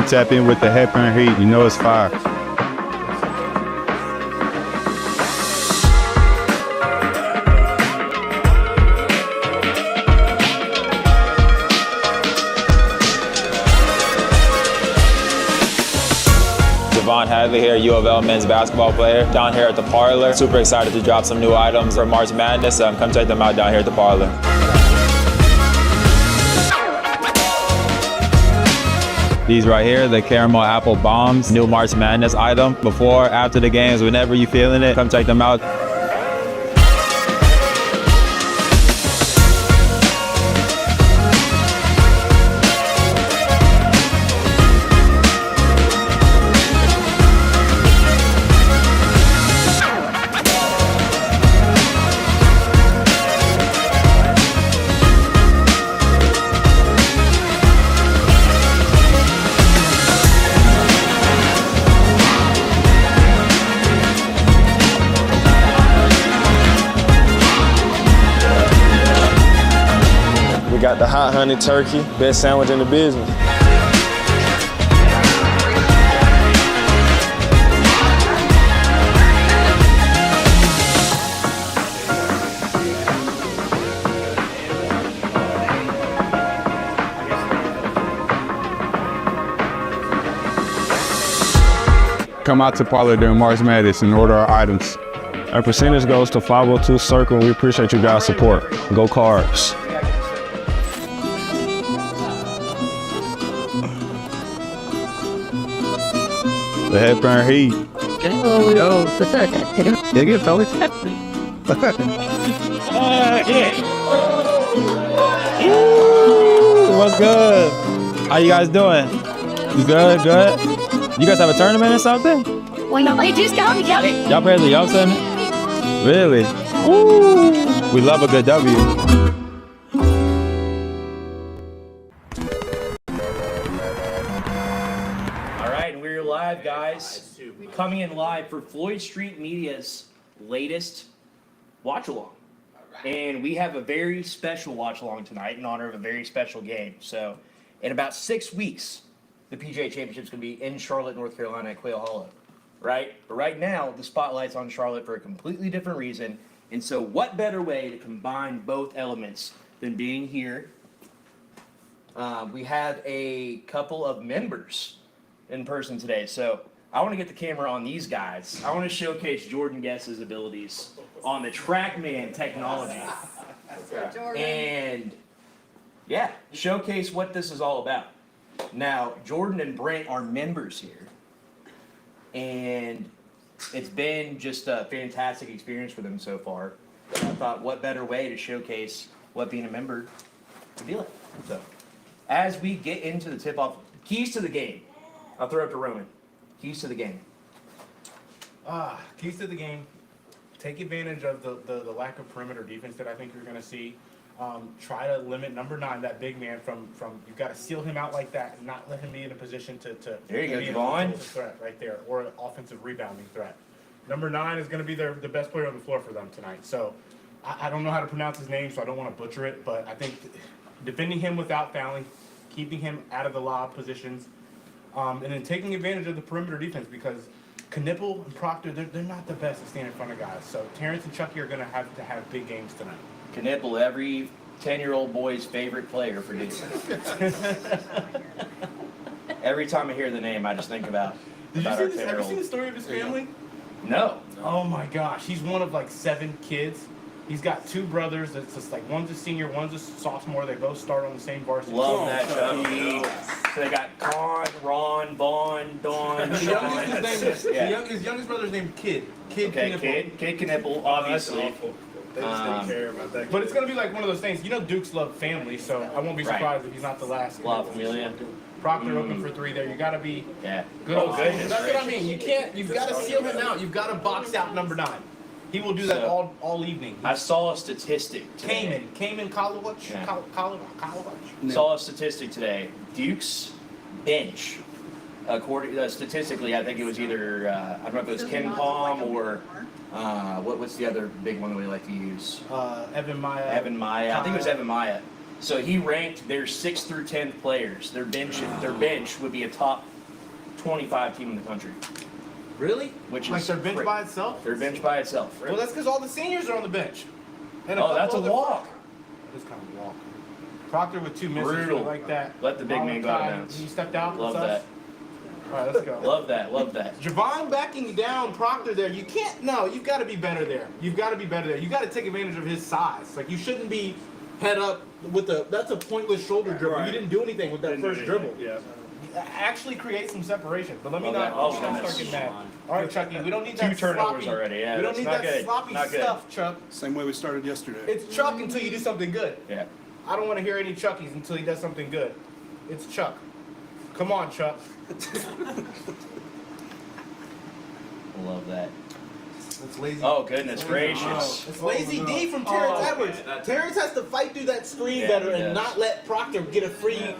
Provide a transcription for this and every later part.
Come tap in with the Headburn Heat. You know it's fire. Hadley here, U of L men's basketball player, down here at the Parlor. Super excited to drop some new items for March Madness. Come check them out down here at the Parlor. These right here, the caramel apple bombs, new March Madness item. Before, after the games, whenever you feeling it, come check them out. Got the hot honey turkey, best sandwich in the business. Come out to Parlor during March Madness and order our items. Our percentage goes to 502 Circle. We appreciate you guys' support. Go Cards. The Headburn Heat. Yeah, get fellas. What's good? How you guys doing? You good? Good? You guys have a tournament or something? Y'all play the Young Tournament? Really? Ooh. We love a good W. Live, guys, coming in live for Floyd Street Media's latest watch along, and we have a very special watch along tonight in honor of a very special game. So, in about 6 weeks, the PGA Championship is going to be in Charlotte, North Carolina, at Quail Hollow, right? But right now, the spotlight's on Charlotte for a completely different reason. And so, what better way to combine both elements than being here? We have a couple of members in person today. So I want to get the camera on these guys. I want to showcase Jordan Guess's abilities on the TrackMan technology. And yeah, showcase what this is all about. Now, Jordan and Brent are members here. And it's been just a fantastic experience for them so far. I thought, what better way to showcase what being a member would be like. So as we get into the tip-off, keys to the game. I'll throw it to Roman. Keys to the game. Keys to the game. Take advantage of the lack of perimeter defense that I think you're going to see. Try to limit number 9, that big man, from you've got to seal him out like that and not let him be in a position to there you go, be an offensive threat right there, or an offensive rebounding threat. Number 9 is going to be the best player on the floor for them tonight. So I don't know how to pronounce his name, so I don't want to butcher it, but I think defending him without fouling, keeping him out of the lob positions, and then taking advantage of the perimeter defense, because Knipple and Proctor, they're not the best at standing in front of guys. So Terrence and Chucky are going to have big games tonight. Knipple, every 10-year-old boy's favorite player for Duke. Every time I hear the name, I just think about Have our you 10-year-old. seen the story of his family? No. Oh my gosh, he's one of like 7 kids. He's got 2 brothers. It's just like one's a senior, one's a sophomore. They both start on the same varsity. Love that, Chucky. So they got Con, Ron, Vaughn, Dawn, Sean. His youngest brother's named Kid. Kid Knipple, obviously. They just didn't care about that. But it's going to be like one of those things. You know Dukes love family, so I won't be surprised if he's not the last. La Familia. Proctor open for 3 there. You got to be good. Oh, goodness. That's what I mean. You've got to seal him out. You've got to box out number 9. He will do that all evening. I saw a statistic today. Cayman College. Saw a statistic today. Duke's bench, according statistically, I think it was either I don't know if it was Ken Palm or what's the other big one that we like to use? Evan Maya. I think it was Evan Maya. So he ranked their 6th through 10th players. Their bench would be a top 25 team in the country, Really? which is Like their bench great. by itself? Their bench by itself. Well, that's because all the seniors are on the bench. And Oh, that's a couple other- walk. It's kind of a walk. Proctor with 2 misses Brutal. like that. Let the big man go out of bounds. He stepped out. Love That's that. us. All right, let's go. Love that. Love that. Javon backing you down, Proctor there. You can't. No, you've got to be better there. You've got to be better there. You got to take advantage of his size. Like you shouldn't be head up with the. That's a pointless shoulder dribble. Right. You didn't do anything with that Didn't do first anything. dribble. Yeah. Actually create some separation. But let me Love not. that. Oh, Don't start goodness. getting mad. All right, Chucky. We don't need 2 that turnovers sloppy, already. Yeah, we don't that's need not that good. sloppy Not good. stuff, Chuck. Same way we started yesterday. It's Chuck until you do something good. Yeah. I don't want to hear any Chuckies until he does something good. It's Chuck. Come on, Chuck. Love that. It's lazy. Oh goodness gracious. It's lazy D from Terrence Edwards. Terrence has to fight through that screen Yeah, better he and does. not let Proctor get a free.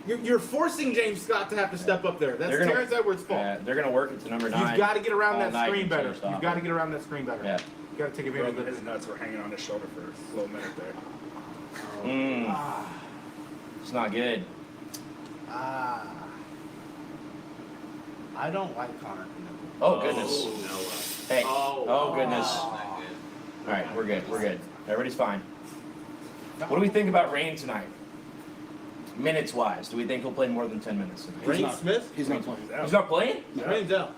You're forcing James Scott to have to step up there. That's They're gonna- Terrence Edwards' fault. Yeah, they're gonna work it to number 9. You've got to get around all that night screen until better. you stop You've got to it. get around that screen better. Yeah. You got to take advantage of His it. nuts were hanging on his shoulder for a little minute there. It's not good. I don't like Connor. Oh goodness. Hey. Oh goodness. All right, we're good. We're good. Everybody's fine. What do we think about Rain tonight? Minutes wise, do we think he'll play more than 10 minutes tonight? Rain Smith? He's not playing. He's not playing? Rain's out.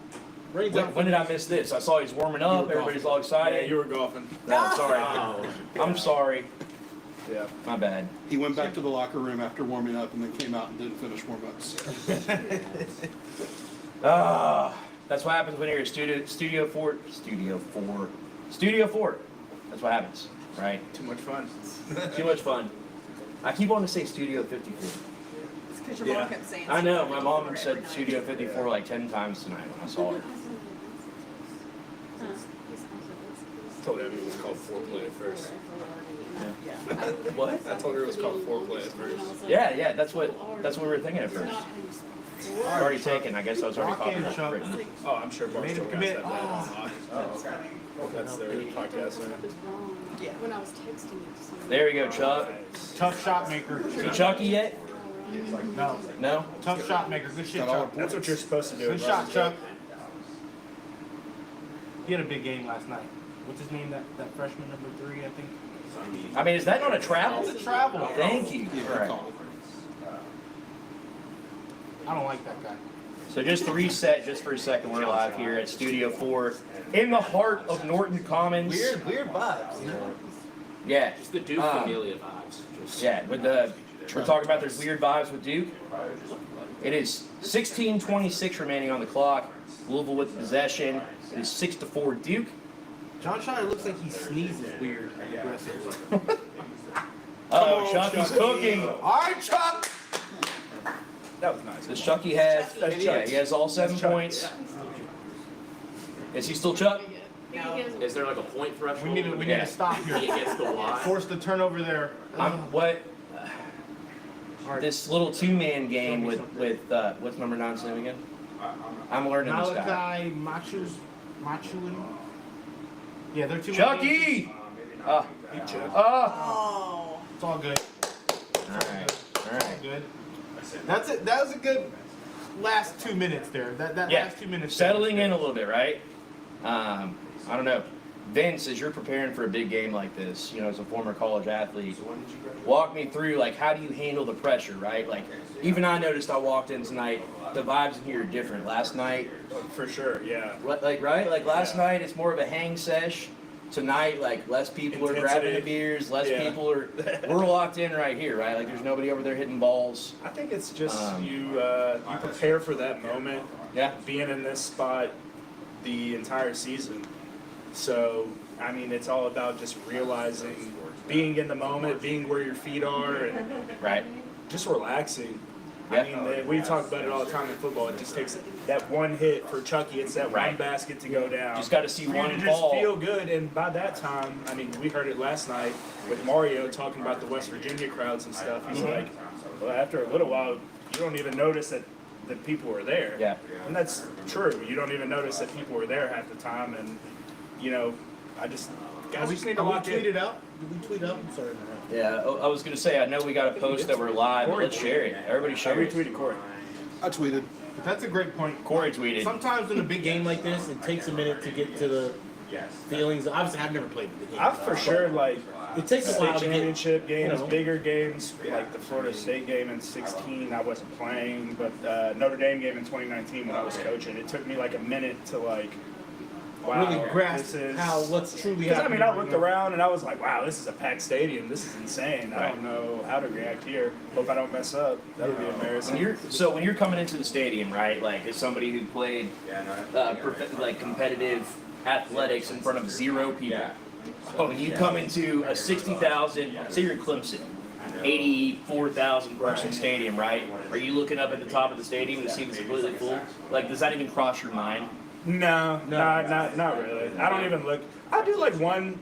Rain's out. When did I miss this? I saw he's warming up. Everybody's all Yeah, excited. you were golfing. No, I'm sorry. I'm sorry. Yeah. My bad. He went back to the locker room after warming up and then came out and didn't finish warm-ups. That's what happens when you're at Studio 4. That's what happens, right? Too much fun. Too much fun. I keep wanting to say Studio 54. It's because your mom kept saying I know, my mom said Studio 54 like 10 times tonight when I saw her. Told him it was called foreplay at first. What? I told her it was called foreplay at first. Yeah, that's what we were thinking at first. Already taken, I guess I was already Rock and copyright Chuck. written. Oh, I'm sure Made a Barstool guys commit. have that online. Oh, that's their podcast now. when I was texting you. So There we go, Chuck. Tough shot maker. See Chucky yet? No. No? Tough shot maker. Good shit, Chuck. That's what you're supposed to do. Good shot, Chuck. He had a big game last night. What's his name? That freshman number 3, I think. I mean, is that not a travel? It's a travel. Thank you. All right. I don't like that guy. So just to reset, just for a second, we're live here at Studio 4 in the heart of Norton Commons. Weird vibes. You know? Yeah. It's the Duke Familia vibes. Just Yeah, with the we're talking about there's weird vibes with Duke. It is 16:26 remaining on the clock. Louisville with possession. It is 6-4 Duke. John Shire looks like he sneezes weird and aggressive. Oh, Chucky's cooking. All right, Chuck. That was nice. Does Chucky have? That's Yeah, Chuck. he has all 7 Chuck. points. Is he still Chuck? is there like a point threshold? We need Yeah. to stop He here. gets the Y. Force the turnover there. What? This little 2-man game with what's number 9's name again? I'm learning this guy. Malachi Machuin. Yeah, they're 2. Chucky. Oh. It's all good. All right. All right. Good. That's it. That was a good last 2 minutes there. That Yeah, last 2 minutes. settling in a little bit, right? I don't know. Vince, as you're preparing for a big game like this, as a former college athlete, walk me through, like, how do you handle the pressure, right? Like, even I noticed I walked in tonight, the vibes in here are different. Last night, For sure, yeah. right? Like, last night, it's more of a hang sesh. Tonight, like, less people are grabbing the beers, less Yeah. people are, we're locked in right here, right? Like, there's nobody over there hitting balls. I think it's just you prepare for that moment. Yeah. Being in this spot the entire season. So, I mean, it's all about just realizing, being in the moment, being where your feet are, and Right. just relaxing. Yeah. I mean, we talk about it all the time in football. It just takes that one hit for Chucky. It's that Right. one basket to go down. Just got to see For you one to just ball. feel good, and by that time, I mean, we heard it last night with Mario talking about the West Virginia crowds and stuff. He's like, well, after a little while, you don't even notice that people were there. Yeah. And that's true. You don't even notice that people were there half the time, and guys just need to lock tweet in. it out? Did we tweet out? I'm sorry. Yeah, I was gonna say, I know we got a post that we're live, but let's share it. Everybody I share it. retweeted Corey. I tweeted. That's a great point. Corey tweeted. Sometimes in a big game like this, it takes a minute to get to the feelings. Obviously, I've never played the game. I've for sure like It takes a state while to get. championship games, know. bigger games like the Florida State game in '16. I wasn't playing, but Notre Dame game in 2019 when I was coaching, it took me like a minute to like. Wow, Really grasp this is, how what's truly Because I happening. mean, I looked around and I was like, "Wow, this is a packed stadium. This is insane. I don't know how to react here. Hope I don't mess up. That would be embarrassing." When you're coming into the stadium, right? Like as somebody who played like competitive athletics in front of 0 people. Oh, when you come into a 60,000, say you're Clemson, 84,000 person stadium, right? Are you looking up at the top of the stadium to see if it's completely full? Like, does that even cross your mind? No, not really. I don't even look. I do like one,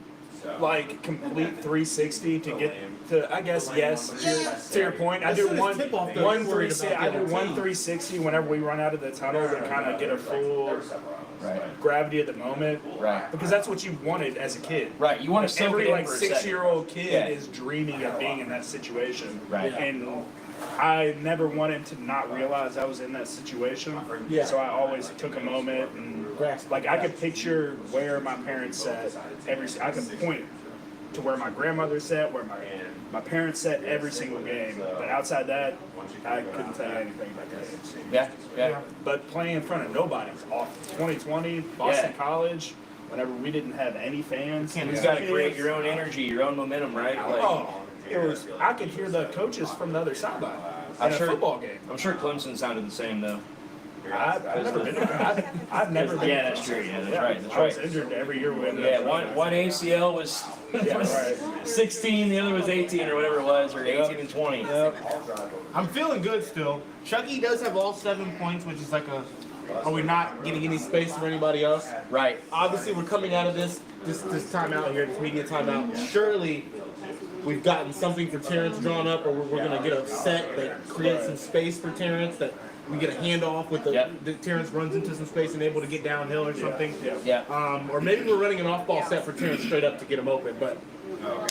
like complete 360 to get to. I guess yes. To your point, I do one 360. I do one 360 whenever we run out of the tunnel to kind of get a full gravity of the moment. Right. Because that's what you wanted as a kid. Right. You want to soak Every it in like for a second. 6-year-old kid Yeah. is dreaming of being in that situation. Right. And I never wanted to not realize I was in that situation. Yeah. So I always took a moment and like I could picture where my parents sat I could point to where my grandmother sat, where my parents sat every single game. But outside that, I couldn't tell you anything about that. Yeah. But playing in front of nobody was awful. 2020, Boston Yeah. College, whenever we didn't have any fans. You got to create your own energy, your own momentum, right? Like, It was. I could hear the coaches from the other sideline in a football game. I'm sure Clemson sounded the same though. I've never been. I've never been. Yeah, that's true. Yeah, that's right. That's I was right. injured every year we ended Yeah, up. one ACL was, right. 16, the other was 18 or whatever it was, or 18 and 20. I'm feeling good still. Chucky does have all 7 points, which is like a. Are we not getting any space for anybody else? Right. Obviously, we're coming out of this timeout here, this media timeout. Surely, we've gotten something for Terrence drawn up, or we're going to get a set that creates some space for Terrence, that we get a handoff with the Terrence runs into some space and able to get downhill or something. Yeah. Or maybe we're running an off-ball set for Terrence straight up to get him open. But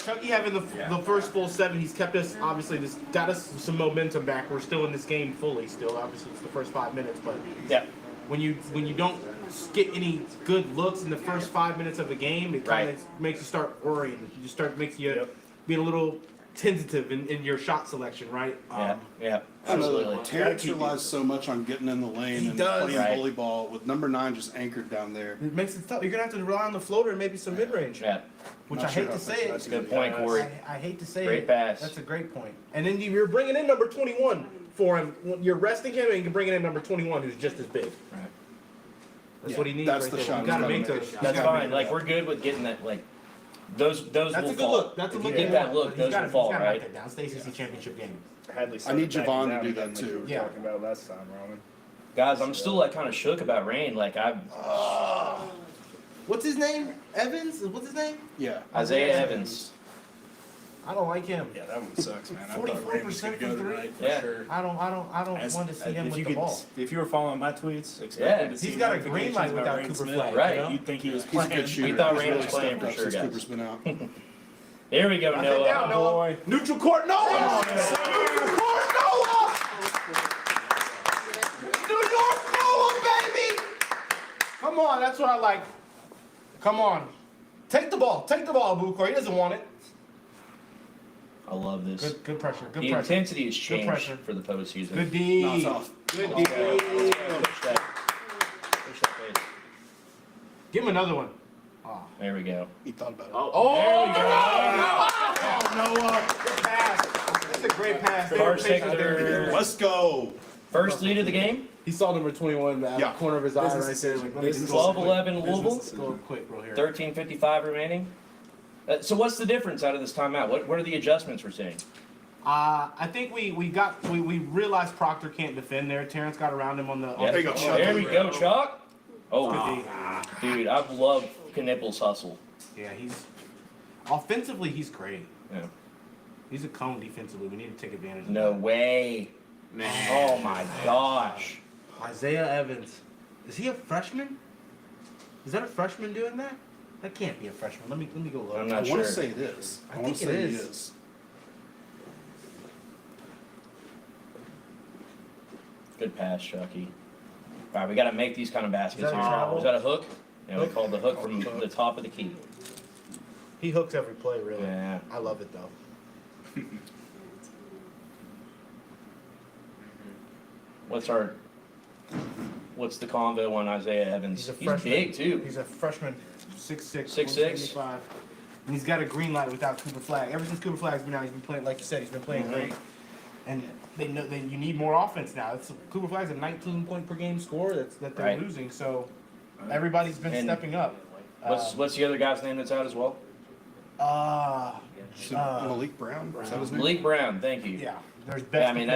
Chucky having the first full 7, he's kept us, obviously, this got us some momentum back. We're still in this game fully still. Obviously, it's the first 5 minutes. But when you don't get any good looks in the first 5 minutes of the game, it kind of makes you start worrying. You start makes you be a little tentative in your shot selection, right? Yeah. Absolutely. Terrence relies so much on getting in the lane and playing bully ball with number 9 just anchored down there. It makes it tough. You're gonna have to rely on the floater and maybe some mid range. Yeah. Which I hate to say it. That's a good point, Corey. I hate to say Great it. pass. That's a great point. And then you're bringing in number 21 for him. You're resting him and you're bringing in number 21 who's just as big. Right. That's what he needs. That's right the there. shot You gotta he's make gotta those. That's fine. Like, we're good with getting that, like, those That's will a good fall. look. That's a If look. you get that look, those will fall, Knock right? that down. It's the ACC championship game. I need Javon to do that too. Yeah. Talking about last time, Roman. Guys, I'm still, like, kind of shook about Rain. Like, What's his name? Evans? What's his name? Yeah. Isaiah Evans. I don't like him. Yeah, that one sucks, man. I thought 44% Ray was gonna go from three? tonight for Yeah. sure. I don't want to see him If with you the could, ball. if you were following my tweets, Yeah. expecting to see He's got a green notifications light about without Rain Cooper Smith, Flag. Right. You know? You'd think he was He's a playing. good shooter. He thought He's Rain was really playing stepped for up sure, since guys. Cooper's been out. There we go, Down, Noah. Noah. Neutral court, Noah! Neutral court, Noah! New York, Noah, baby! Come on, that's what I like. Come on. Take the ball, Bukor. He doesn't want it. I love this. Good pressure, good The pressure. intensity has pressure. changed for the postseason. Good D. No, it's off. Good D. Push that face. Give him another one. There we go. He thought about it. Oh, Noah. Good pass. That's a great pass. First They were patient sector. there. Let's go. First lead of the game. He saw number 21 out of the corner of his eye right there. Like, let me just go 12-11 Louisville. Let's go quick, bro, here. 13:55 remaining. So what's the difference out of this timeout? What are the adjustments we're seeing? I think we realized Proctor can't defend there. Terrence got around him on the. Yeah. There you go, Chuck. There we go, Chuck. Oh, Good dude, I love Knippel's hustle. Yeah, he's offensively he's great. Yeah. He's a cone defensively. We need to take advantage of No way. Oh my gosh. that. Isaiah Evans. Is he a freshman? Is that a freshman doing that? That can't be a freshman. Let me go look. I'm I not want sure. to say it is. I want think to it say is. it is. Good pass, Chucky. All right, we got to make these kind of baskets. Is that a travel? Is that a hook? Yeah, we call it the hook from the top of the key. He hooks every play, really. Yeah. I love it, though. What's the convo on Isaiah Evans? He's a He's freshman. big too. He's a freshman, 6'6", 6'6". 175. And he's got a green light without Cooper Flag. Ever since Cooper Flag's been out, he's been playing, like you said, he's been playing great. And they know that you need more offense now. Cooper Flag's a 19-point per game score that they're Right. losing, so everybody's been And stepping up. What's the other guy's name that's out as well? Malik Brown? Is that his name? Malik Brown. Thank you. Yeah, there's best. Yeah, I mean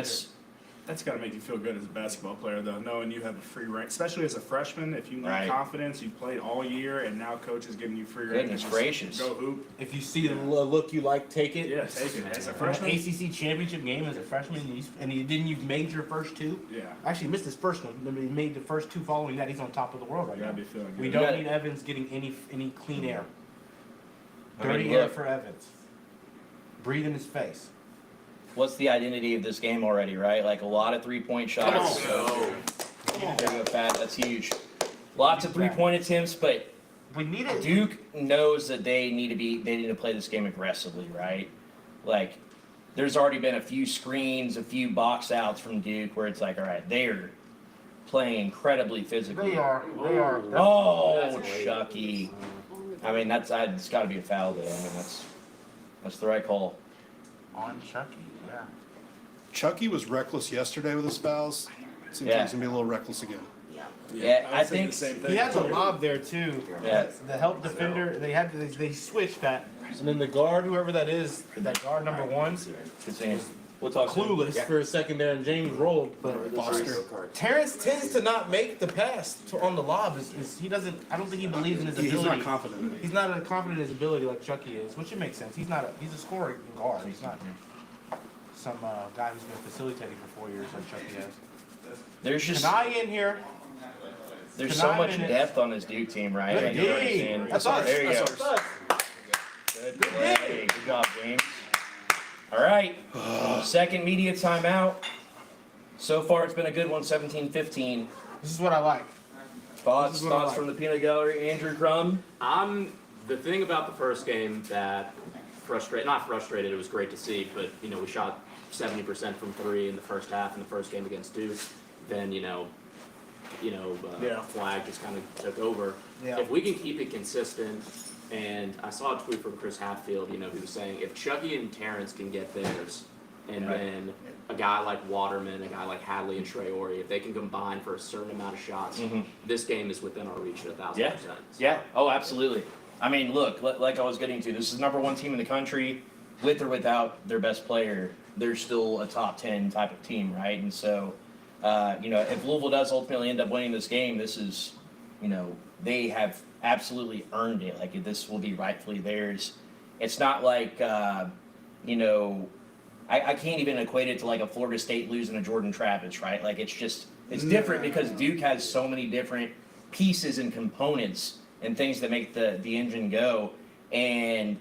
That's got to make you feel good as a basketball player, though, knowing you have a free reign, especially as a freshman. If you need Right. confidence, you've played all year, and now coach is giving you free reign. Goodness to just gracious. Go hoop. If you see the look you like, take it. Yeah, take it. As a From an freshman. ACC championship game as a freshman, and he didn't you made your first two? Yeah. Actually, he missed his first one. Then he made the first two following that. He's on top of the world right You now. gotta be feeling We good. don't need Evans getting any clean air. I mean, Dirty air look. for Evans. Breathe in his face. What's the identity of this game already, right? Like a lot of 3-point shots. There you go, Pat. That's huge. Lots of 3-point attempts, but We need it. Duke knows that they need to play this game aggressively, right? Like, there's already been a few screens, a few box outs from Duke where it's like, all right, they're playing incredibly physically. They are. They are. Oh, Chucky. I mean, it's got to be a foul though. I mean, that's the right call. On Chucky. Yeah. Chucky was reckless yesterday with his fouls. Seems like he's gonna be a little reckless again. Yeah, I was thinking think the same thing. He has a lob there too. Yeah. The help defender. They switched that, and then the guard, whoever that is, that guard number one, Good seeing you. We'll talk soon. clueless for a second there, and James rolled. But Terrence tends to not make the pass on the lob. He doesn't. I don't think he believes in his ability. He's not confident in it. He's not confident in his ability like Chucky is, which it makes sense. He's a scoring guard. He's not some guy who's been facilitating for 4 years like Chucky has. There's just Kanai in here. there's so Kanai much in it. depth on this Duke team, right? Good Like, you know what I'm D. saying? That's us. There you go. That's us. Good play. Good job, James. All right. Second media timeout. So far, it's been a good one, 17-15. This is what I like. Thoughts what I like. from the peanut gallery, Andrew Crum? The thing about the first game that not frustrated, it was great to see, but, we shot 70% from three in the first half in the first game against Duke. Then, Flag just kind of took over. Yeah. If we can keep it consistent, and I saw a tweet from Chris Hatfield, he was saying if Chucky and Terrence can get theirs, and then a guy like Waterman, a guy like Hadley and Traore, if they can combine for a certain amount of shots, this game is within our reach at 1,000%. Yeah. Oh, absolutely. I mean, look, like I was getting to, this is number one team in the country, with or without their best player. They're still a top 10 type of team, right? And so, if Louisville does ultimately end up winning this game, this is, they have absolutely earned it. Like, this will be rightfully theirs. It's not like, I can't even equate it to like a Florida State losing to Jordan Travis, right? Like, it's different because Duke has so many different pieces and components and things that make the engine go. And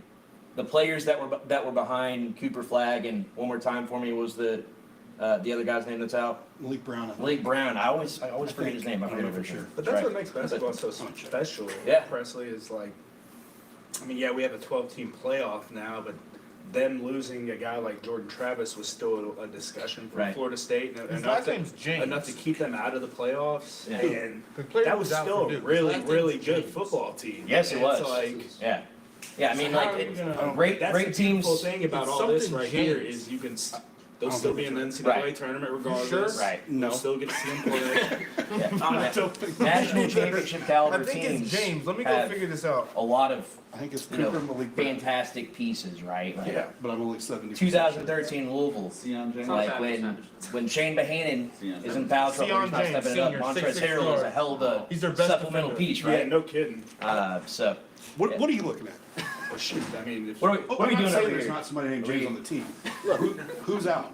the players that were behind Cooper Flag, and one more time for me, was the other guy's name that's out? Malik Brown. Malik Brown. I always forget his name. I forget for for sure. sure. But that's what makes basketball so special. Yeah. Presley is like, we have a 12-team playoff now, but them losing a guy like Jordan Travis was still a discussion for Right. Florida State. His last name's James. Enough to keep them out of the playoffs. Yeah. And The player that was out still for a Duke. really, His last really name's good James. football team. Yes, it And was. it's like, Yeah, I mean, So how like, are we gonna- great that's great the teams. beautiful thing about It's all this something right here James. is you can they'll still be in the NCAA Right. tournament regardless. Sure? Right. You'll still get to see them play. National championship caliber I think teams. it's James. Let me go have figure this out. a lot of I think it's Cooper and Malik Brown. fantastic pieces, right? Like, Yeah. But I'm only 70. 2013 Louisville. Like when Shane Bohannon is in foul trouble, he's Sion not James, stepping it up. senior, Montrezl 6'6" Harrell is a guard. hell of a He's their best supplemental defender. piece, Yeah, right? no kidding. So What are you looking at? Well, shoot, I mean, if, what are we I'm not doing saying over there's here? not somebody named James on the team. Who's out?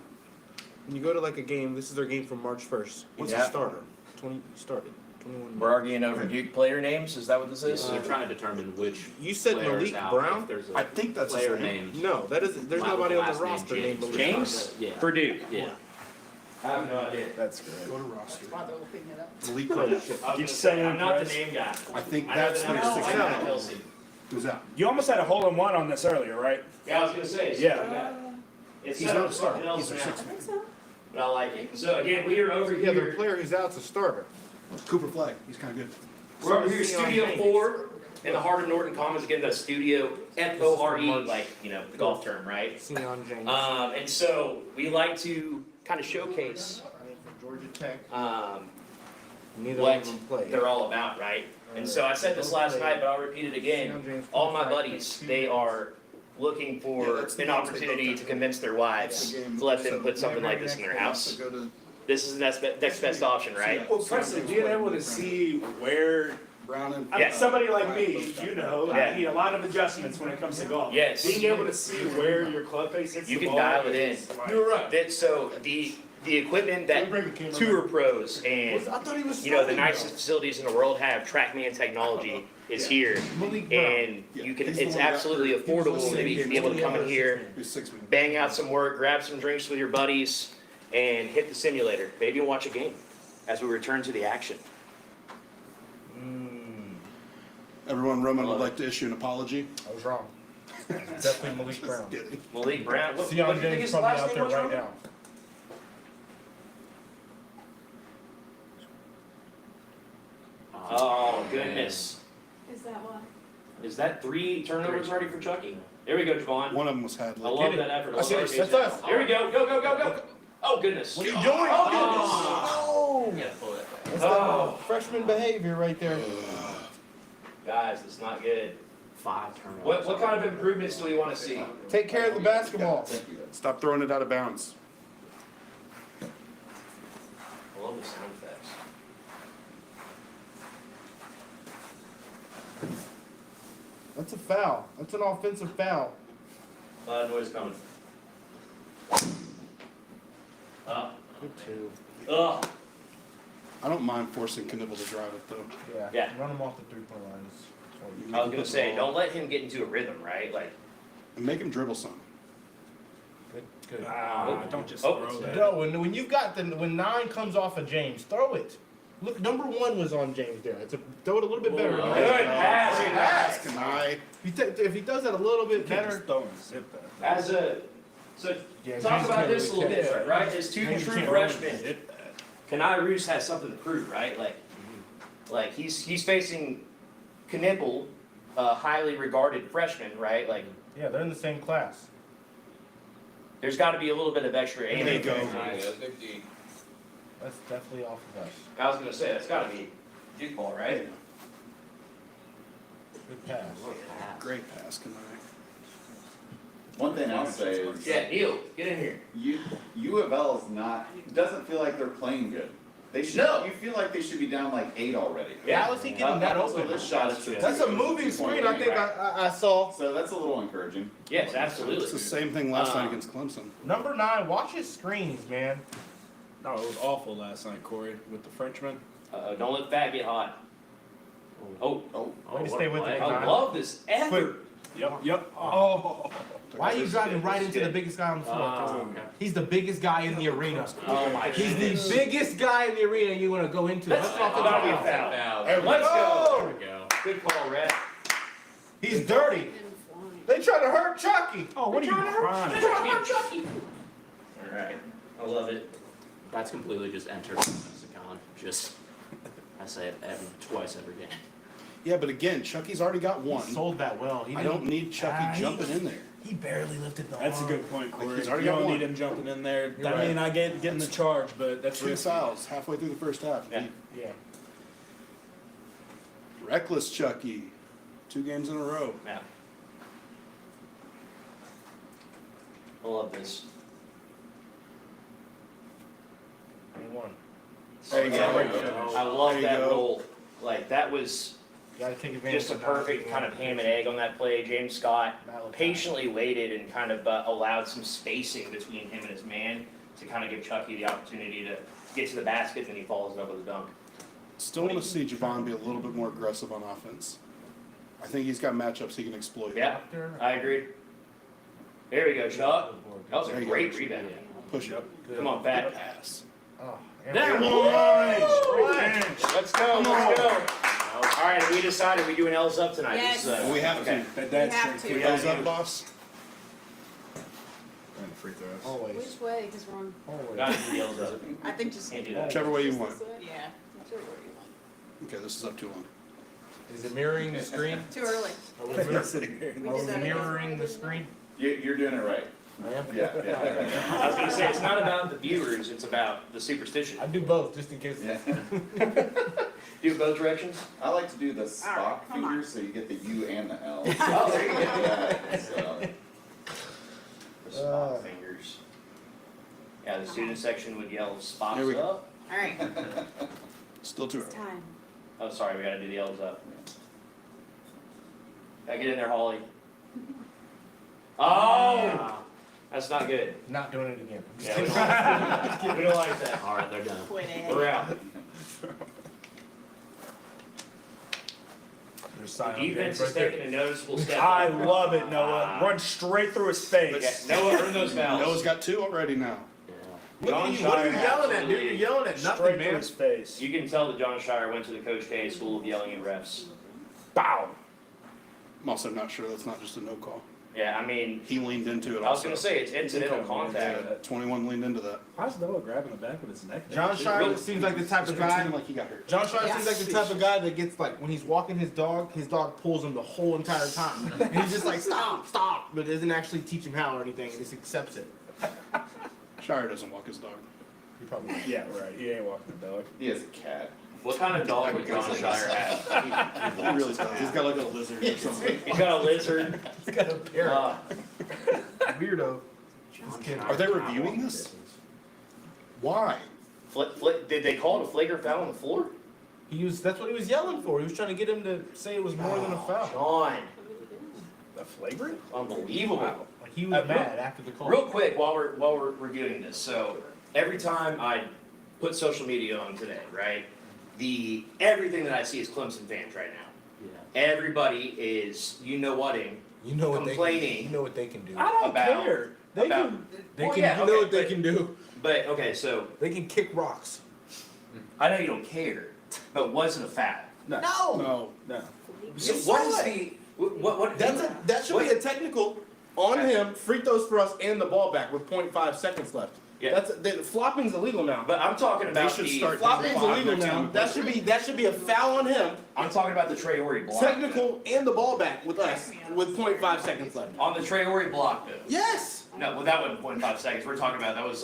When you go to like a game, this is their game from March 1st. What's Yeah. the starter? 20 started. 21. We're arguing over Duke player names. Is that what this is? They're trying to determine which You said player's Malik out, Brown? if there's I a think that's his player name. named. No, that isn't. There's Michael nobody on the last name roster named Malik James? Yeah. For Duke. Yeah. I have no idea. That's great. Go to roster. Why they're looking it up. Malik I Craig. was gonna say, I'm not the name guy. I think I know that's the their number sixth 6 out. Kelsey. Who's out? You almost had a hole-in-one on this earlier, right? Yeah, I was gonna say. So Yeah. It's He's set not up a starter. something else He's their now, sixth I man. think so. but I like it. So again, we are over Yeah, the here. player who's out's a starter. Cooper Flag. He's kind of good. We're over here, Studio 4, in the heart of Norton Commons. Again, the Studio FORE, like the golf term, right? Sion James. And so we like to kind of showcase From Georgia Tech. Neither what of them played. they're all about, right? And so I said this last night, but I'll repeat it again. All my buddies, they are looking for an opportunity to convince their wives to let them put something like this in their house. This is the next best option, right? Well, Preston, being able to see where Brown and Yeah. somebody like me, I Yeah. need a lot of adjustments when it comes to golf. Yes. Being able to see where your club face hits You the can ball dial it in. is like- You're right. So the equipment that tour pros and I thought he was the starting, nicest facilities in the world have, TrackMan technology is here, though. Malik Brown. and you can. He's the It's one that absolutely got hurt. affordable He was to be able to come in here, Who's 6 man? bang out some work, grab some drinks with your buddies, and hit the simulator. Maybe watch a game as we return to the action. Everyone, Roman would like to issue an apology. I was wrong. Definitely Malik Brown. Kidding. Malik Brown. What do you Sion think James his probably last out name there was, right Roman? now. Oh goodness! Is that why? Is that 3 turnovers already for Chucky? There we go, Javon. One of them was Hadley. I love that effort. I love That's that. us. Here we go. Go, go, go, go. Oh, goodness. What are you doing? Oh, Oh, goodness. Pull that back. that's Oh, that freshman behavior right there. guys, that's not good. 5 turnovers. What kind of improvements do we want to see? Take care of the basketball. Stop throwing it out of bounds. I love the sound effects. That's a foul. That's an offensive foul. A lot of noise coming. Good two. Ugh. I don't mind forcing Knibble to drive it though. Yeah. Yeah. Run him off the 3-point line. I was gonna say, don't let him get into a rhythm, right? Like, And make him dribble some. Good. Good. Don't just Oh. throw that. No, when you've got when 9 comes off of James, throw it. Look, number 1 was on James there. Throw it a little bit better. Good pass. Good pass. Can I? If he does that a little bit better. As a, so Yeah, talk he's about good. this a little bit, right? As two James true can't freshmen, Kanai Roos has something to prove, right? Like he's facing Knipple, a highly regarded freshman, right? Like, Yeah, they're in the same class. there's got to be a little bit of extra aim. There you go. That's definitely off of us. I was gonna say that's got to be Duke ball, right? Good pass. Great pass, can I? One thing I'll say is Yeah, Neil, get in here. U of L is not. It doesn't feel like they're playing good. They should. No. You feel like they should be down like 8 already. Yeah. How is he getting that So open? this shot is That's a moving screen. I think I saw. So that's a little encouraging. Yes, absolutely. It's the same thing last night against Clemson. Number 9, watch his screens, man. No, it was awful last night, Corey, with the Frenchman. Don't let Fat get hot. Oh, Way to stay with it, I Nine. love this effort. Yep. Oh. Why are you driving right into the biggest guy on the floor? Okay. He's the biggest guy in the arena. Oh my He's goodness. the biggest guy in the arena you want to go into. Let's That's talk not about the the foul. foul. There we Let's go. go. Good call, Red. He's dirty. And flying. They trying to hurt Chucky. Oh, what are you crying? All right, I love it. That's completely just entered lexicon. Just, I say it twice every game. Yeah, but again, Chucky's already got He one. sold that well. He I didn't- don't need Chucky jumping in there. He barely lifted the That's a arm. good point, Corey. he's already You got don't one. need him jumping in there. You're I right. mean, I get getting the charge, but that's 2 risky. fouls halfway through the first half. Yeah. Yeah. Reckless Chucky. 2 games in a row. Yeah. I love this. 21. There you I love There you that go. roll. Like, that was Gotta take advantage just a of perfect kind of ham and egg on that play. James Scott Malachi. patiently waited and kind of allowed some spacing between him and his man to kind of give Chucky the opportunity to get to the basket, and he follows it up with a dunk. Still want to see Javon be a little bit more aggressive on offense. I think he's got matchups he can exploit. Yeah, I agree. There we go, Chuck. That was There a you great go. rebound. Push it. Come on, Pat. Pass. That one! Let's go. Let's go. All right, we decided we doing L's up tonight. Yes. This is, We have okay. to. That's have true. to. We Thumbs gotta up, do- boss. And free throws. Always. Which way? Because we're on. Gotta do the L's up. I think just. Can't do that. Whichever way you want. Yeah. Whichever way you want. Okay, this is up too long. Is it mirroring the screen? Too early. Are we Sitting here. We did that. mirroring the screen? You're doing it right. I am? Yeah. I was gonna say, it's not about the viewers, it's about the superstition. I do both, just in case. Yeah. Do both directions? I like to do the Spock come on. figure, so you get the U and the L. Oh, there you go. Yeah, so. The spot fingers. Yeah, the student section would yell spots Here we go. up. All right. Still too It's early. time. Oh, sorry, we gotta do the L's up. Gotta get in there, Holly. Oh! That's not good. Not doing it again. Yeah, we don't like that. All right, they're done. Quit it. We're out. There's sign on Defense there, is right there. taking a noticeable step. I up. love it, Noah. Run straight through his face. Yeah, Noah earned those fouls. Noah's got 2 already now. What are you yelling at, dude? You're yelling at nothing, Straight through man. his face. You can tell that John Shire went to the Coach K school of yelling at refs. Bow. I'm also not sure that's not just a no call. Yeah, I mean, He leaned into it I was also. gonna say, it's incidental contact. 21 leaned into that. How's Noah grabbing the back of his neck? John Shire seems like the type of guy. Like he got hurt. John Shire seems like the type of guy that gets like when he's walking his dog pulls him the whole entire time. And he's just like stop, but doesn't actually teach him how or anything, and just accepts it. Shire doesn't walk his dog. He probably. Yeah, right. He ain't walking the dog. He has a cat. What kind of dog would John Shire have? He really does. He's got like a lizard or something. He's got a lizard. He's got a parrot. Weirdo. Are they reviewing this? Why? Did they call it a flagrant foul on the floor? That's what he was yelling for. He was trying to get him to say it was more than a foul. John, The flagrant? unbelievable. Like he was mad after the call. Real quick, while we're reviewing this, so every time I put social media on today, right? Everything that I see is Clemson fans right now. Yeah. Everybody is complaining. You know what they can do. I don't About- care. They about- can. They Well, can. yeah, you know okay, what they but- can do. But okay, so They can kick rocks. I know you don't care, but was it a foul? No. No. No. So Yes, what is sir. the what? That should be a technical on him. Free throws for us and the ball back with 0.5 seconds left. Yeah. Flopping's illegal now. But I'm talking about should the. start- Flopping's Five illegal next now. time. That should be a foul on him. I'm talking about the Traore block. Technical and the ball back with us with 0.5 seconds left. On the Traore block, though. Yes. No, well, that wasn't 0.5 seconds. We're talking about that was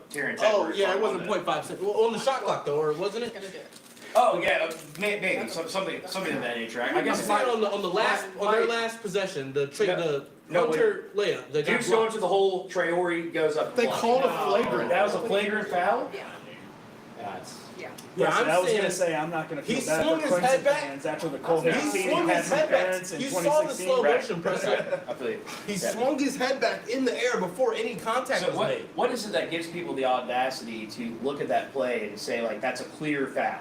Terrence Oh Edwards yeah, on it wasn't the- 0.5 seconds. Well, on the shot clock though, or wasn't it? Gonna do it. Oh yeah, maybe something of that nature. I guess I'm it's saying not on their last possession, the No, Hunter layup. They got Duke's going blocked. to the hole. Traore goes up. They block. called a flagrant. That was a flagrant foul. Yeah. That's Yeah. Yeah, Yes, I'm I was saying gonna say I'm not gonna feel he bad swung for his head Clemson back. fans after the Cole he Hampton swung had his some head back. parents in You saw the 2016. slow Right. motion, Preston. I feel you. He Yeah. swung his head back in the air before any contact So was what, made. what is it that gives people the audacity to look at that play and say like that's a clear foul?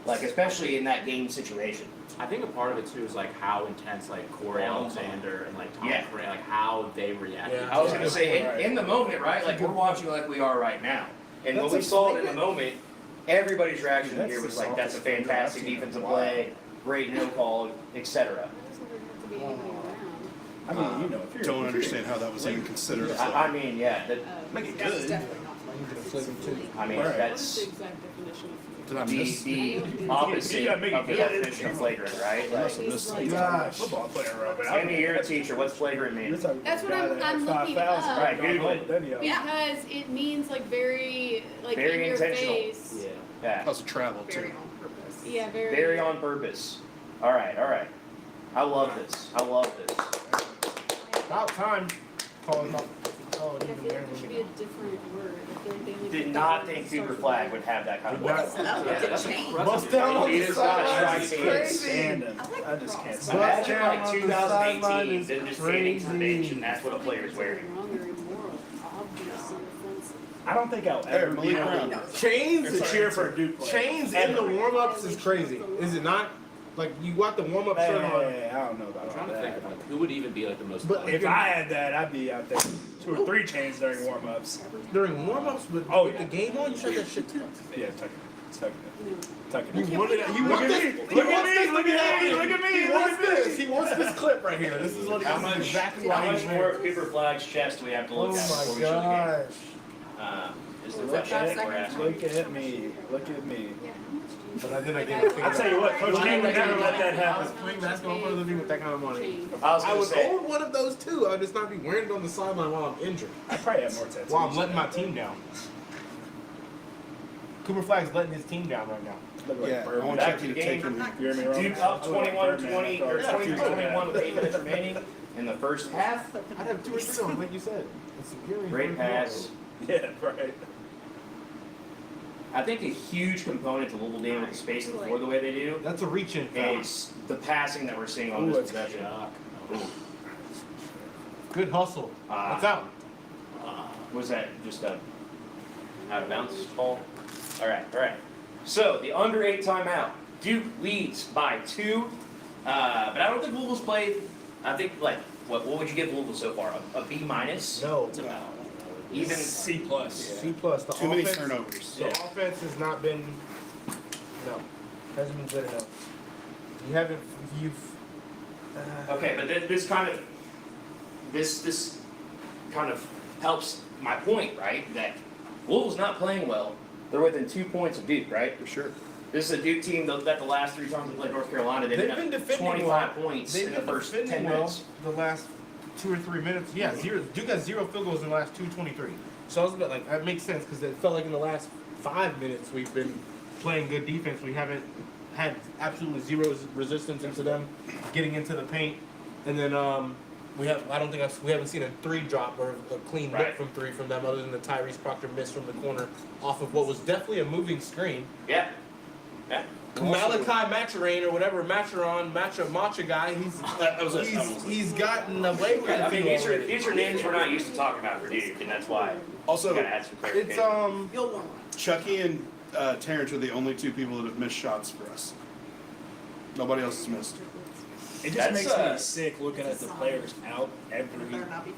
Like especially in that game situation. I think a part of it too is like how intense like Corey Alexander and like Tom Yeah. Cray, like how they reacted. Yeah. I was gonna say in the moment, right? Like we're watching like we are right now. And when we saw it in the moment, everybody's reaction Dude, here that's was the like that's a softest finger I've fantastic seen in a defensive while. play, great no call, etc. Doesn't have to be anybody around. I mean, you know, if you're Don't understand how that was even considered. a I foul. mean, yeah, Make it That's good. definitely not flagrant. I mean Right. that's What is the exact definition of Did I the miss? opposite You gotta make it of the good. definition of flagrant, right? Like, This Like, Gosh. Football player, Robert. Amy, you're a teacher. What's flagrant mean? That's what I'm looking up. Right, Google it. Because it means like very, like Very in your intentional. face. Yeah. Yeah, That was a travel Very too. on purpose. Yeah, very. very on purpose. All right. I love this. About time. Calling up. Oh, I feel like there should be a different word. I feel like they only Did put not that think in Cougar start Flag with would have that kind of Right. weapon. Yeah, that's Bust down on He the is not sideline. striking. Crazy. Stand him. I just can't Bust stand Imagine down like on the 2018, sideline then is just standing to the bench crazy. and that's what a player's wearing. wrong or immoral, obvious and offensive. I don't think I'll There, ever be Malik able Brown. to Chains, cheer for a Duke player. chains in the warm-ups is crazy, is it not? Like you got the warm up shirt on. Hey, I don't know about I'm trying all to think that. of like, who would even be like the most. But If I had that, I'd be out there 2 or 3 chains during warm-ups. During warm ups with, Oh, with yeah. the game on, you shut that shit down. Yeah, tuck it. Tuck it. Tuck it. You want it? You Look want at this? me. He Look at wants me. this to Look be at me. happening. Look at me. He Look wants at this. this. He wants this clip right here. This is what How this is much, exactly how why much he's more here. of Cooper Flag's chest do we have to look Oh at before my we show the game? gosh. Is the Look question at that we're asking. Look at me. Look at me. But then again, I'll tell you what, Coach King would never let that I was happen. playing basketball in front of the with that kind of money. I was I gonna would say, own one of those too. I would just not be wearing it on the sideline while I'm injured. I probably have more tattoos. While I'm letting my team down. Cooper Flag's letting his team down right now. Look like Yeah, I Birdman. want Back Chucky to to the take game. him. You hear me, Roman? Duke up I look like 21 Birdman. 20 or I thought 22-21 with 8 minutes remaining in the first half. I'd have 2 or 3 on, like you said. It's superior. Great pass. Yeah, right. I think a huge component to Louisville being able to space the floor the way they do That's a reach in foul. is the passing that we're seeing on Ooh, this that's possession. Good hustle. What's out? Was that just a out of bounds ball? All right. So the under 8 timeout. Duke leads by 2, but I don't think Louisville's played. I think what would you give Louisville so far? A B minus? No. Even C plus. C plus. The Too many offense- turnovers. The offense has not been. No, hasn't been good enough. You haven't. You've. Okay, but this kind of helps my point, right? That Louisville's not playing well. They're within 2 points of Duke, right? For sure. This is a Duke team that the last 3 times they played North Carolina, they've They've been been up defending 25 well. points They've in the been first defending 10 well minutes. the last 2 or 3 minutes. Yeah, Duke got 0 field goals in the last 2:23. So I was a bit like that makes sense because it felt like in the last 5 minutes we've been playing good defense. We haven't had absolutely 0 resistance into them getting into the paint, and then we haven't seen a 3 drop or a clean Right. look from 3 from them other than the Tyrese Proctor miss from the corner off of what was definitely a moving screen. Yeah. Malachi Maturin or whatever Matcha guy, he's gotten away with it. I mean, these are names we're not used to talking about for Duke, and that's why Also, we gotta add some clarification. It's Chucky and Terrence are the only 2 people that have missed shots for us. Nobody else has missed. It just That's, makes me sick looking at the players out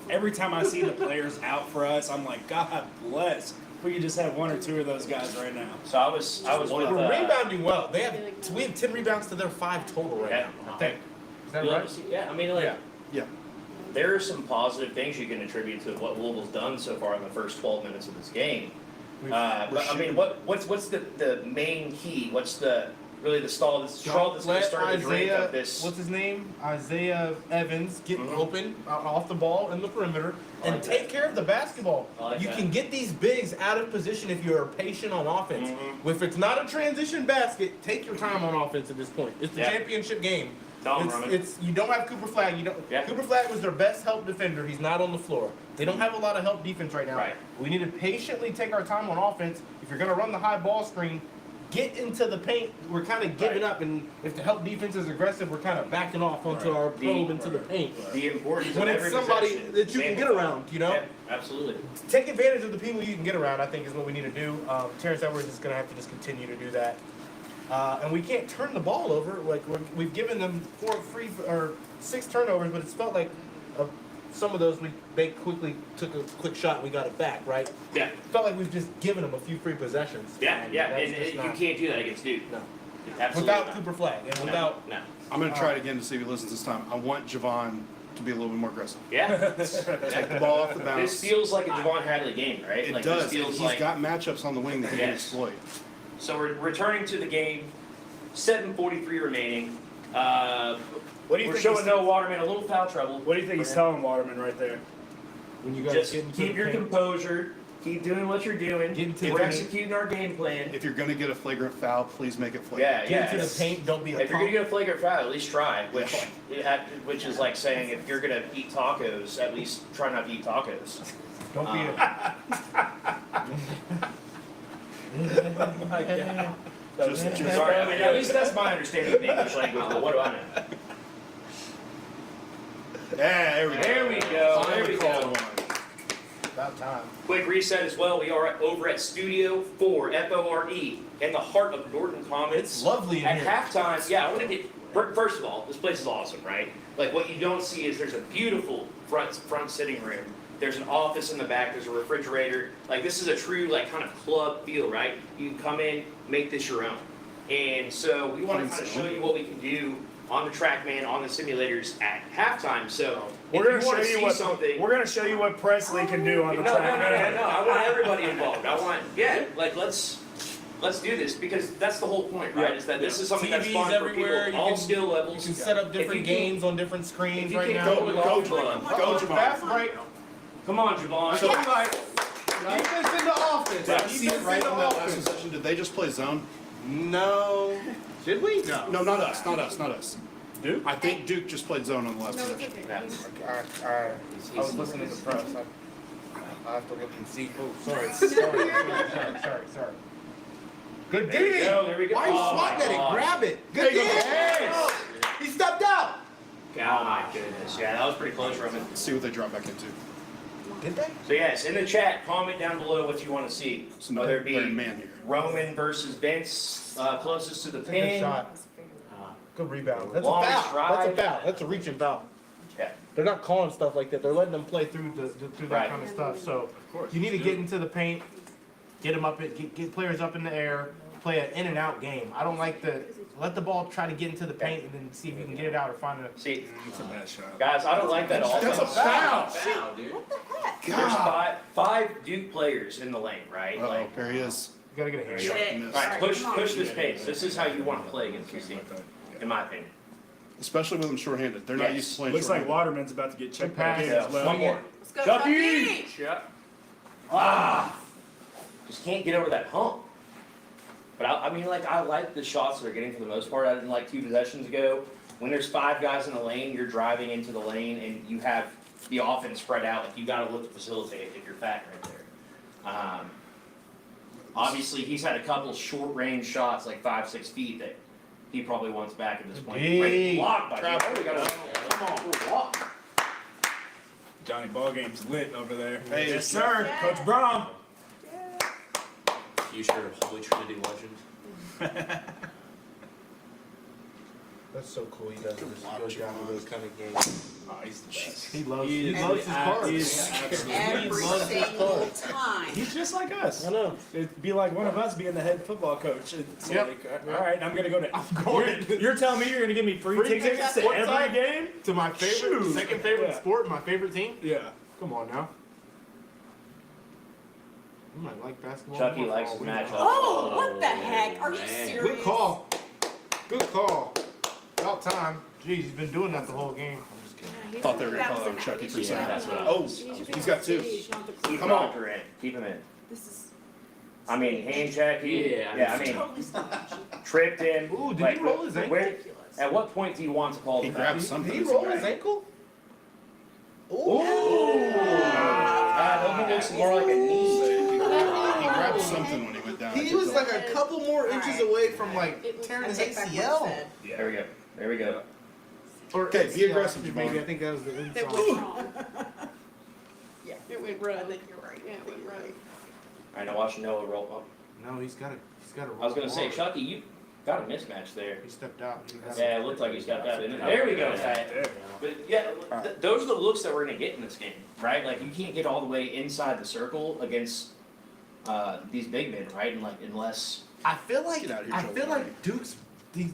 every time I see the players out for us. I'm like, God bless. We could just have 1 or 2 of those guys right now. So I was with we're rebounding well. We have 10 rebounds to their 5 total right Yeah. now. I think. Is that Well, right? yeah, I mean, Yeah. there are some positive things you can attribute to what Louisville's done so far in the first 12 minutes of this game. But I mean, what's the main key? What's the straw that's going to start the drink of this? What's his name? Isaiah Evans getting Mhm. open off the ball in the perimeter and like take care of the basketball. Like you that. can get these bigs out of position if you're patient on offense. If it's not a transition basket, take your time on offense at this point. It's the Yeah. championship game. Don't run it. It's you don't have Cooper Flagg. Yeah. Cooper Flagg was their best help defender. He's not on the floor. They don't have a lot of help defense right now. Right. We need to patiently take our time on offense. If you're gonna run the high ball screen, get into the paint. We're kind of giving up, and if the help defense is aggressive, we're kind of backing off onto our probe into the paint. The importance When of it's every somebody possession. that you can get around, you know. Yeah, absolutely. Take advantage of the people you can get around, I think, is what we need to do. Terrence Edwards is going to have to just continue to do that. And we can't turn the ball over. Like we've given them 6 turnovers, but it's felt like some of those they quickly took a quick shot and we got it back, right? Yeah. It felt like we've just given them a few free possessions. Yeah, And yeah, that's and just you not- can't do that against Duke. No. Absolutely Without not. Cooper Flagg and No, without no. I'm going to try it again to see if he listens this time. I want Javon to be a little bit more aggressive. Yeah. Take the ball off the bounce. This feels like a Javon Hadley game, right? It like does. This feels He's like, got matchups on the wing that he can Yes. exploit. So we're returning to the game. 7:43 remaining. What do you We're think? showing Noah Waterman a little foul trouble. What do you think he's telling Waterman right there? when you guys Just get into keep the your paint. composure. Keep doing what you're doing. Get into We're the- executing our game plan. If you're going to get a flagrant foul, please make it flagrant. Yeah, Get into the paint. Don't be a If you're gonna punk. get a flagrant foul, at least try. Which is like saying if you're gonna eat tacos, at least try not to eat tacos. Don't be a. Sorry, I mean, at least that's my understanding of the English language. But what do I know? Yeah, there we go. There we go. There we go. About time. Quick reset as well. We are over at Studio 4, FORE, in the heart of Norton Commons. It's lovely in At here. halftime, yeah, I want to get First of all, this place is awesome, right? Like what you don't see is there's a beautiful front sitting room. There's an office in the back. There's a refrigerator. Like this is a true like kind of club feel, right? You can come in, make this your own. And so we want to kind of show you what we can do on the TrackMan, on the simulators at halftime. So We're if gonna you show want to see you what something. We're gonna show you what Presley can do on the No, track. I want everybody involved. Let's do this because that's the whole point, right? Is that this is something that's TVs fun for everywhere, people, you all can- skill levels. You can set up If different you can- games on different If screens you right can now. go with Go, Javon. Go, Javon. Fast break. Come on, Javon. So we like defense in the offense. Did I see it Defense right in the on that last offense. possession? Did they just play zone? No. Did we? No, not us. Not us. Duke? I think Duke just played zone on the last No, it's possession. okay. Alright. I was listening to the press. I have to look and see. Oh, sorry. Sorry. Good There we D. go, there we go. Why you Oh, swat my at it? God. Grab it. Good D. Yes. He stepped out. Oh my goodness, yeah, that was pretty close, Roman. Let's see what they drop back into. Did they? So yes, in the chat, comment down below what you want to see. It's Whether another it very be man here. Roman versus Vince, closest to the Take a pin. shot. Good rebound. That's a Long foul. stride. That's a foul. That's a reaching foul. Yeah. They're not calling stuff like that. They're letting them play through through that Right. kind of stuff. So you need to get into the paint, get them up, get players up in the air, play an in and out game. I don't like let the ball try to get into the paint and then see if you can get it out or find a. See, It's a bad shot. guys, I don't like that offense. That's a foul. Foul, dude. There's five Duke players in the lane, right? Oh, Like, there he is. You gotta get a hand. Shot shot. miss. right, push this pace. This is how you want to play against this team, in my opinion. Especially with them shorthanded. They're not Yes. used to playing Looks like shorthanded. Waterman's about to get checked back in Yeah, as well. one more. Let's go, Chucky! Chucky! Yeah. Ah, just can't get over that hump. But I mean, like, I like the shots that they're getting for the most part. I didn't like 2 possessions ago. When there's 5 guys in the lane, you're driving into the lane and you have the offense spread out. Like, you got to look to facilitate if you're fat right there. Obviously, he's had a couple short range shots, like 5-6 feet, that he probably wants back at this point. Great block by Trap. Joe. We got a block. Johnny Ballgame's lit over there. Hey, yes, sir. Coach Brom. Future Holy Trinity legend. That's so cool. He does this. He goes down to those kind of games. Oh, he's the best. He loves his cards. Every single time. He's just like us. I know. It'd be like one of us being the head football coach. It's Yep. like, all right, I'm gonna go to. I'm going. You're telling me you're gonna give me free tickets to What every time? game? To my favorite, Shoot. second favorite Yeah. sport, my favorite team. Yeah. Come on now. You might like basketball. Chucky more. likes his we matchup. know. Oh, what the heck? Are you man. serious? Good call. Good call. About time. Jeez, he's been doing that the whole game. I'm just kidding. Thought they were going to call out Chucky for a Yeah, second. that's what I Oh, was. he's got 2. Keep Come on. Proctor in. Keep him in. This is I mean, hand check. Yeah, I mean, totally stupid. tripped him. Ooh, did like, he roll his ankle? where- At what point do you want to call He the grabbed foul? something. Did he roll his ankle? Ooh! That looks more like a knee. He grabbed something when he went down. He was like a couple more inches away from like It was- tearing I his take back what I ACL. said. There we go. There we go. Or Okay, be ACL, aggressive, maybe. Javon. I think that was the It inside. went wrong. Yeah, it went right. I think you're right. Yeah, it went right. All right, now watch Noah roll up. No, he's got to I was gonna say, hard. Chucky, you got a mismatch there. He stepped out. He got Yeah, it looked like he's got that in it. There we go, Ty. But yeah, those are the looks that we're gonna get in this game, right? Like, you can't get all the way inside the circle against these big men, right? And like, unless I feel like Get out of here, I Joe feel Barry. like Duke's these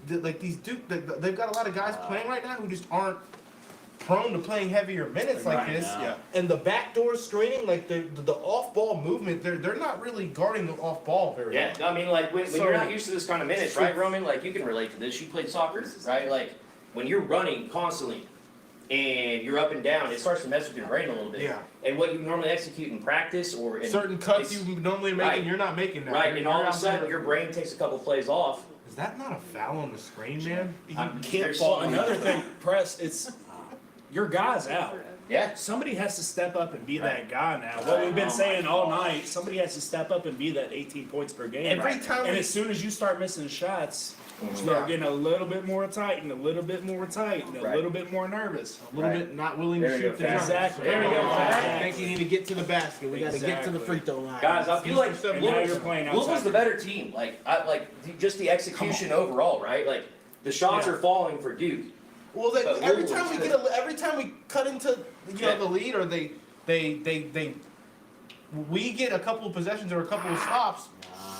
Duke they've got a lot of guys playing right now who just aren't prone to playing heavier minutes like Right this. now. Yeah. And the backdoor screening, like the off ball movement, they're not really guarding the off ball very yeah, well. I mean, like when So- you're not used to this kind of minutes, right, Roman? Like, you can relate to this. You played soccer, right? Like, when you're running constantly and you're up and down, it starts to mess with your brain a little bit. Yeah. And what you normally execute in practice or in Certain cuts it's- you normally make, right. and you're not making that. right, You're- and all you're of a out sudden there- your brain takes a couple plays off. Is that not a foul on the screen, man? You I'm- can't there's- fall. Well, another thing, press. It's your guy's out. Yeah. Somebody has to step up and be that Right. guy now. What we've been Oh my saying all night, somebody has to step up and be that 18 points per game. Every time And we- as soon as you start missing shots, you Yeah. start getting a little bit more tight and a little bit more tight and a Right. little bit more nervous. A little Right. bit not willing There to we shoot go, the Fast. jump. Exactly. There we go, I Fast. think you need to get to the basket. We got to get to the free throw line. Guys, I feel like And now you're playing outside. Louisville's the better team. Like, just the execution overall, right? Like, The shots Yeah. are falling for Duke. Well, But every Louisville's time we good. get every time we cut into the lead, or we get a couple of possessions or a couple of stops,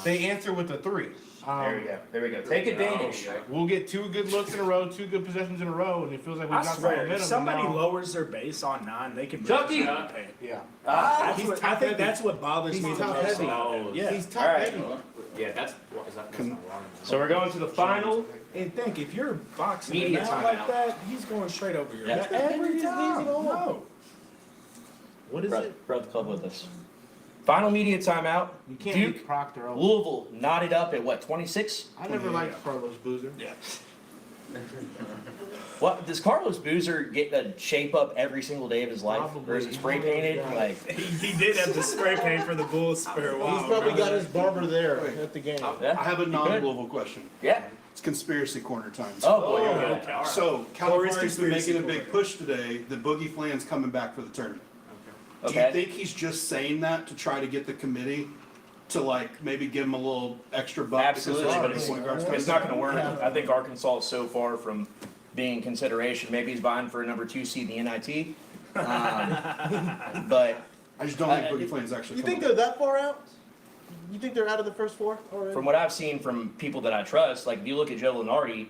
they answer with a 3. There we go. There we go. Take advantage. We'll get 2 good looks in a row, 2 good possessions in a row, and it feels like we've I got some swear, if momentum. somebody now. lowers their base on 9, they can. Chucky! really paint. Yeah. I think that's what bothers He's me the top most. heavy. about it. Yeah. He's top All right. heavy. Yeah, that's not wrong. So we're going to the final. And think, if you're boxing Media him out timeout. like that, he's going straight over your Yeah. head. Every He's time. easy to hold. No. What is it? Brought the club with us. Final media timeout. You can't Duke, beat Proctor. Louisville knotted up at what, 26? I never liked Carlos Boozer. Yeah. What does Carlos Boozer get a shape up every single day of his life, or is it spray painted? Probably. Like, He did have the spray paint for the Bulls for a while. He's probably remember? got his barber there at the game. yeah, I have a non-Louisville question. yeah. It's conspiracy corner time. Oh boy, here we go. Okay, all right. So California's been conspiracy making a big corner. push today that Boogie Flan's coming back for the tournament. Do you Okay. think he's just saying that to try to get the committee to like maybe give him a little extra buck? Absolutely, because but there's it's, point guards coming it's not back? going to work. I think Arkansas is so far from being in consideration. Maybe he's vying for a number 2 seed in the NIT. But I just don't think Boogie Flan's actually. You coming think they're that far out? You think they're out of the first 4 already? from what I've seen from people that I trust, like if you look at Joe Lenardi,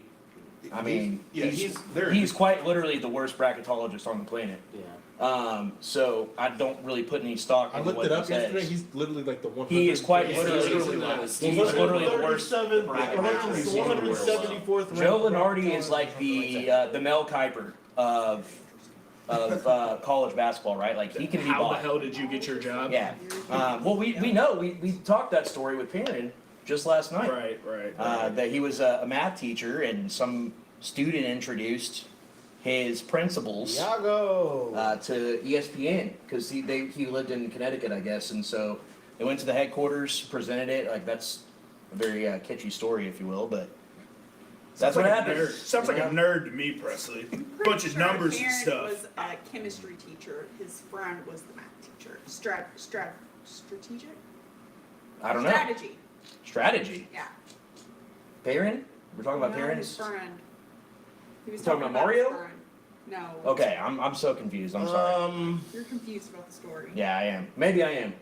I mean, Yeah, he's there. quite literally the worst bracketologist on the planet. Yeah. So I don't really put any stock I in looked what it he up yesterday. says. He's literally like the 100. He is quite He's literally, he's literally the worst. 174th. Joe Lenardi is like the Mel Kiper of college basketball, right? Like he can be How the bought. hell did you get your job? Yeah. Well, we know we talked that story with Perrin just last night. Right. That he was a math teacher and some student introduced his principles Yago. to ESPN because he lived in Connecticut, I guess, and so they went to the headquarters, presented it. Like that's a very kitschy story, if you will, but that's what happened. Sounds like a nerd to me, Presley. Bunch of numbers and Aaron stuff. was a chemistry teacher. His friend was the math teacher. Strategic? I don't know. Strategy. Strategy. Yeah. Perrin? We're talking about No, Perrin's. his friend. He was Talking talking about his Mario? friend. No. Okay, I'm so confused. I'm sorry. You're confused about the story. Yeah, I am. Maybe I am.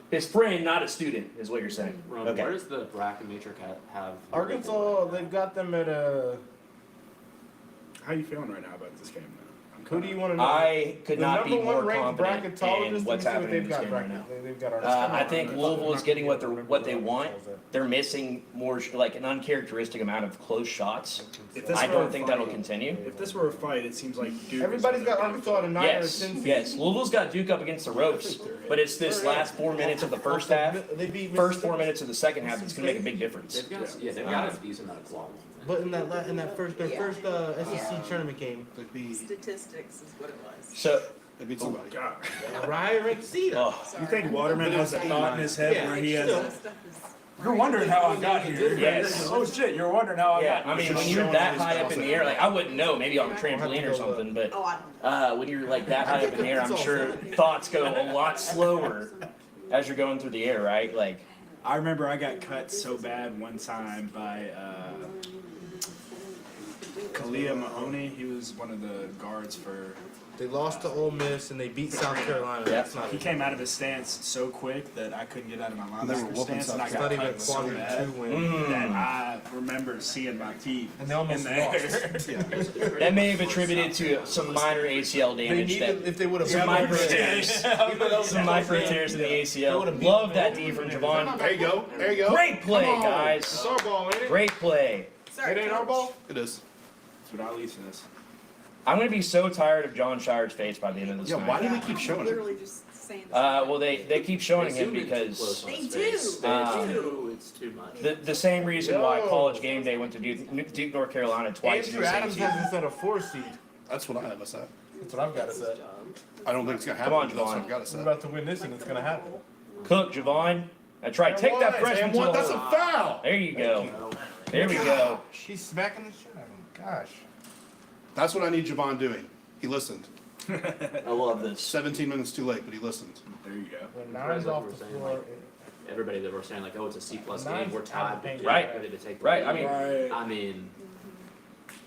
His friend, not a student, is what you're saying. Ron, Okay. where does the bracket matrix have? Arkansas, they've got them at a. How you feeling right now about this game, though? Who do you want to know? I could not be number more 1 ranked confident in bracketologist. what's Let me see what happening in they've this got game right now. They've got Arkansas. I think Louisville is getting what they want. They're missing more, like an uncharacteristic amount of close shots. If this I were don't a think fight- that'll continue. If this were a fight, it seems like Duke. Everybody's is got the Arkansas at a 9 or a 10 Yes, seed. yes. Louisville's got Duke up against the ropes, but it's this last 4 minutes of the first half, They beat first Mississippi. 4 minutes of the second half that's going to make a big difference. They've got a decent amount of quality. But in that first Yeah. SEC tournament game, They'd be, Statistics is what it was. So, they'd beat somebody. God. Ryan ranked seed. oh, You think Waterman has a thought in his head where he has still. a... You're wondering how I got here. Yes. Oh shit, you're wondering how I yeah, got I here. mean, when you're that high up in the air, like, I wouldn't know, maybe on a trampoline or something, but Oh, I don't. when you're like that high up in the air, I'm sure thoughts go a lot slower as you're going through the air, right? Like, I remember I got cut so bad one time by Kalia Mahoney. He was one of the guards for... They lost to Ole Miss and they beat South Carolina. Yeah. That's not. He came out of his stance so quick that I couldn't get out of my They were linebacker whooping stance, and I It's got not even a cut so quadrant bad 2 win. that I remember seeing my teeth And they almost in the air. lost. that may have attributed to some minor ACL They damage needed that. if they would have. Some micro tears. Some micro tears in the ACL. Love that D from Javon. There you go. There you go. Great play, It's guys. our ball, ain't it? Great play. Sorry, It ain't our Coach. ball. It is. That's what Ali says. I'm gonna be so tired of John Shire's face by the end of this Yeah, why night. do they keep showing it? Literally just saying this. Well, they keep showing They him zoom in too because close on They his do. face. Um, It's too much. the same reason why Yo. College Game Day went to Duke, North Carolina twice in Andrew the same Adams season. has us at a 4 seed. That's what I have us at. That's what I've got us at. I don't think it's gonna happen. Come on, but that's what Javon. I've got us We're at. about to win this and it's gonna happen. Cook, Javon. That's right. Take that freshman to the That's hole. a foul. There you go. There we go. She's smacking the shit out of him. Gosh. That's what I need Javon doing. He listened. I love this. 17 minutes too late, but he listened. There you go. When Surprised 9's like off we the were saying, floor. like, everybody that were saying like, oh, it's a C+ game, Nine's we're out tied, of paint. but Right. ready to take the Right, I lead. mean- Right. I mean,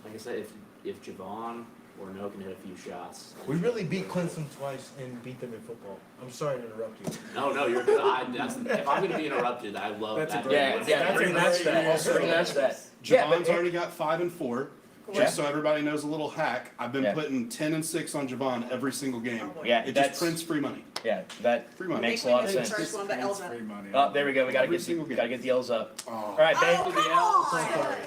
like I said, if Javon or No can hit a few shots. We really beat Clemson twice and beat them in football. I'm sorry to interrupt you. No, you're good. If I'm going to be interrupted, I love that. That's that. Javon's already got 5 and 4. Just so everybody knows a little hack, I've been putting 10 and 6 on Javon every single game. Yeah, it just prints free money. Yeah, that Free money. makes a lot of sense. Free money. Oh, there we go. We gotta get the L's up. All right, babe.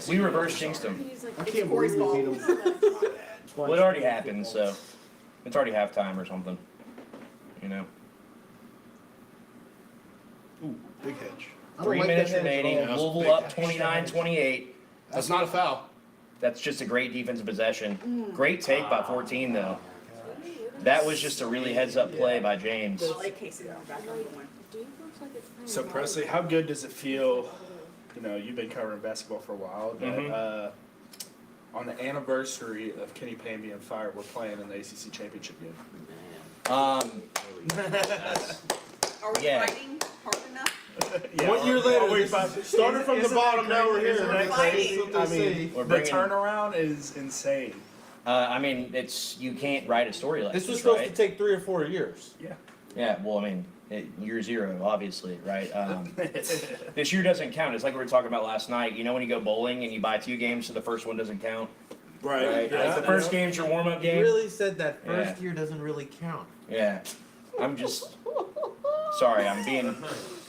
We reverse jinxed him. I can't believe we beat them. Well, it already happened, so it's already halftime or something. You know. Ooh, big hedge. 3 minutes remaining. Yeah, that's Louisville big. up 29-28. That's not a foul. That's just a great defensive possession. Great take by 14, though. That was just a really heads-up play by James. So Presley, how good does it feel? You know, you've been covering basketball for a while. That, on the anniversary of Kenny Payne being fired, we're playing in the ACC championship game. Are we fighting hard enough? Yeah, 1 year later, we started from the bottom, now we're here. We're fighting. I mean, We're the bringing- turnaround is insane. I mean, you can't write a story like This this, was supposed right? to take 3 or 4 years. Yeah. Yeah, well, I mean, year 0, obviously, right? This year doesn't count. It's like we were talking about last night. You know when you go bowling and you buy 2 games, so the first one doesn't count? Right? Yeah. Like the first game's your warm-up You game. really said that first Yeah. year doesn't really count. Yeah. I'm just... Sorry, I'm being...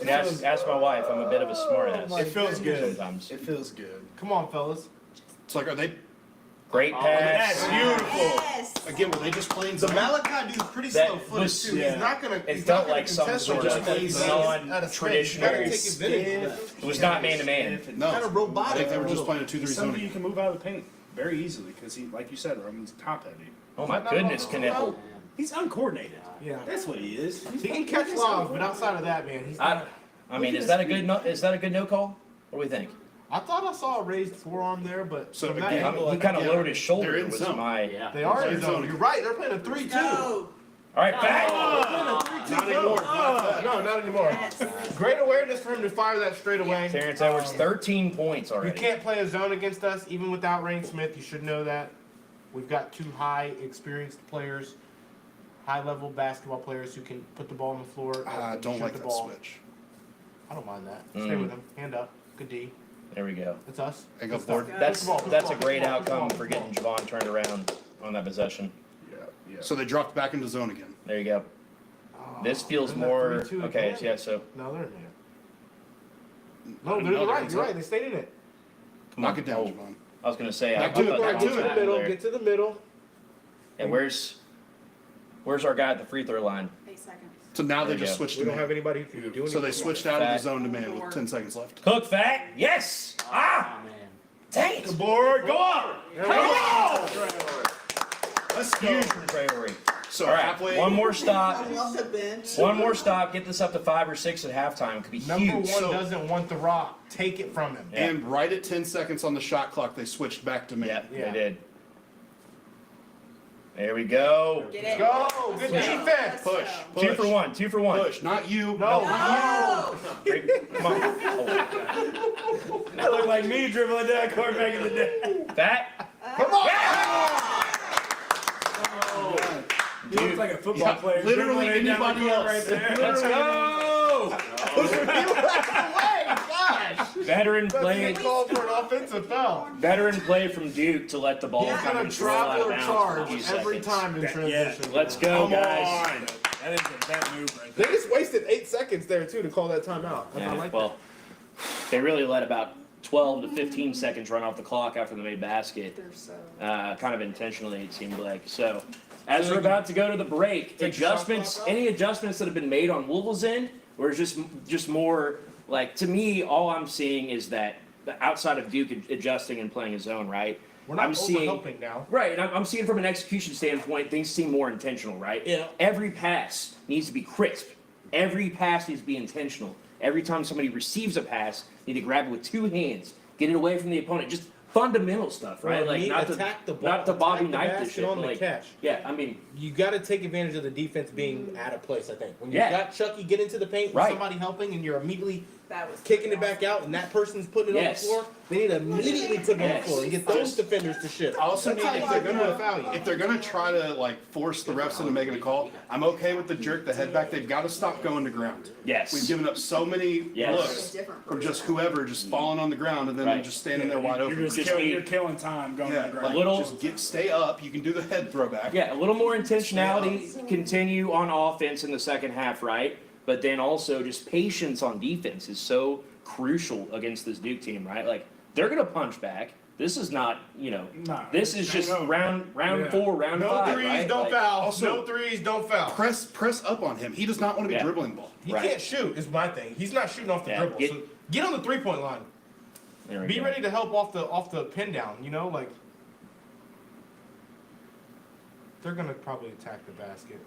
Ask my wife. I'm a bit of a smartass. It feels good. Sometimes. It feels good. Come on, fellas. It's like, are they, Great pass. That's beautiful. Yes. again, were they just playing The zone? Malachi dude's pretty That slow footed was- too. yeah. He's not gonna. It he's felt not like gonna some contest sort him just of because he's out of space. non-traditional- You gotta take advantage of that. It was not man-to-man. No. Kind of robotic. I think they were a just little. playing a 2-3 He's zone. somebody you can move out of the paint very easily because he, like you said, Roman's top heavy. Oh my goodness, Kniffle. He's uncoordinated. Yeah. That's what he is. He can catch lobs, but outside of that, man, he's not. I mean, is that a good no call? What do we think? I thought I saw a raised forearm there, but So from that again, angle, He kind of Yeah, lowered his shoulder. they're in Was zone. my. Yeah. they are They're in zone. zone. You're right. They're playing a 3-2. Go. All right, back. Not anymore. No, not anymore. Great awareness for him to fire that straight away. Terrence Edwards, 13 points You already. can't play a zone against us, even without Rain Smith. You should know that. We've got 2 high experienced players, high level basketball players who can put the ball on the floor. I and don't shoot like the that ball. switch. I don't mind that. Stay with him. Hand up. Good D. There we go. That's us. And go Good forward. stuff. That's Push the ball, push that's the a ball, great push the ball, outcome push for the ball. getting Javon turned around on that possession. Yeah. So they dropped back into zone again. There you go. This feels Isn't that more 3-2 okay. again? Yeah, so No, they're in there. No, they're right. You're right. They stayed in it. Knock it down, Oh, Javon. I was gonna say. Back to it, back Get to to the it. middle. Get to the middle. And where's our guy at the free throw line? 8 seconds. So now they There you just go. switched We to don't have man. anybody who can do anything. So they switched out of the Back. zone to man with 10 seconds left. Cook fat. Yes. Ah. Oh, man. Dang it. Board, go up! Come on! Let's go. Huge for Traore. So All right. halfway. One more stop. I love the bench. One more stop. Get this up to 5 or 6 at halftime. Could be Number huge. one So- doesn't want the rock. Take it from him. Yeah. And right at 10 seconds on the shot clock, they switched back to man. Yep, Yeah. they did. There we go. Get it. Go! Good defense. Let's Push, go. push, 2 for 1. 2 for 1. push. Not you. No. Oh! Come on. Oh. That looked like me dribbling down court back in the day. That. Come on! He looks like a football Yeah, player. literally dribbling down the anybody court else. right there. Let's go. Gosh! Veteran That's play. a call for an offensive foul. Veteran play from Duke to let the ball He's kind gonna of roll out travel of or bounds charge for a few every seconds. time in transition. Let's go, guys. That is a bad move right They there. just wasted 8 seconds there too to call that timeout. I Yeah, like well, they really let about 12 to 15 seconds run off the clock after the made basket. They're so. Kind of intentionally, it seemed like. So, as we're about to go to the break, Take the shot adjustments, clock out? any adjustments that have been made on Louisville's end, or just more like, to me, all I'm seeing is that outside of Duke adjusting and playing his own, right? We're not I'm seeing helping now. Right, and I'm seeing from an execution standpoint, things seem more intentional, right? Yeah. Every pass needs to be crisp. Every pass needs to be intentional. Every time somebody receives a pass, you need to grab it with 2 hands, get it away from the opponent. Just fundamental stuff, right? Well, Like not attack the to ball, not to Bobby attack the Knight this basket shit. on but the like, catch. yeah, I mean, You got to take advantage of the defense being out of place. I think when you Yeah. got Chucky get into the paint, with Right. somebody helping, and you're immediately That was kicking it back out, and that person's putting it on the Yes. floor, they need to immediately put it on the Yes. floor and get those defenders to shift. I also That's need, how if you they're get gonna, a foul. if they're gonna try to like force the refs into making a call, I'm okay with the jerk the head back. They've got to stop going to ground. Yes. We've given up so many Yes. looks from just whoever just falling on the ground and then Right. just standing there wide open. You're killing time going Yeah, to the ground. like, Little- just stay up. You can do the head throwback. Yeah, a little more intentionality, continue on offense in the second half, right? But then also just patience on defense is so crucial against this Duke team, right? Like, they're gonna punch back. This is not, Nah, this is just no. round Yeah. 4, round No 5, threes, right? don't Like, foul. also- No threes, don't foul. Press up on him. He does not want to be Yeah. dribbling ball. He Right. can't shoot, is my thing. He's not shooting off the Yeah, dribble. get- So get on the 3-point line. there we Be go. ready to help off the pin down, like they're gonna probably attack the basket.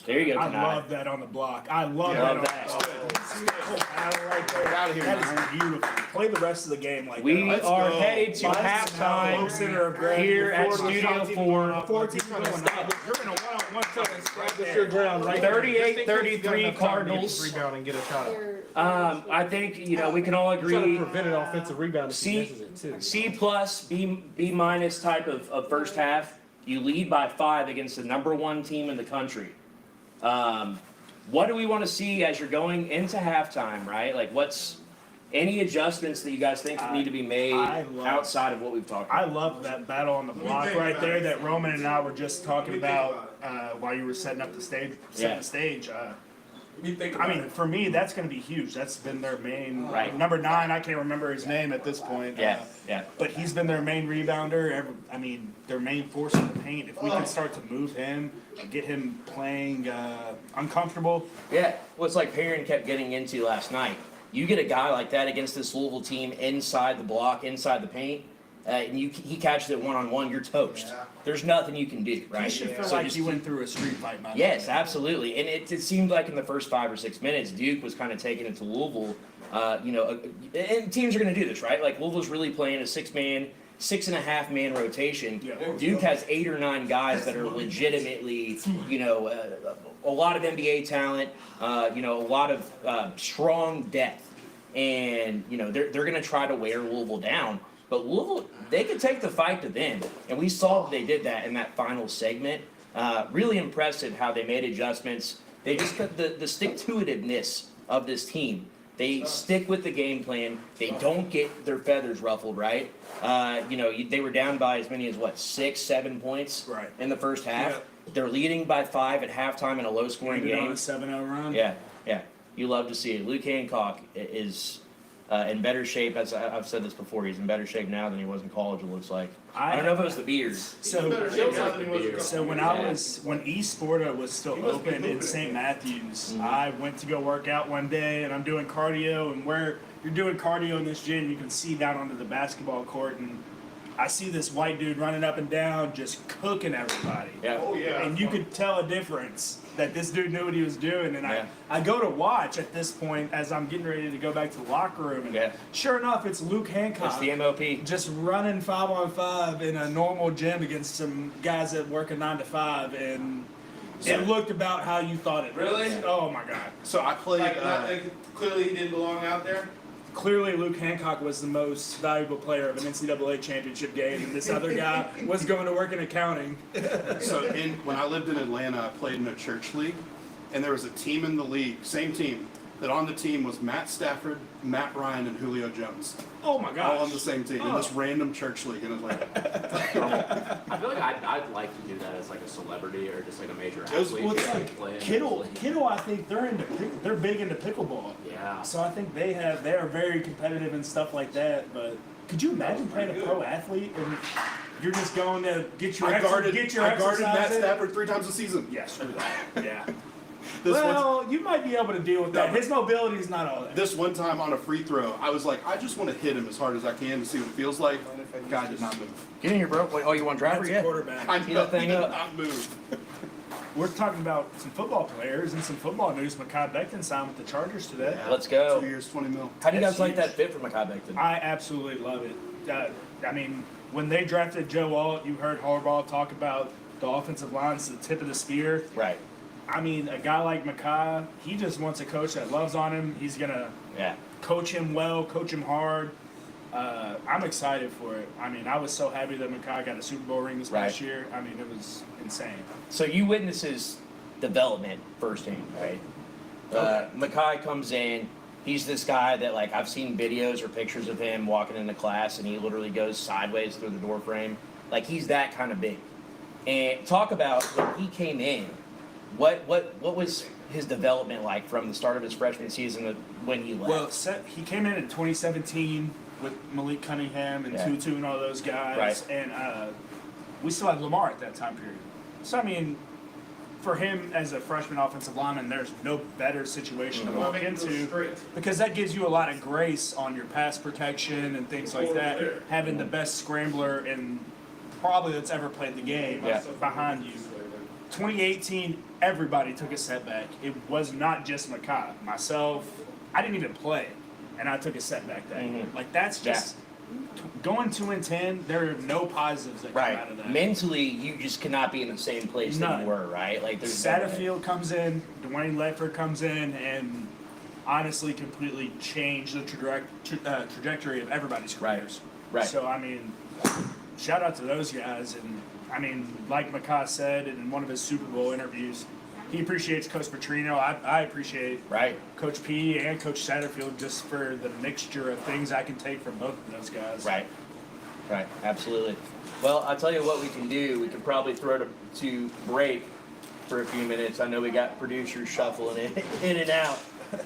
There you go, I Tanai. love that on the block. I love Yeah, that love on that. the block. See that whole battle right there? Get out of here, That man. is beautiful. Play the rest of the game like We that. Let's are go. headed to Let's go. Center of halftime gravity. here at Florida Studio Shot Team 4. 14 going up. You're in a one-on-one focus right Establish there. your ground right 38-33 Cardinals. Rebound and get a shot. I think, we can all Trying to agree. prevent an offensive rebound if he C, misses it too. C plus, B minus type of first half. You lead by 5 against the #1 team in the country. What do we want to see as you're going into halftime, right? Like, what's any adjustments that you guys think need to be made I love- outside of what we've talked about? I love that battle on the block right there that Roman and I were just talking about while you were setting up the stage. Yeah. I mean, for me, that's going to be huge. That's been their main. Right. Number 9, I can't remember his name at this point. Yeah, But he's been their main rebounder. Their main force in the paint. If we can start to move him, get him playing uncomfortable. yeah. Well, it's like Perrin kept getting into last night. You get a guy like that against this Louisville team inside the block, inside the paint, and he catches it one-on-one, you're toast. There's nothing you can do, right? He should feel So like just he went through a street fight. by Yes, now. absolutely. And it seemed like in the first 5 or 6 minutes, Duke was kind of taking it to Louisville. And teams are going to do this, right? Like, Louisville's really playing a 6.5-man rotation. Yeah. Duke has 8 or 9 guys that are legitimately, a lot of NBA talent, a lot of strong depth. And, they're going to try to wear Louisville down. But Louisville, they could take the fight to them. And we saw they did that in that final segment. Really impressive how they made adjustments. They just got the stick-to-itiveness of this team. They stick with the game plan. They don't get their feathers ruffled, right? They were down by as many as, 6, 7 points Right. in the first half. Yep. They're leading by 5 at halftime in a low-scoring Ended on game. a 7-0 run. Yeah. You love to see it. Luke Hancock is in better shape. As I've said this before, he's in better shape now than he was in college, it looks like. I don't know if it was the beard. So when East Sparta was still open in St. Matthews, I went to go work out one day, and I'm doing cardio, and where you're doing cardio in this gym, you can see down onto the basketball court, and I see this white dude running up and down, just cooking everybody. Yeah. Oh yeah. And you could tell a difference that this dude knew what he was doing. And Yeah. I go to watch at this point as I'm getting ready to go back to the locker room. And Yeah. sure enough, it's Luke Hancock. It's the MOP. Just running 5-on-5 in a normal gym against some guys that work a 9 to 5, and it looked about how you thought it. Really? Was. Oh my God! So I played. Clearly he didn't belong out there. Clearly, Luke Hancock was the most valuable player of an NCAA championship game, and this other guy was going to work in accounting. So when I lived in Atlanta, I played in a church league, and there was a team in the league, same team, that on the team was Matt Stafford, Matt Ryan, and Julio Jones, Oh my all gosh! on the same team in this random church league in Atlanta. I feel like I'd like to do that as like a celebrity or just like a major was- athlete. well, it's just, like play in the Kittle, league. I think they're big into pickleball. Yeah. So I think they are very competitive and stuff like that. But could you imagine playing a pro athlete and you're just going to get your I guarded exercise Matt in? Stafford 3 times a season. Yeah, screw that. Yeah. This Well, you might be able to deal with that. No, His mobility is not all that. This one time on a free throw, I was like, I just want to hit him as hard as I can to see what it feels like. Guy did not move. Get in here, bro. Wait, you want driver? That's a Yeah. quarterback. I Get know that thing he did up. not move. We're talking about some football players and some football news. Mekhi Becton signed with the Chargers today. Let's go. 2 years, $20 million. How do you guys That's like huge. that fit for Mekhi Becton? I absolutely love it. When they drafted Joe Alt, you heard Harbaugh talk about the offensive line's the tip of the spear. Right. A guy like Mekhi, he just wants a coach that loves on him. He's gonna Yeah. coach him well, coach him hard. I'm excited for it. I mean, I was so happy that Makai got a Super Bowl ring this past year. I mean, it was insane. So you witness his development firsthand, right? Makai comes in. He's this guy that, like, I've seen videos or pictures of him walking into class, and he literally goes sideways through the door frame. Like, he's that kind of big. And talk about when he came in. What was his development like from the start of his freshman season to when he left? Well, he came in 2017 with Malik Cunningham and Tutu and all those guys, Right. and we still had Lamar at that time period. So I mean, for him as a freshman offensive lineman, there's no better situation to walk into because that gives you a lot of grace on your pass protection and things like that. Having the best scrambler and probably that's ever played the game behind you. 2018, everybody took a setback. It was not just Makai. Myself, I didn't even play, and I took a setback that year. Like, that's just going 2-10. There are no positives that come out of that. Mentally, you just cannot be in the same place that you were, right? Like, there's Satterfield comes in, Dwayne Ledford comes in, and honestly completely changed the trajectory of everybody's careers. Right. So, I mean, shout out to those guys. And, I mean, like Makai said in one of his Super Bowl interviews, he appreciates Coach Petrino. I appreciate Coach P and Coach Satterfield just for the mixture of things I can take from both of those guys. Right, absolutely. Well, I'll tell you what we can do. We can probably throw to break for a few minutes. I know we got producers shuffling in and out.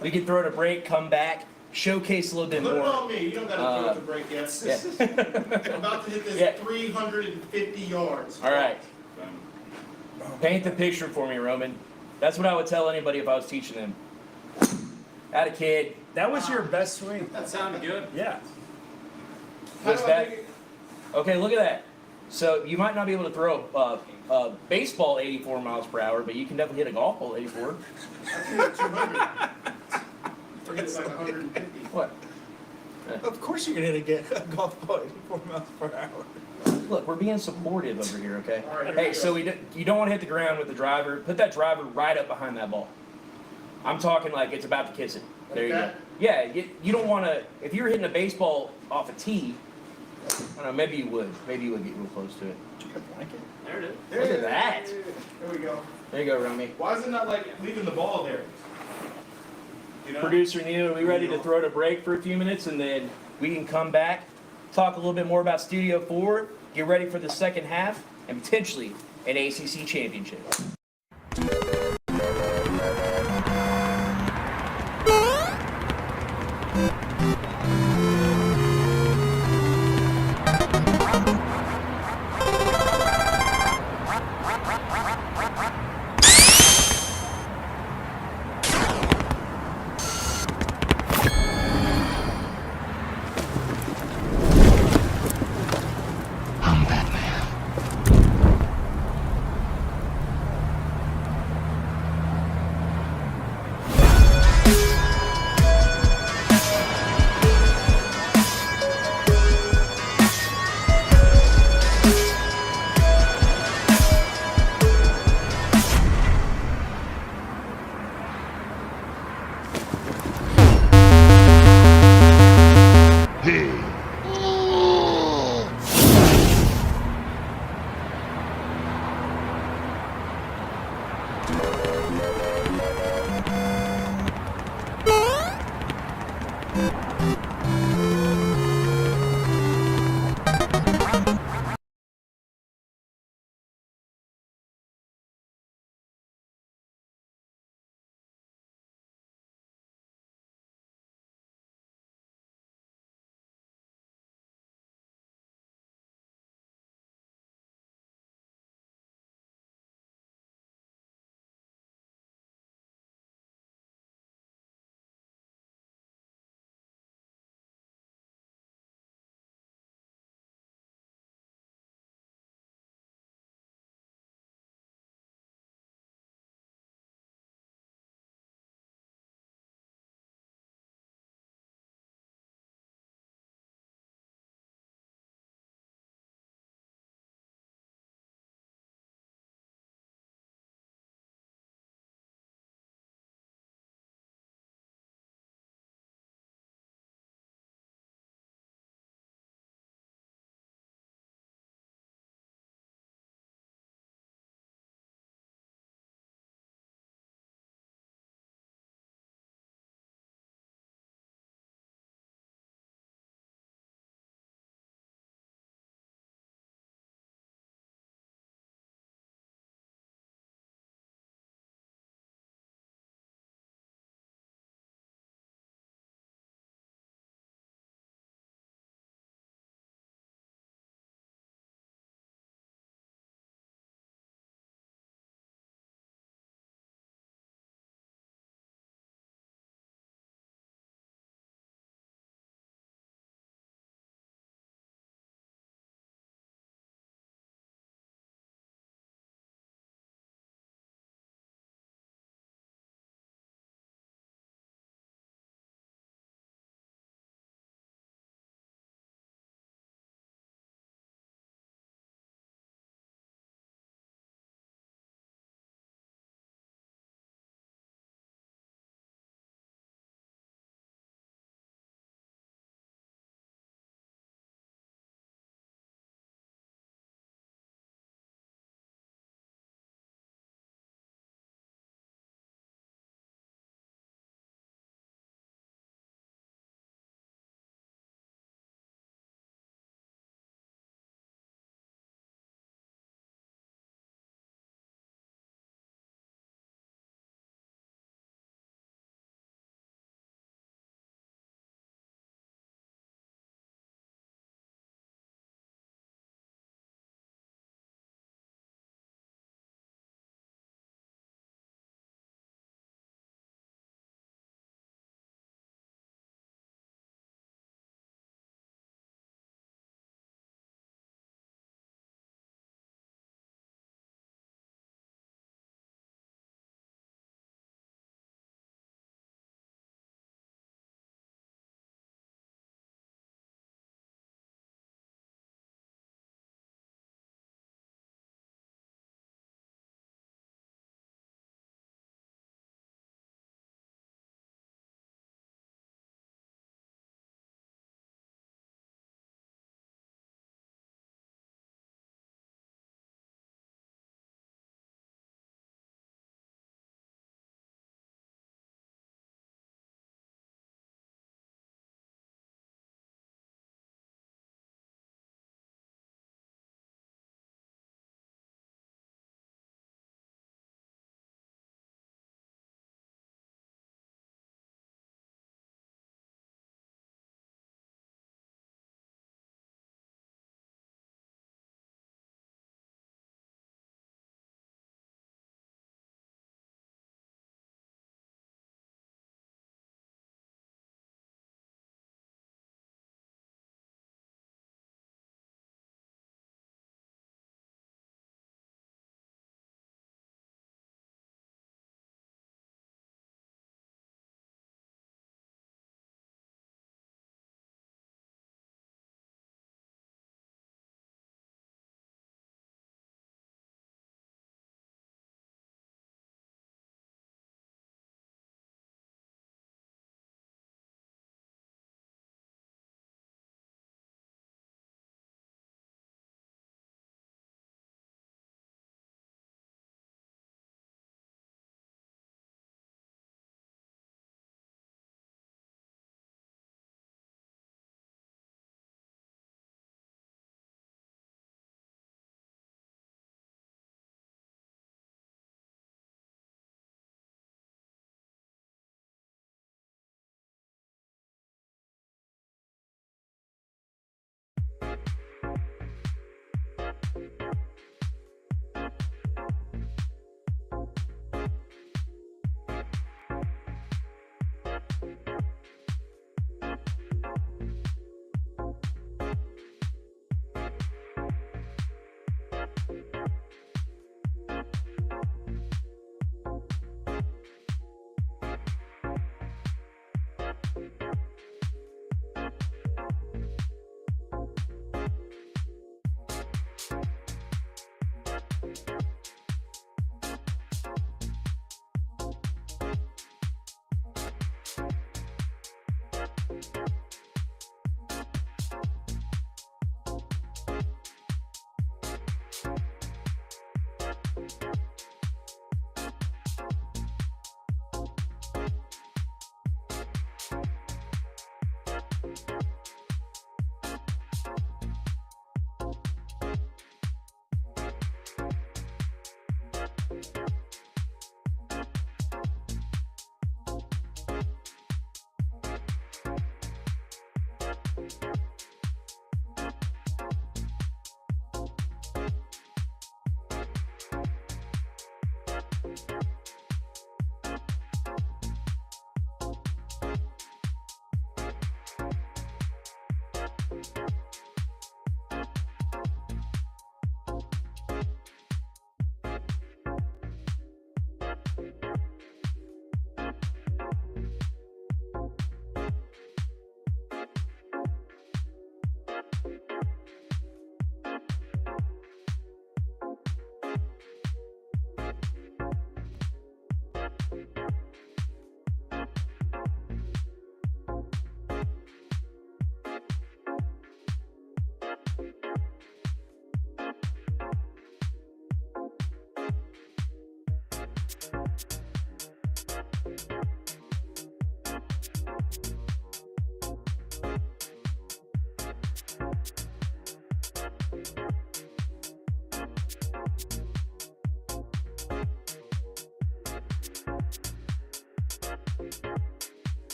We can throw to break, come back, showcase a little bit Put it more. on me. You don't got to throw it to break yet. I'm about to hit this 350 yards. All right. Paint the picture for me, Roman. That's what I would tell anybody if I was teaching them. Had a kid. That was your best swing. That sounded good. Yeah. Was that? Okay, look at that. So you might not be able to throw a baseball 84 miles per hour, but you can definitely hit a golf ball 84. I threw it 200. Forget it's like 150. What? Of course you're going to get a golf ball 84 miles per hour. Look, we're being supportive over here, okay? All right, Hey, so you don't want to hit the ground with the driver. Put that driver right up behind that ball. I'm talking like it's about to kiss it. There you go. Yeah, you don't want to. If you were hitting a baseball off a tee, I don't know. Maybe you would. Maybe you would get real close to it. There it is. Look at that. There we go. There you go, Romy. Why is it not like leaving the ball there? You know? Producer Neil, are we ready to throw to break for a few minutes, and then we can come back, talk a little bit more about Studio 4, get ready for the second half, and potentially an ACC championship.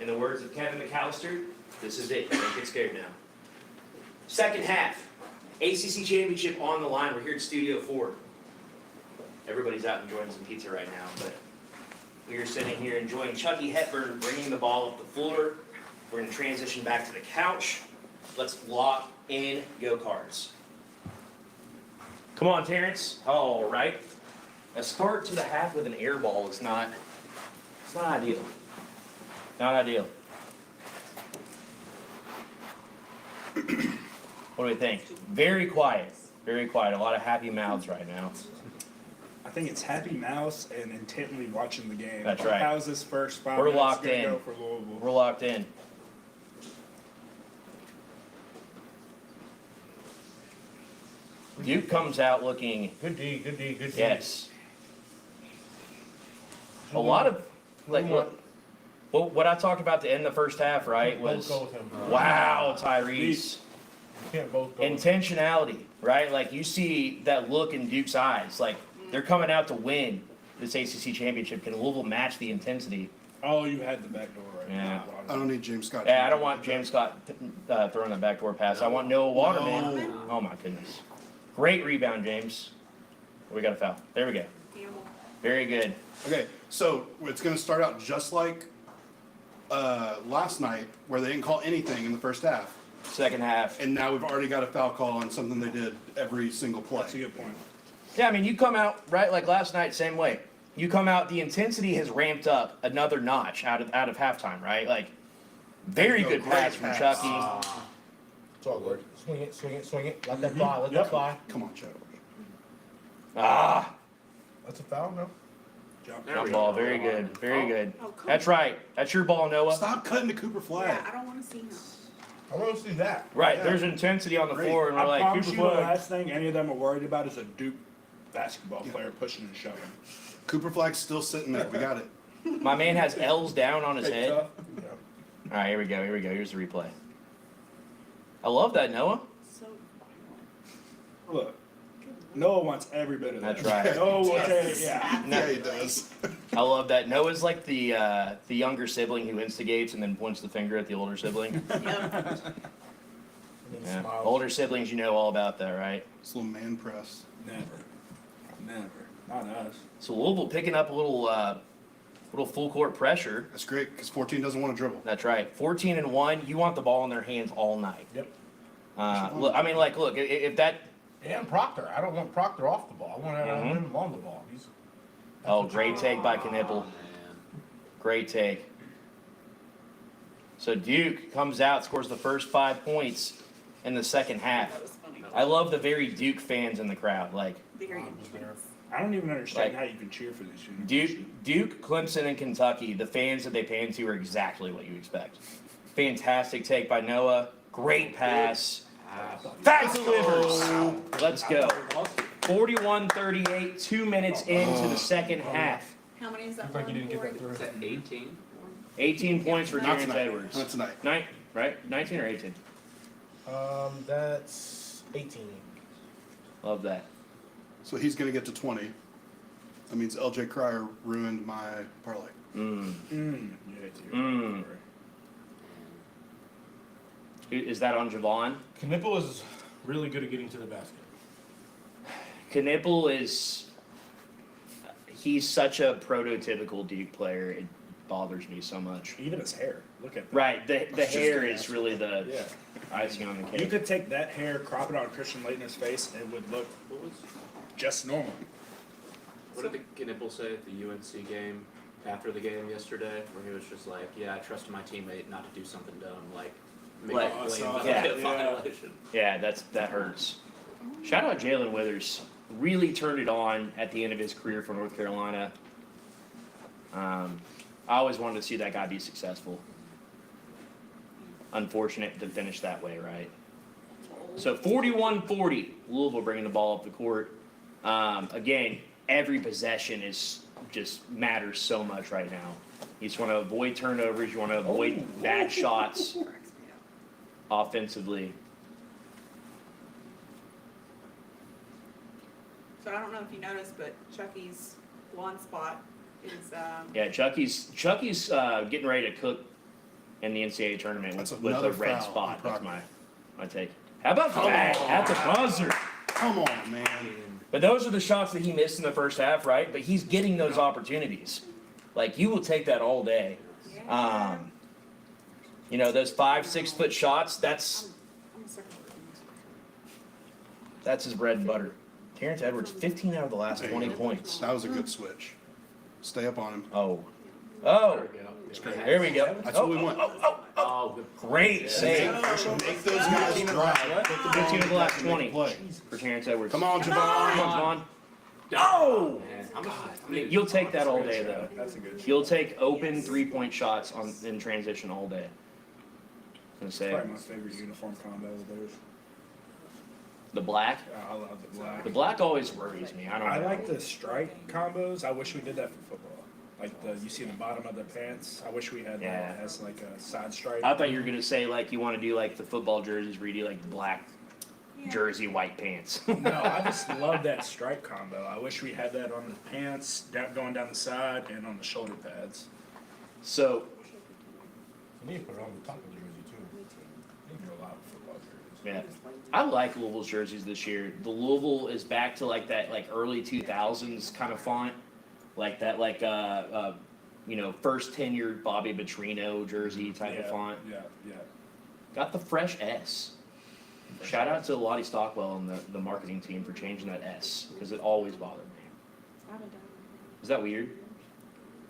In the words of Kevin McAllister, this is it. Don't get scared now. Second half, ACC Championship on the line. We're here at Studio 4. Everybody's out enjoying some pizza right now, but we are sitting here enjoying Chucky Hepburn bringing the ball up the floor. We're going to transition back to the couch. Let's lock in, go Cards. Come on, Terrence. All right. A start to the half with an air ball is not ideal. Not ideal. What do we think? Very quiet. Very quiet. A lot of happy mouths right now. I think it's happy mouths and intently watching the game. That's right. How's this first 5 We're minutes locked gonna in. go for Louisville? We're locked in. Duke comes out looking, Good D, good D, good D. yes. A lot of, like, look, well, what I talked about to end the first half, right, was, Both go with him. wow, Tyrese. You can't both go. Intentionality, right? Like, you see that look in Duke's eyes. Like, they're coming out to win this ACC championship. Can Louisville match the intensity? Oh, you had the back door right Yeah. now. I don't need James Scott. Yeah, I don't want James Scott throwing the backdoor pass. I want Noah Waterman. Oh, my goodness. Great rebound, James. We got a foul. There we go. Very good. Okay, so it's going to start out just like last night, where they didn't call anything in the first half, Second half. and now we've already got a foul call on something they did every single play. That's a good point. Yeah, I mean, you come out, right, like last night, same way. You come out, the intensity has ramped up another notch out of halftime, right? Like, very good Great pass from pass. Chucky. It's all good. Swing it, swing it, swing it. Let that fly, let that fly. Come on, Chuck. Ah, That's a foul, no? jump ball, very good, very good. Oh, come That's right. That's your ball, Noah. Stop cutting to Cooper Flag. Yeah, I don't wanna see him. I want to see that. Right, Yeah. there's intensity on the Great. floor, and I we're like, promise Cooper you the Flag. last thing any of them are worried about is a Duke basketball player pushing and shoving. Cooper Flag's still sitting there. We got it. My man has L's down on his head. All Tough. right, here we go, here we go. Here's the replay. I love that, Noah. So, Look, Noah wants every bit of that. That's right. Noah will take, yeah. Yeah, he does. I love that. Noah's like the younger sibling who instigates and then points the finger at the older sibling. yep. Yeah. Older siblings, you know all about that, right? This little man press. Never. Never. Not us. So Louisville picking up a little full court pressure. That's great, because 14 doesn't want to dribble. That's right. 14-1. You want the ball in their hands all night. Yep. Look, I mean, like, look, if that. And Proctor. I don't want Proctor off the ball. I want Mhm. him on the ball. Oh, great take by Knipple. Great take. So Duke comes out, scores the first 5 points in the second half. That was funny. I love the very Duke fans in the crowd. Like, Very intense. I don't even understand Like, how you can cheer for this university. Duke, Clemson, and Kentucky, the fans that they pan to are exactly what you expect. Fantastic take by Noah. Great pass. That delivers. Let's go. 41-38, 2 minutes into the second half. How many is that? Looks like you didn't get that for? through. Is that 18? 18 points for Not Terrence tonight. Edwards. Not tonight. Right? 19 or 18? That's 18. Love that. So he's going to get to 20. That means LJ Cryer ruined my parlay. Is that on Javon? Knipple is really good at getting to the basket. Knipple he's such a prototypical Duke player. It bothers me so much. Even his hair. Look at that. Right, the just hair gonna is ask really the Yeah. icing on the You cake. could take that hair, crop it on Christian Laettner's face, and it would look just normal. What did the Knipple say at the UNC game after the game yesterday, where he was just like, "Yeah, I trusted my teammate not to do something dumb, like make Like, a blame yeah. a violation." Yeah, that hurts. Shout out Jalen Withers. Really turned it on at the end of his career for North Carolina. I always wanted to see that guy be successful. Unfortunate to finish that way, right? So 41-40, Louisville bringing the ball up the court. Again, every possession just matters so much right now. You just want to avoid turnovers. You want to avoid bad shots offensively. So I don't know if you noticed, but Chucky's blonde spot is Yeah, Chucky's getting ready to cook in the NCAA tournament That's with a another red foul spot. on That's Proctor. my take. How about that? That's a buzzer. Come on, man. But those are the shots that he missed in the first half, right? But he's getting those opportunities. Like, you will take that all day. You know, those 5-6 foot shots, that's his bread and butter. Terrence Edwards, 15 out of the last 20 points. That was a good switch. Stay up on him. Oh, there we go. That's what we want. Great save. Make those guys drive. 15 of the last 20 Play. for Terrence Edwards. Come on, Come Javon. on. Oh! You'll take that all day, though. That's a good. You'll take open 3-point shots in transition all day. I was gonna say Probably my favorite uniform combo of theirs. the black. I love the black. The black always worries me. I don't know. I like the stripe combos. I wish we did that for football. Like you see the bottom of the pants. I wish we had that as like a side stripe. I thought you were gonna say like you want to do like the football jerseys where you do like black jersey, white pants. No, I just love that stripe combo. I wish we had that on the pants, going down the side, and on the shoulder pads. So You need to put it on the top of the jersey too. You can do a lot of football jerseys. yeah, I like Louisville's jerseys this year. The Louisville is back to like that like early 2000s kind of font, like that like you know, first tenured Bobby Petrino jersey type of font. Yeah, yeah. Got the fresh S. Shout out to Lottie Stockwell and the marketing team for changing that S because it always bothered me. Is that weird?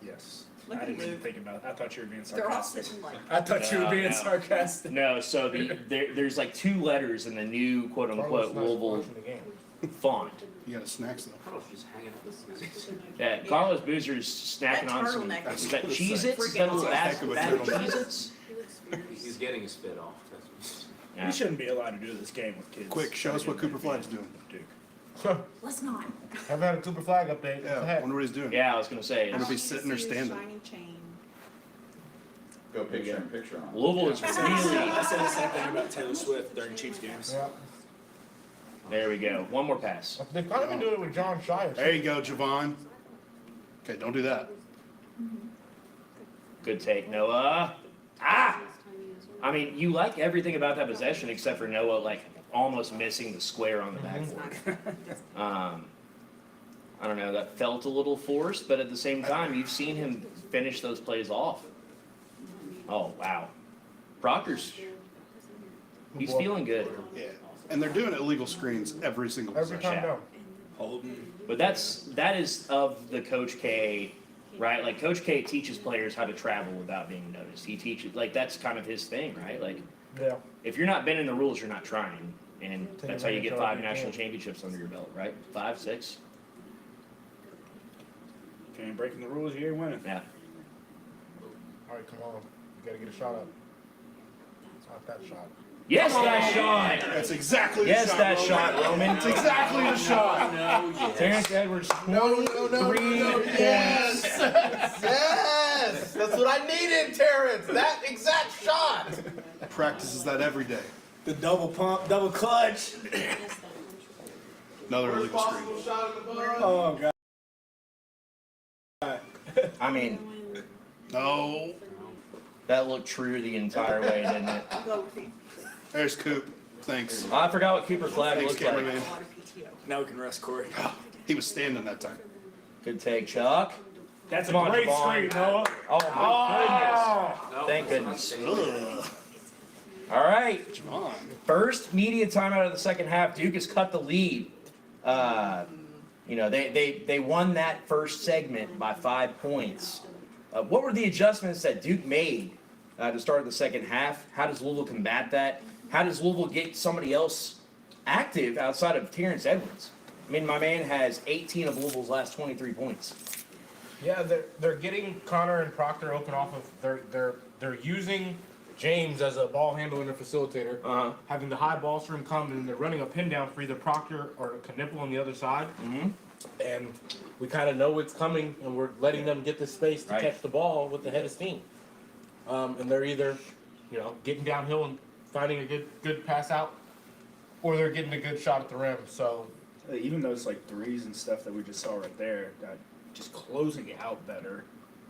Yes. Look I at didn't even Luke. think about it. I thought you were being They're all sarcastic. sitting like. I thought you were being No. sarcastic. No, so there's like 2 letters in the new quote unquote Louisville font. You got snacks though. Carlos just hanging out with Yeah, Carlos Boozer's snacking on some. turtleneck Is that Cheez-Its? Is that a little Heck of a bad turtleneck. Cheez-Its? He's getting his fit off. That's Yeah. We shouldn't be allowed to do this game with kids. Quick, show us what Cooper Flagg's doing. Duke. Let's not. Haven't had a Cooper Flag update. What the Yeah, heck? wonder what he's doing. Yeah, I was gonna say. Wonder if he's sitting or See his standing. shiny chain. Go picture in picture on. Louisville is I really. said the same thing about Taylor Swift during Chiefs games. Yeah. There we go. One more pass. They've kind of been doing it with John Shire. There you go, Javon. Okay, don't do that. Good take, Noah. Ah! I mean, you like everything about that possession except for Noah, like, almost missing the square on the backboard. I don't know, that felt a little forced, but at the same time, you've seen him finish those plays off. Oh, wow. Proctor's, he's feeling good. Yeah. And they're doing illegal screens every single Every possession. time down. Holden. But that is of the Coach K, right? Like, Coach K teaches players how to travel without being noticed. He teaches, like, that's kind of his thing, right? Like, Yeah. if you're not bending the rules, you're not trying. And Take that's how you advantage get of 5 it, national yeah. championships under your belt, right? 5, 6? If you ain't breaking the rules, you ain't winning. Yeah. All right, come on. You gotta get a shot up. Not that shot. Yes, that shot! That's exactly the Yes, shot. that Roman. shot, Roman. That's exactly the shot. Terrence Edwards, No, 3 Yes! Yes! That's what I needed, Terrence! That exact shot! Practices that every day. The double pump, double clutch. Another illegal screen. Oh, God. I mean, No. that looked true the entire way, didn't it? I'll go with you. There's Coop. Thanks. I forgot what Cooper Flag Thanks, looked like. cameraman. A lot of PTO. Now we can rest Corey. He was standing that time. Good take, Chuck. That's Come a on, great Javon. screen, Noah. Oh, my goodness. Thank goodness. All right. Javon. First media timeout of the second half. Duke has cut the lead. You know, they won that first segment by 5 points. What were the adjustments that Duke made to start the second half? How does Louisville combat that? How does Louisville get somebody else active outside of Terrence Edwards? I mean, my man has 18 of Louisville's last 23 points. Yeah, they're getting Connor and Proctor open off of they're using James as a ball handler and a facilitator, having the high balls for him come, and they're running a pin down for either Proctor or Knipple on the other side. Mm-hmm. And we kind of know it's coming, and we're letting them get the space to Right. catch the ball with the head of steam. And they're either, you know, getting downhill and finding a good pass out, or they're getting a good shot at the rim. So Even those like threes and stuff that we just saw right there, just closing out better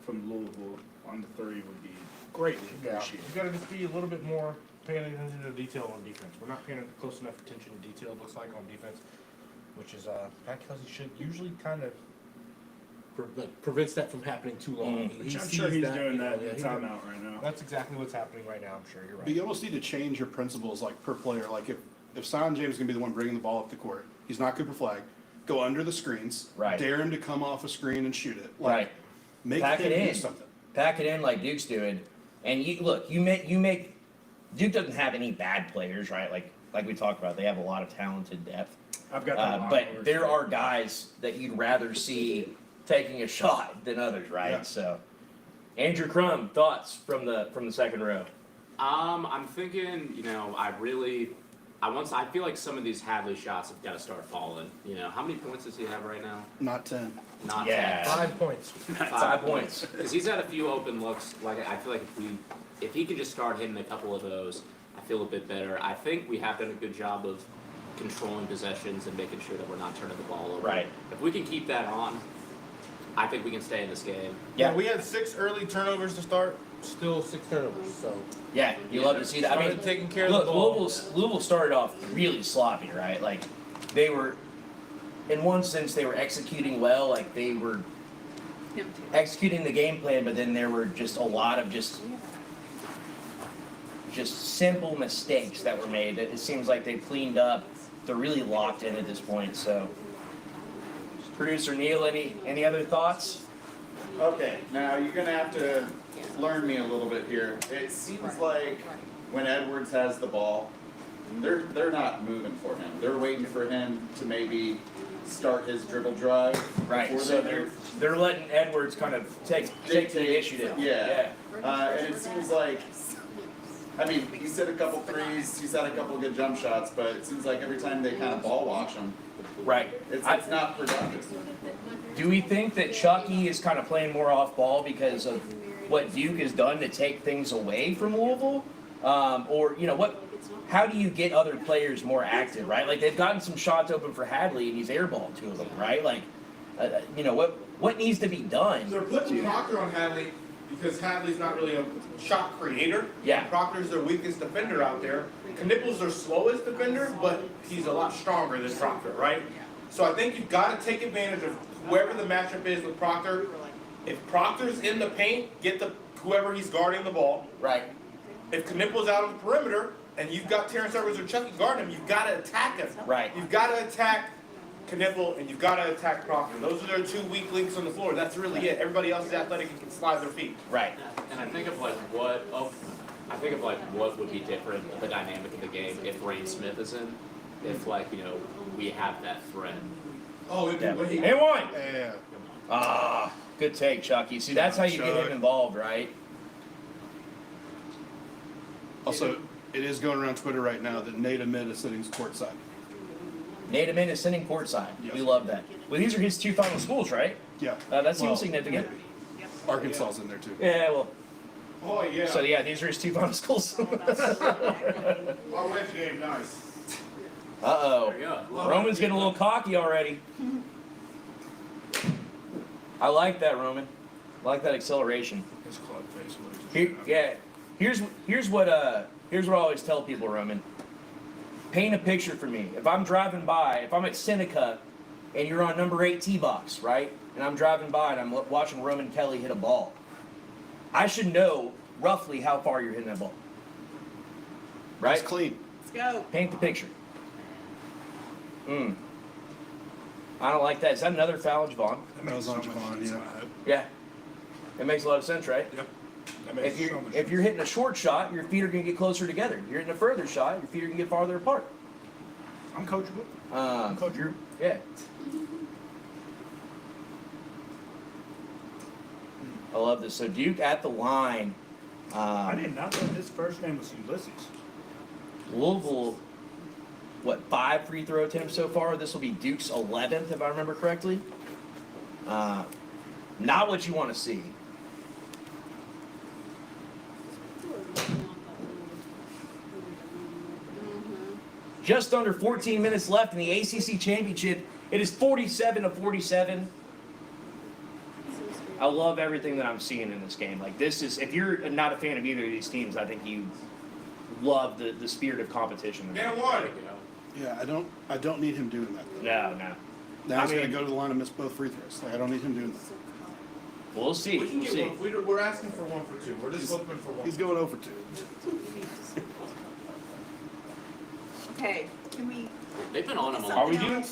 from Louisville on the three would be Greatly Yeah, appreciate you gotta just be a little bit more paying attention to detail on defense. We're not paying close enough attention to detail, it looks like, on defense, which is, Pat Kelsey should usually kind of prevents that from happening too long. it. I'm sure he's doing that in he timeout right now. That's exactly what's happening right now, I'm sure, you're But right. you almost need to change your principles like per player. Like if Sion James is gonna be the one bringing the ball up the court, he's not Cooper Flag. Go under the screens. Right. Dare him to come off a screen and shoot it. Like, Right. Make Pack him it do in. something. Pack it in like Duke's doing. And you make Duke doesn't have any bad players, right? Like we talked about, they have a lot of talented depth. I've got that. But there are guys that you'd rather see taking a shot than others, right? Yeah. So, Andrew Crum, thoughts from the second row? I'm thinking, I feel like some of these Hadley shots have got to start falling. How many points does he have right now? Not 10. Not Yeah. 10. 5 points. 5 points. Because he's had a few open looks. Like I feel like if he can just start hitting a couple of those, I feel a bit better. I think we have done a good job of controlling possessions and making sure that we're not turning the ball over. Right. If we can keep that on, I think we can stay in this game. Yeah, we had 6 early turnovers to start, still 6 turnovers, so. Yeah, you love to see that. I mean, Started taking care of look, the ball. Louisville started off really sloppy, right? Like, they were, in one sense, they were executing well. Like, they were executing the game plan, but then there were just a lot of just simple mistakes that were made. It seems like they cleaned up. They're really locked in at this point. So, producer Neil, any other thoughts? Okay, now you're gonna have to learn me a little bit here. It seems like when Edwards has the ball, they're not moving for him. They're waiting for him to maybe start his dribble drive. Right. before So they move. they're letting Edwards kind of take the initiative. Yeah. And it seems like, I mean, he's hit a couple threes, he's had a couple good jump shots, but it seems like every time they kind of ball watch him, Right. it's not productive. Do we think that Chucky is kind of playing more off ball because of what Duke has done to take things away from Louisville? Or, how do you get other players more active, right? Like, they've gotten some shots open for Hadley and he's airballed 2 of them, right? Like, what needs to be done? They're putting Proctor on Hadley because Hadley's not really a shot creator. Yeah. Proctor's their weakest defender out there. Knipple's their slowest defender, but he's a lot stronger than Proctor, right? So I think you've got to take advantage of whoever the matchup is with Proctor. If Proctor's in the paint, get whoever he's guarding the ball. Right. If Knipple's out on the perimeter and you've got Terrence Edwards or Chucky guarding him, you've got to attack him. Right. You've got to attack Knipple and you've got to attack Proctor. Those are their 2 weak links on the floor. That's really it. Everybody else is athletic and can slide their feet. Right. And I think of what would be different, the dynamic of the game if Rain Smith is in, if we have that threat. Oh, it'd be way. Hey, one! Yeah. Ah, good take, Chucky. See, that's how you get him involved, right? Also, it is going around Twitter right now that Nate Amid is sitting courtside. Nate Amin is sitting courtside. Yes. We love that. Well, these are his 2 final schools, right? Yeah. That seems Well, significant. Arkansas's in there too. Yeah, well, Oh, yeah. so yeah, these are his 2 final schools. Our wedge game, nice. Uh-oh. There you go. Roman's getting a little cocky already. I like that, Roman. I like that acceleration. His club face. Here's what I always tell people, Roman. Paint a picture for me. If I'm driving by, if I'm at Seneca and you're on number 8 tee box, right? And I'm driving by and I'm watching Roman Kelly hit a ball. I should know roughly how far you're hitting that ball. Right? It's clean. Let's go. Paint the picture. I don't like that. Is that another foul, Javon? That was on Javon, yeah. Yeah. It makes a lot of sense, right? Yep. If you're hitting a short shot, your feet are going to get closer together. You're hitting a further shot, your feet are going to get farther apart. I'm coachable. Yeah. I love this. So Duke at the line. I did not know his first name was Ulysses. Louisville, 5 free throw attempts so far? This will be Duke's 11th, if I remember correctly. Not what you want to see. Just under 14 minutes left in the ACC championship. It is 47-47. I love everything that I'm seeing in this game. Like this is, if you're not a fan of either of these teams, I think you love the spirit of competition. Man, one. Yeah, I don't need him doing that. No. Now he's gonna go to the line and miss both free throws. Like I don't need him doing that. We'll see. We can We'll get see. one. We're asking for 1 for 2. We're just hoping for 1. He's going over 2. Okay, can we? They've been on him all. Are we doing?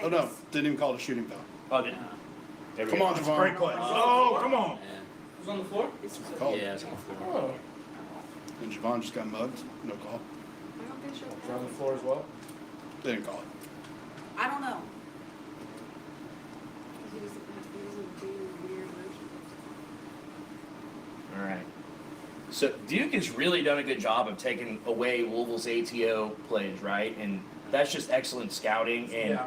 Oh no, didn't even call it a shooting foul. Oh, there we Come go. on, Devon. Great play. Oh, come on. Who's on the floor? Called. Yeah, it's on the floor. Oh. And Javon just got mugged. No call. It's on the floor as well. They didn't call it. I don't know. All right. So Duke has really done a good job of taking away Louisville's ATO plays, right? And that's just excellent scouting and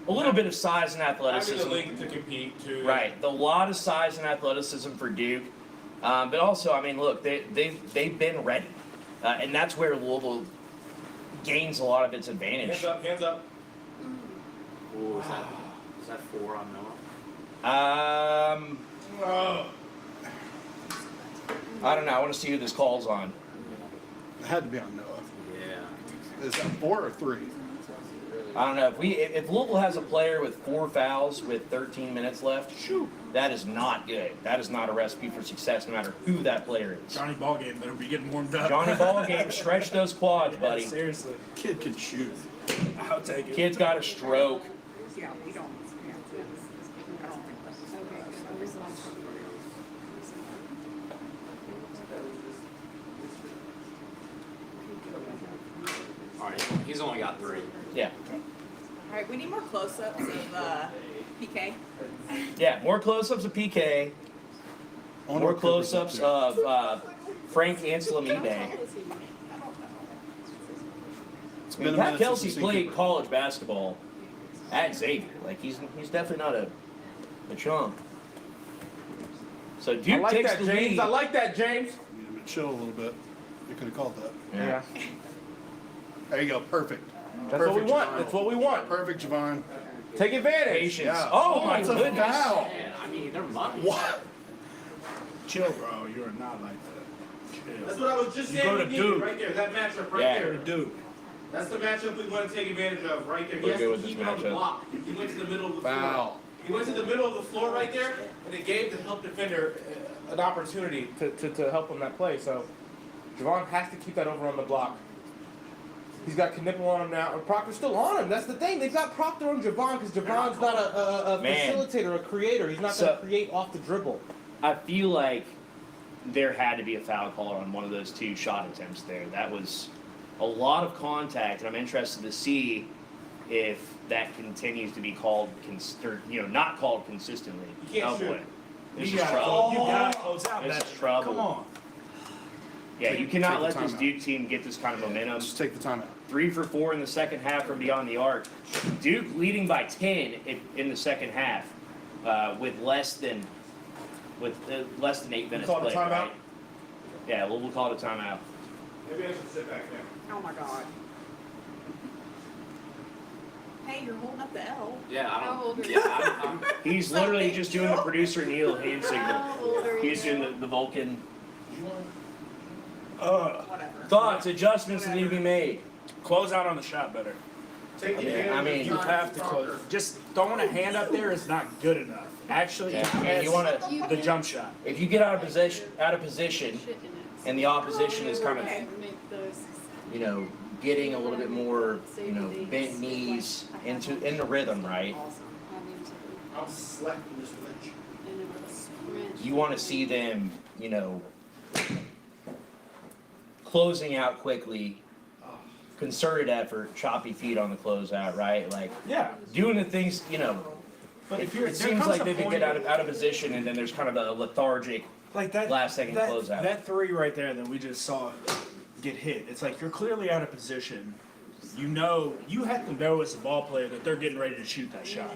a little bit of size and Having athleticism. the league to compete too. Right. A lot of size and athleticism for Duke. But also, I mean, look, they've been ready. And that's where Louisville gains a lot of its advantage. Hands up, hands up. Ooh, is that 4 on Noah? Oh. I don't know. I want to see who this call's on. It had to be on Noah. Yeah. Is that 4 or 3? I don't know. If Louisville has a player with 4 fouls with 13 minutes left, that is not good. That is not a recipe for success, no matter who that player is. Johnny Ballgame better be getting warmed up. Johnny Ballgame, stretch those quads, buddy. Yeah, seriously. Kid can shoot. I'll take it. Kid's got a stroke. Yeah, we don't. I don't think that's. All right, he's only got 3. Yeah. All right, we need more close-ups of PK. Yeah, more close-ups of PK. More close-ups of Frank Anselm eBay. It's I mean, been a Pat minute since Kelsey's we've seen played Cooper. college basketball at Xavier. Like he's definitely not a chump. So I Duke like takes that, the James. lead. I like that, James. Need him to chill a little bit. You could have called that. Yeah. There you go. Perfect. That's what we Perfect, want. Javon. That's what we want. Perfect, Javon. Take advantage. Patience. Yeah. Oh my it's a goodness. foul. Man, I mean, they're mugging. What? Chill, bro. You are not like that. Chill. That's what I was just You saying. go to we need Duke. right there. That matchup right Yeah. there. Dude. That's the matchup we want to take advantage of right there. He We're has good to with keep this it on the matchup. block. He went to the middle of the floor. Foul. He went to the middle of the floor right there, and it gave the help defender an opportunity to help him that play. So Javon has to keep that over on the block. He's got Knipple on him now, and Proctor's still on him. That's the thing. They've got Proctor on Javon because Javon's not a Man. facilitator, a creator. He's not going to create off the dribble. I feel like there had to be a foul call on one of those 2 shot attempts there. That was a lot of contact, and I'm interested to see if that continues to be called, not called consistently. You can't Oh shoot. boy, this You is trouble. gotta close out. This that. is trouble. Come on. Yeah, you cannot let take the this timeout. Duke team get this kind of momentum. Just take the timeout. 3 for 4 in the second half from beyond the arc. Duke leading by 10 in the second half with less than 8 minutes called a played. timeout? Right? Yeah, we'll call it a timeout. Maybe I should sit back there. Oh my God. Hey, you're holding up the L. Yeah, I How old don't. are Yeah, you? I'm He's So literally thank just doing the you. producer Neil hand signal. How old are He's you? doing the Vulcan. Whatever. Thoughts, adjustments that need to be made. Close out on the shot better. Take Yeah, advantage I of mean- the You time have to for close. Proctor. Just throwing a hand up there is not good enough. Actually, Yeah, I mean, you want to. the jump shot. If you get out of position, and the opposition is kind of, getting a little bit more, bent knees into rhythm, right? I'm slapping this wrench. You want to see them, closing out quickly, concerted effort, choppy feet on the closeout, right? Like Yeah. doing the things, But it, if you're, it there seems comes like a they could point- get out of position, and then there's kind of a lethargic like that last second that, closeout. That 3 right there that we just saw get hit. It's like you're clearly out of position. You have to know as a ball player that they're getting ready to shoot that shot.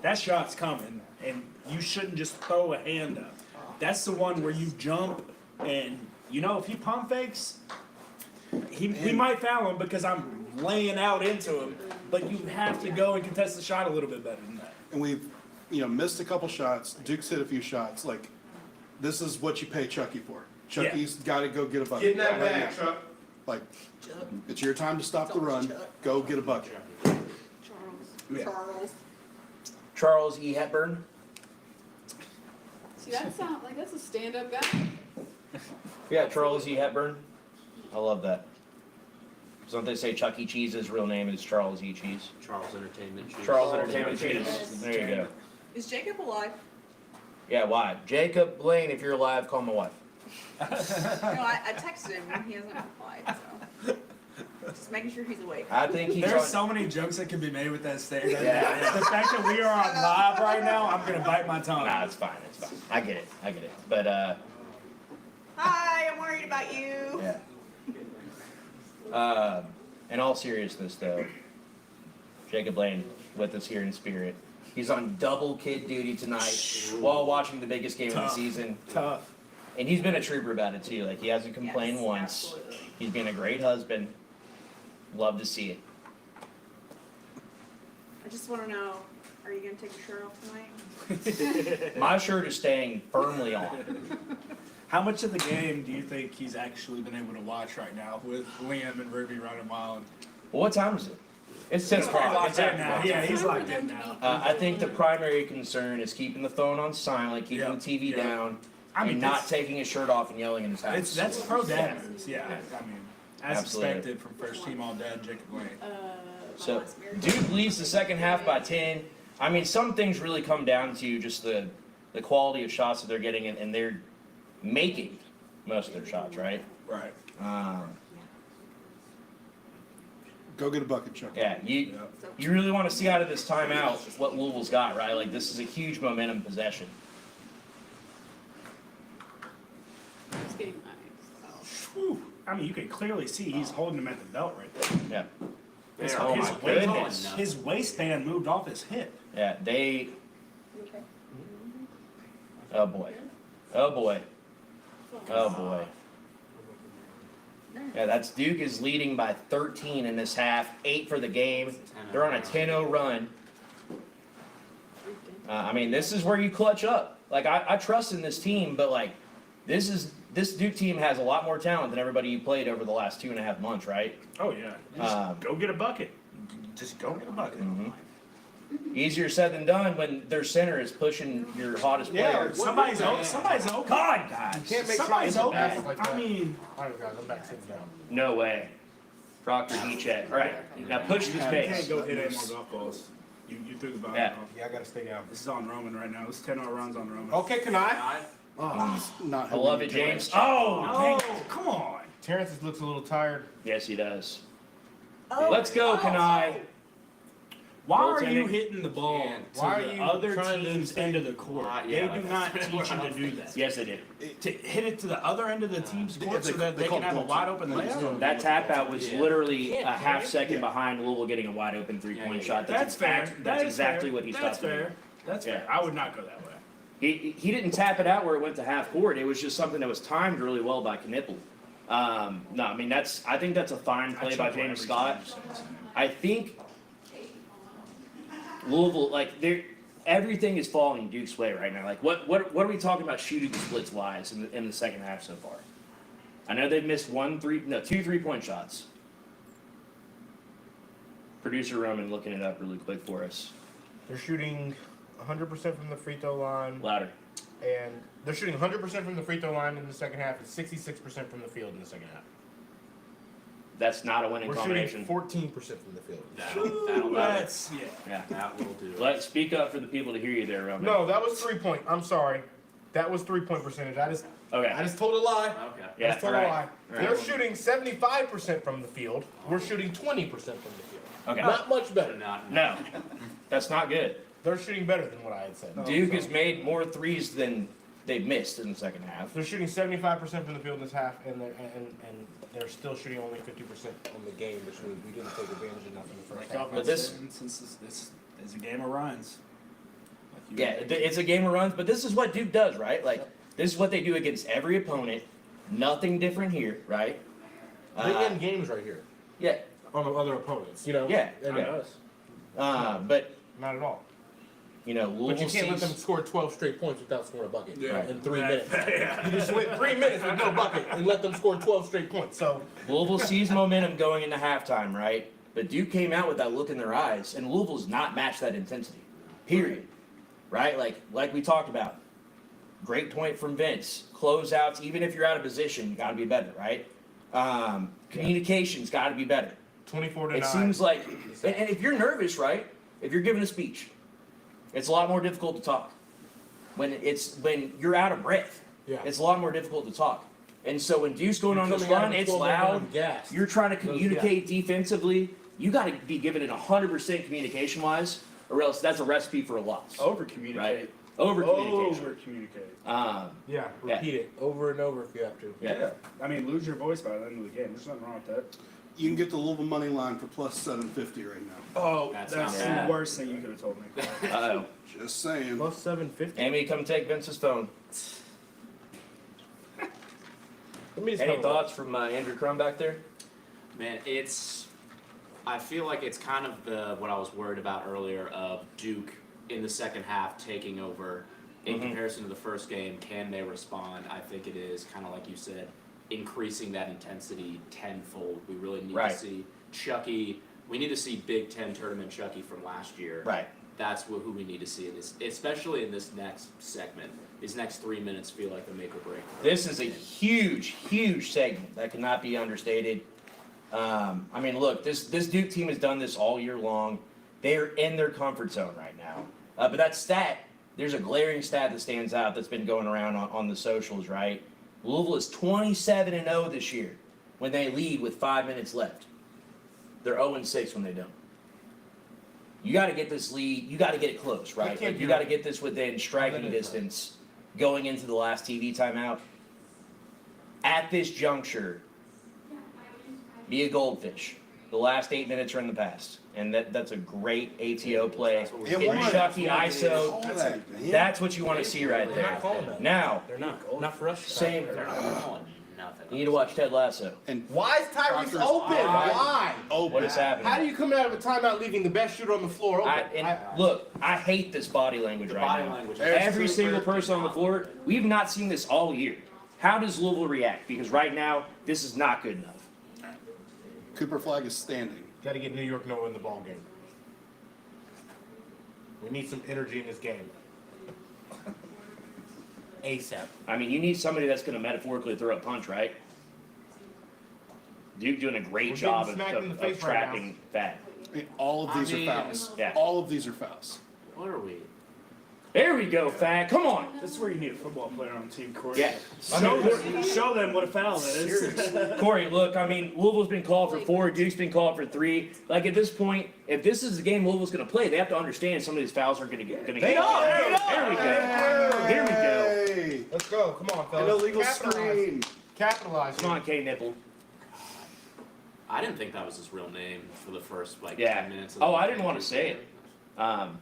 That shot's coming, and you shouldn't just throw a hand up. That's the one where you jump, and if he pump fakes, he might foul him because I'm laying out into him. But you have to go and contest the shot a little bit better than that. And we've, missed a couple shots. Duke's hit a few shots. Like, this is what you pay Chucky for. Chucky's got to go get a bucket. Get in that right bag, now. Chuck. Like, it's your time to stop the run. Go get a bucket. Charles. Charles E. Hepburn. See, that sounds like that's a stand-up guy. Yeah, Charles E. Hepburn. I love that. Don't they say Chuck E. Cheese's real name is Charles E. Cheese? Charles Entertainment Cheese. Charles Entertainment Cheese. There you go. Is Jacob alive? Yeah, why? Jacob Blaine, if you're alive, call my wife. No, I texted him and he hasn't replied, so. Just making sure he's awake. I think he's There's on. so many jokes that can be made with that statement. Yeah. The fact that we are on live right now, I'm gonna bite my tongue. Nah, it's fine. It's fine. I get it. But Hi, I'm worried about you. yeah. In all seriousness, though, Jacob Blaine with us here in spirit. He's on double kid duty tonight while watching the biggest game of the season. Tough. And he's been a trooper about it too. Like he hasn't complained Yes, once. absolutely. He's been a great husband. Love to see it. I just want to know, are you going to take your shirt off tonight? My shirt is staying firmly on. How much of the game do you think he's actually been able to watch right now with Liam and Ruby running wild? Well, what time is it? It's 10 o'clock. It's in now. Yeah, he's locked in now. I think the primary concern is keeping the phone on silent, keeping the TV down, and not taking his shirt off and yelling in his house. That's pro dad moves. Yeah, I mean, as Absolutely. expected from first team all dad Jacob Blaine. So Duke leads the second half by 10. I mean, some things really come down to just the quality of shots that they're getting, and they're making most of their shots, right? Right. Go get a bucket, Chuck. Yeah, you really want to see out of this timeout what Louisville's got, right? Like, this is a huge momentum possession. It's getting nice. Whew. I mean, you can clearly see he's holding him at the belt right there. Yeah. Oh my goodness. His waistband moved off his hip. Yeah, they. Oh boy. Oh boy. Oh boy. Yeah, that's Duke is leading by 13 in this half, 8 for the game. They're on a 10-0 run. I mean, this is where you clutch up. Like, I trust in this team, but like, this Duke team has a lot more talent than everybody you played over the last 2.5 months, right? Oh yeah. Just go get a bucket. Just go get a bucket. Mm-hmm. Easier said than done when their center is pushing your hottest player. Somebody's open. God, guys. You can't make Somebody's somebody open. pass like that. I mean, All right, guys, I'm back sitting down. No way. Proctor D-check. All right, now push the you can't space. go hit any more golf balls. You threw the ball. Yeah. Yeah, I gotta stay down. This is on Roman right now. This 10-0 runs on Roman. Okay, can I? Not I love it, James. Oh, come on. Terrence looks a little tired. yes, he does. Oh, Let's go, Kanai. Why are Goaltending. you hitting the ball to Why are the you other trying to team's end of the court? They do not teach you to do that. Yes, they did. To hit it to the other end of the team's court so that they call can have a it wide open layup. That tap out was literally a half second behind Louisville getting a wide open 3-point shot. That's fair. That's exactly what he That's stopped doing. fair. That's Yeah. fair. I would not go that way. He didn't tap it out where it went to half court. It was just something that was timed really well by Knippel. No, I mean I think that's a fine play by James Scott. I think Louisville, like everything is falling Duke's way right now. Like what are we talking about shooting splits wise in the second half so far? I know they've missed 2 3-point shots. Producer Roman looking it up really quick for us. They're shooting 100% from the free throw line, Louder. and they're shooting 100% from the free throw line in the second half, and 66% from the field in the second half. That's not a winning We're combination. shooting 14% from the field. That'll That's Yeah. That will do. Let's speak up for the people to hear you there, Roman. No, that was 3-point. I'm sorry. That was 3-point percentage. I Okay. just told a lie. Okay. I Yeah. just told All a right. lie. Right. They're shooting 75% from the field. We're shooting 20% from the field. Okay. Not much better. No, that's not good. They're shooting better than what I had said. Duke has made more threes than they've missed in the second half. They're shooting 75% from the field in this half, and they're still shooting only 50% on the game, which means we didn't take advantage enough in the first half. But this- since this is a game of runs. Like Yeah, it's a game of runs, but this is what Duke does, right? Like, this is what they do against every opponent. Nothing different here, right? They end games right here Yeah, on the other opponents, you know? Yeah, And yeah. But not at all. you know, Louisville But you can't let sees- them score 12 straight points without scoring a bucket Yeah. in 3 Right. minutes. You just went 3 minutes with no bucket and let them score 12 straight points. So Louisville sees momentum going into halftime, right? But Duke came out with that look in their eyes, and Louisville's not matched that intensity. Period. Right? Like we talked about. Great point from Vince. Closeouts, even if you're out of position, you got to be better, right? Communication's got to be better. 24 to 9. It seems like, and if you're nervous, right? If you're giving a speech, it's a lot more difficult to talk. When you're out of breath, Yeah. it's a lot more difficult to talk. And so when Duke's going You're on this coming out run, of the it's 12 loud. on gas. You're trying to communicate defensively. You got to be given it 100% communication wise, or else that's a recipe for a loss. Over communicate. Right? Over communication. Over communicate. Yeah, repeat it over and over if you have to. Yeah. I mean, lose your voice by the end of the game. There's nothing wrong with that. You can get the Louisville money line for plus 750 right now. Oh, That's that's not the worst thing you could have told me. Uh-oh. Just saying. Plus 750. Amy, come take Vince's phone. Let me just Any have a thoughts from Andrew Crum back there? Man, I feel like it's kind of what I was worried about earlier of Duke in the second half taking over. In comparison to the first game, can they respond? I think it is kind of like you said, increasing that intensity tenfold. We really need Right. to see Chucky. We need to see Big Ten tournament Chucky from last year. Right. That's who we need to see in this, especially in this next segment. These next 3 minutes feel like the make or break. This is a huge, huge segment that cannot be understated. I mean, look, this Duke team has done this all year long. They're in their comfort zone right now. But that stat, there's a glaring stat that stands out that's been going around on the socials, right? Louisville is 27-0 this year when they lead with 5 minutes left. They're 0-6 when they don't. You got to get this lead. You got to get it close, right? Like, you got to get this within striking distance going into the last TV timeout. At this juncture, be a goldfish. The last 8 minutes are in the past, and that's a great ATO play. Get Chucky ISO. That's what you want to see right there. Now, They're not for us. same. Nothing. You need to watch Ted Lasso. Why is Tyrese open? Why? What is happening? How do you come out of a timeout leaving the best shooter on the floor open? Look, I hate this body language right body now. language. Every single person on the floor, we've not seen this all year. How does Louisville react? Because right now, this is not good enough. Cooper Flag is standing. Got to get New York Nova in the ball game. We need some energy in this game. ASAP. I mean, you need somebody that's going to metaphorically throw a punch, right? Duke doing a great We're job getting of, smacked in the of face right trapping that. I mean, all of these are fouls. Yeah. All of these are fouls. What are we? There we go, Fat. Come on. This is where you need a football player on the team, Corey. Yeah. Show them what a foul is. Corey, look, I mean, Louisville's been called for 4, Duke's been called for 3. Like, at this point, if this is the game Louisville's going to play, they have to understand some of these fouls are going to get. There we go. Here we go. Hey, Let's go. Come on, an fellas. illegal Capitalize. screen. Capitalize. Come on, K Nipple. I didn't think that was his real name for the first 10 minutes. Of Oh, the I game. didn't want to say it.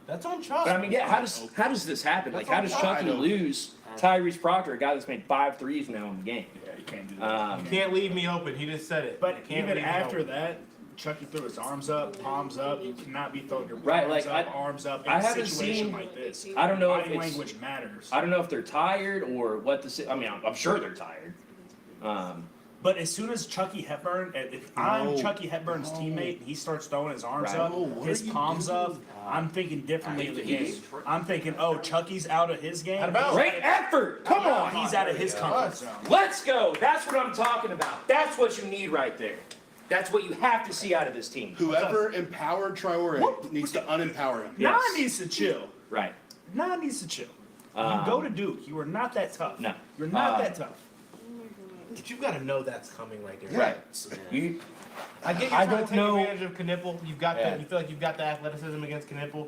That's on Chuck. But I mean, yeah, how does this happen? Like, how does Chucky lose Tyrese Proctor, a guy that's made 5 threes now in the game? Yeah, you can't do that. You can't leave me open. He just said it. But You can't even leave me after open. that, Chucky threw his arms up, palms up. You cannot be throwing your Right, palms like, up, arms up in I a haven't situation seen- like this. I don't know if Body it's. language matters. I don't know if they're tired or what I mean, I'm sure they're tired. But as soon as Chucky Hepburn, if I'm Chucky Hepburn's teammate, and he starts throwing his arms Right. up, No, what his are you palms doing? up, I'm thinking differently of the game. He's- I'm thinking, oh, Chucky's out of his game. Out of bounds. Great effort! Come on! He's out of his comfort zone. Let's go! That's what I'm talking about. That's what you need right there. That's what you have to see out of this team. Whoever empowered Traore needs to unempower him. Nah Yes. needs to chill. Right. Nah needs to chill. You go to Duke. You are not that tough. No. You're not that tough. But you gotta know that's coming right there. Right. You, I get you're I trying don't to take know- advantage of Knipple. You've got Yeah. that. You feel like you've got the athleticism against Knipple.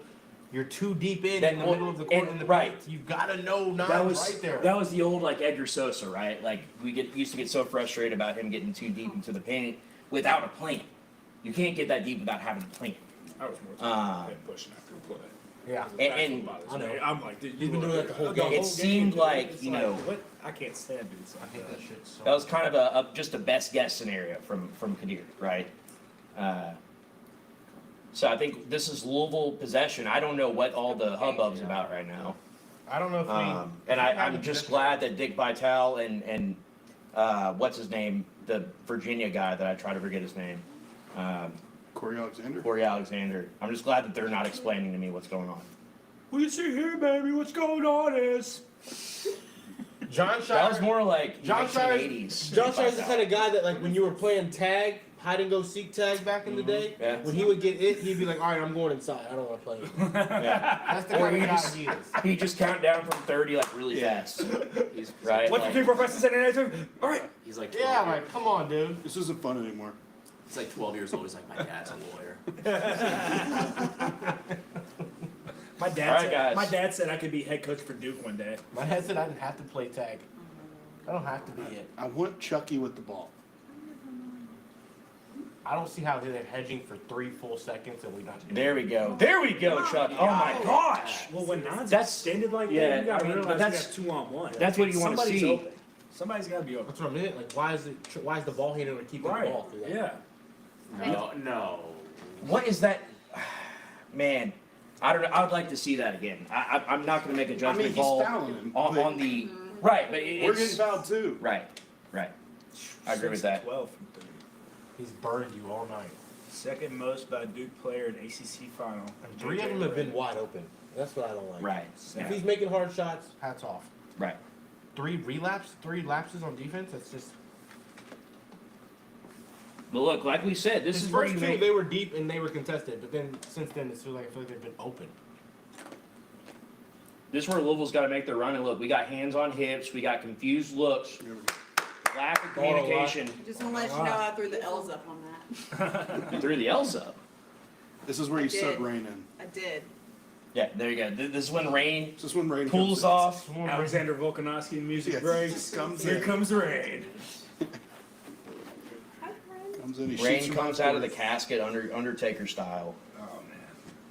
You're too deep in Then the what- middle of the court and- in the right. paint. You gotta know that nine was right there. that was the old like Edgar Sosa, right? Like used to get so frustrated about him getting too deep into the paint without a plan. You can't get that deep without having a plan. I was more him pushing after the play. Yeah. And I know. I'm like, dude, He's been doing that the whole game. it seemed like, you know, what? I can't stand dudes like that. that shit so that was kind of just a best guess scenario from Kadir, right? So I think this is Louisville possession. I don't know what all the hubbub's about right now. I don't know if And I'm just glad that Dick Vitale and what's his name, the Virginia guy that I try to forget his name, Corey Alexander. Corey Alexander. I'm just glad that they're not explaining to me what's going on. What you see here, baby? What's going on is. John Shire. That was more like John 1980s. John Shire's the kind of guy that, like, when you were playing tag, hide and go seek tag back in the day, Yeah. when he would get it, he'd be like, all right, I'm going inside. I don't want to play. Yeah. That's the Or kind he of guy just, he is. he just count down from 30 like really fast. He's right. What's like, the Professor saying? All right. He's like 12 Yeah, years- like, come on, dude. This isn't fun anymore. He's like 12 years old. He's like, my dad's a lawyer. My dad, All right, said, guys. my dad said I could be head coach for Duke one day. My dad said I didn't have to play tag. I don't have to be it. I want Chucky with the ball. I don't see how they're hedging for 3 full seconds and we not. There we go. There we go, Chuck. Oh my gosh. Well, when Nod's That's- extended like yeah, that, you gotta I mean, realize but you that's- got 2-on-1. that's what you wanna Somebody's see. Open. Somebody's got to be open. That's what I meant. Like, why is the ball handler keeping Right. the ball through that? Yeah. No. What is that? Man, I don't know. I would like to see that again. I'm not going to make a judgment he's call fouling him, on, but- on the right, but We're getting it's fouled too. right. I agree with that. 12 from 30. He's burned you all night. Second most by a Duke player in ACC final. And 3 of them have been wide open. That's what I don't like. Right. If he's making hard shots, hats off. Right. 3 lapses on defense. That's just. But look, like we said, this His is where first you 2, make. they were deep and they were contested, but then since then I feel like they've been open. This is where Louisville's got to make their run. And look, we got hands on hips. We got confused looks. Lack of communication. Just want to let you know I threw the L's up on that. You threw the L's up. This is where you did. sub Rain in. I did. Yeah, there you go. This is when rain This is when Rain pulls comes in. off. Alexander Volkanovski music Yes, breaks. just comes Here in. comes the rain. Comes in, he Rain shoots from comes half out of the court. casket, Undertaker style. Oh, man.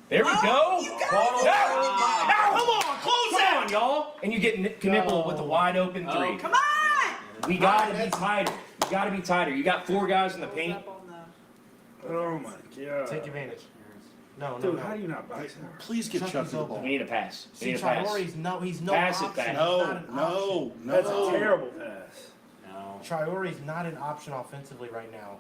There we go. You got it. Now, come on, close down, y'all. And you get Knipple with the wide open 3. Come on! We gotta be tighter. You gotta be tighter. You got 4 guys in the paint. Up on the- Oh, my God. Take advantage. No. Dude, how do you not box him? Please get Chucky's Chucky the open. ball. You need a pass. You See, need a pass. Traore's he's no Pass it option. back. He's not No, an no, option. no. That's a terrible pass. No. Traore's not an option offensively right now.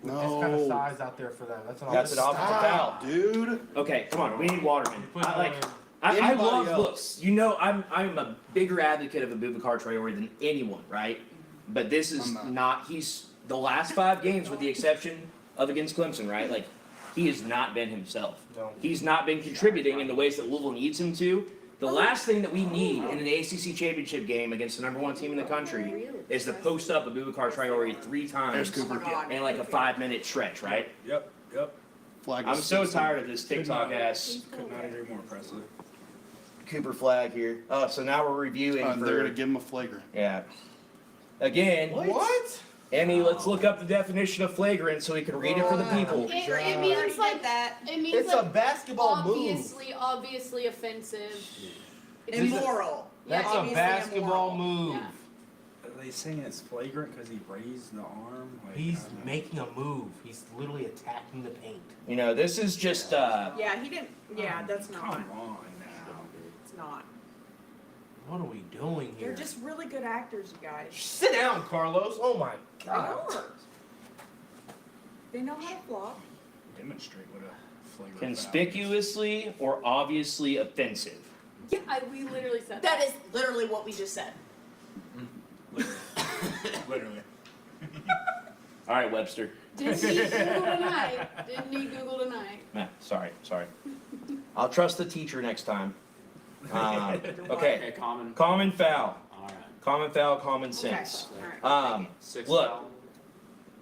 No. This kind of No. size out there for them. That's an That's an offensive foul. Stop, dude. Okay, come on. We need Waterman. Put I him in. I Anybody love else? looks. You know, I'm a bigger advocate of Abubakar Traore than anyone, right? But this is I'm not. He's the last 5 games, with the exception of against Clemson, right? Like, he has not been himself. No. He's not been contributing in the ways that Louisville needs him to. The last thing that we need in an ACC championship game against the #1 team in the country is to post up Abubakar Traore 3 times There's Cooper. in like a 5-minute stretch, right? Yep. Flag I'm is so 16. tired of this TikTok ass Could not agree more, Presley. Cooper flag here. Oh, so now we're reviewing They're for gonna give him a flagrant. yeah. Again, What? Emmy, let's look up the definition of flagrant so we can read it for the people. It means like that. It means It's like a basketball move. obviously offensive. Immoral. That's Yeah, a obviously basketball immoral. move. Yeah. Are they saying it's flagrant because he raised the arm? Like, He's I don't know. making a move. He's literally attacking the paint. You know, this is just Yeah, he didn't. Yeah, that's not. Come on now. It's not. What are we doing here? You're just really good actors, you guys. Sit down, Carlos. Oh my They God. are. They know how to flop. Demonstrate what a flagrant conspicuously or obviously offensive. Yeah, we literally said That is literally what we just said. foul is. Literally. All right, Webster. Didn't need Google tonight. Didn't need Google tonight. Nah, sorry. I'll trust the teacher next time. Okay, Okay, common. common foul. All right. Common foul, common sense. All right. 6 Look, foul.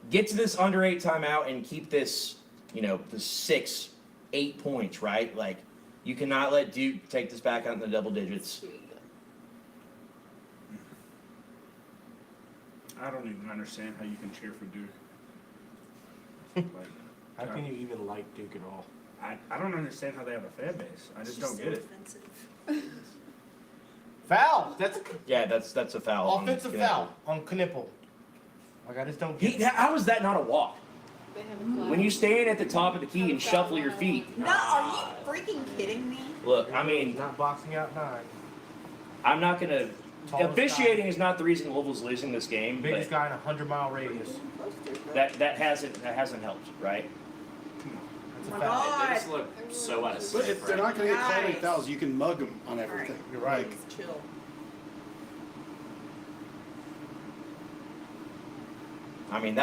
get to this under 8 timeout and keep this, the 6, 8 points, right? Like, you cannot let Duke take this back out in the double digits. I don't even understand how you can cheer for Duke. Like, How can you even like Duke at all? I don't understand how they have a fan base. I just don't get it. Foul. That's Yeah, that's a foul. on offensive Knipple. foul on Knipple. Like I just don't get. How is that not a walk? When you stand at the top of the key and shuffle your feet, No, are you freaking kidding me? look, I mean, He's not boxing out 9. I'm not gonna. Tallest Officiating is not the reason Louisville's losing this game, Biggest but guy in a 100-mile radius. that hasn't helped, right? Oh my They God. just look so out of But sync. if they're not going to get called any Guys. fouls, you can mug them on everything. You're right. Please chill. I mean,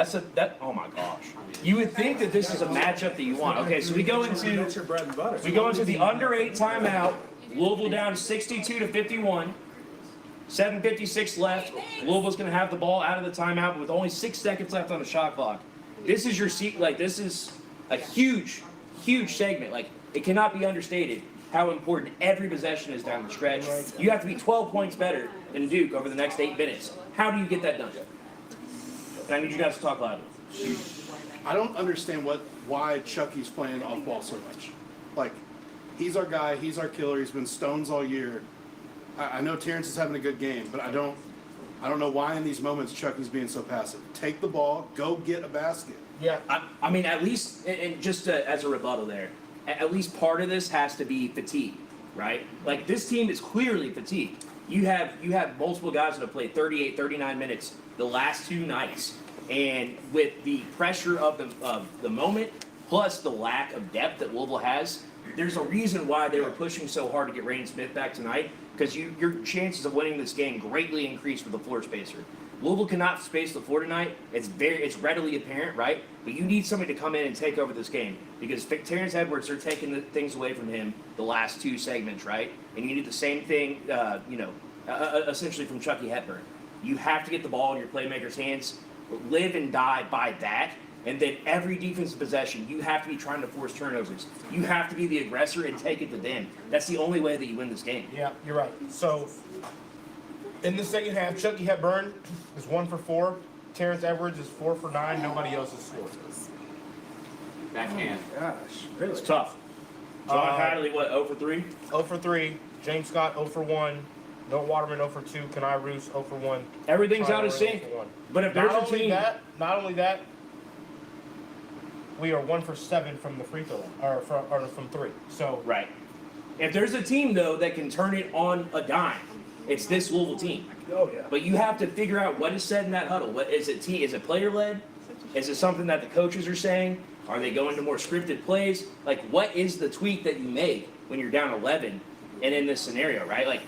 oh my gosh. You would think that this is a matchup that you want. Okay, so we go into the under 8 timeout. Louisville down 62-51. 7:56 left. Louisville's going to have the ball out of the timeout with only 6 seconds left on the shot clock. This is your seat. Like, this is a huge segment. Like, it cannot be understated how important every possession is down the stretch. You have to be 12 points better than Duke over the next 8 minutes. How do you get that done? And I need you guys to talk loudly. I don't understand why Chucky's playing off ball so much. Like, he's our guy, he's our killer, he's been stones all year. I know Terrence is having a good game, but I don't know why in these moments Chucky's being so passive. Take the ball, go get a basket. Yeah. I mean, at least, and just as a rebuttal there, at least part of this has to be fatigue, right? Like, this team is clearly fatigued. You have multiple guys that have played 38, 39 minutes the last 2 nights. And with the pressure of the moment, plus the lack of depth that Louisville has, there's a reason why they were pushing so hard to get Rain Smith back tonight, because your chances of winning this game greatly increased with the floor spacer. Louisville cannot space the floor tonight. It's readily apparent, right? But you need somebody to come in and take over this game, because Terrence Edwards are taking the things away from him the last 2 segments, right? And you need the same thing, essentially from Chucky Hepburn. You have to get the ball in your playmakers' hands, live and die by that. And then every defensive possession, you have to be trying to force turnovers. You have to be the aggressor and take it to them. That's the only way that you win this game. Yeah, you're right. So, in the second half, Chucky Hepburn is 1 for 4. Terrence Edwards is 4 for 9. Nobody else has scored. Backhand. Gosh, really? It's tough. John Hadley, 0 for 3? 0 for 3. James Scott, 0 for 1. Noah Waterman, 0 for 2. Kenai Roos, 0 for 1. Everything's out of Tyler, sync. 0 for 1. But if there's a team, Not only that, we are 1 for 7 from the free throw line, or from 3. So right. If there's a team though that can turn it on a dime, it's this Louisville team. Oh yeah. But you have to figure out what is said in that huddle. What is it? Is it player led? Is it something that the coaches are saying? Are they going to more scripted plays? Like, what is the tweak that you make when you're down 11 and in this scenario, right? Like,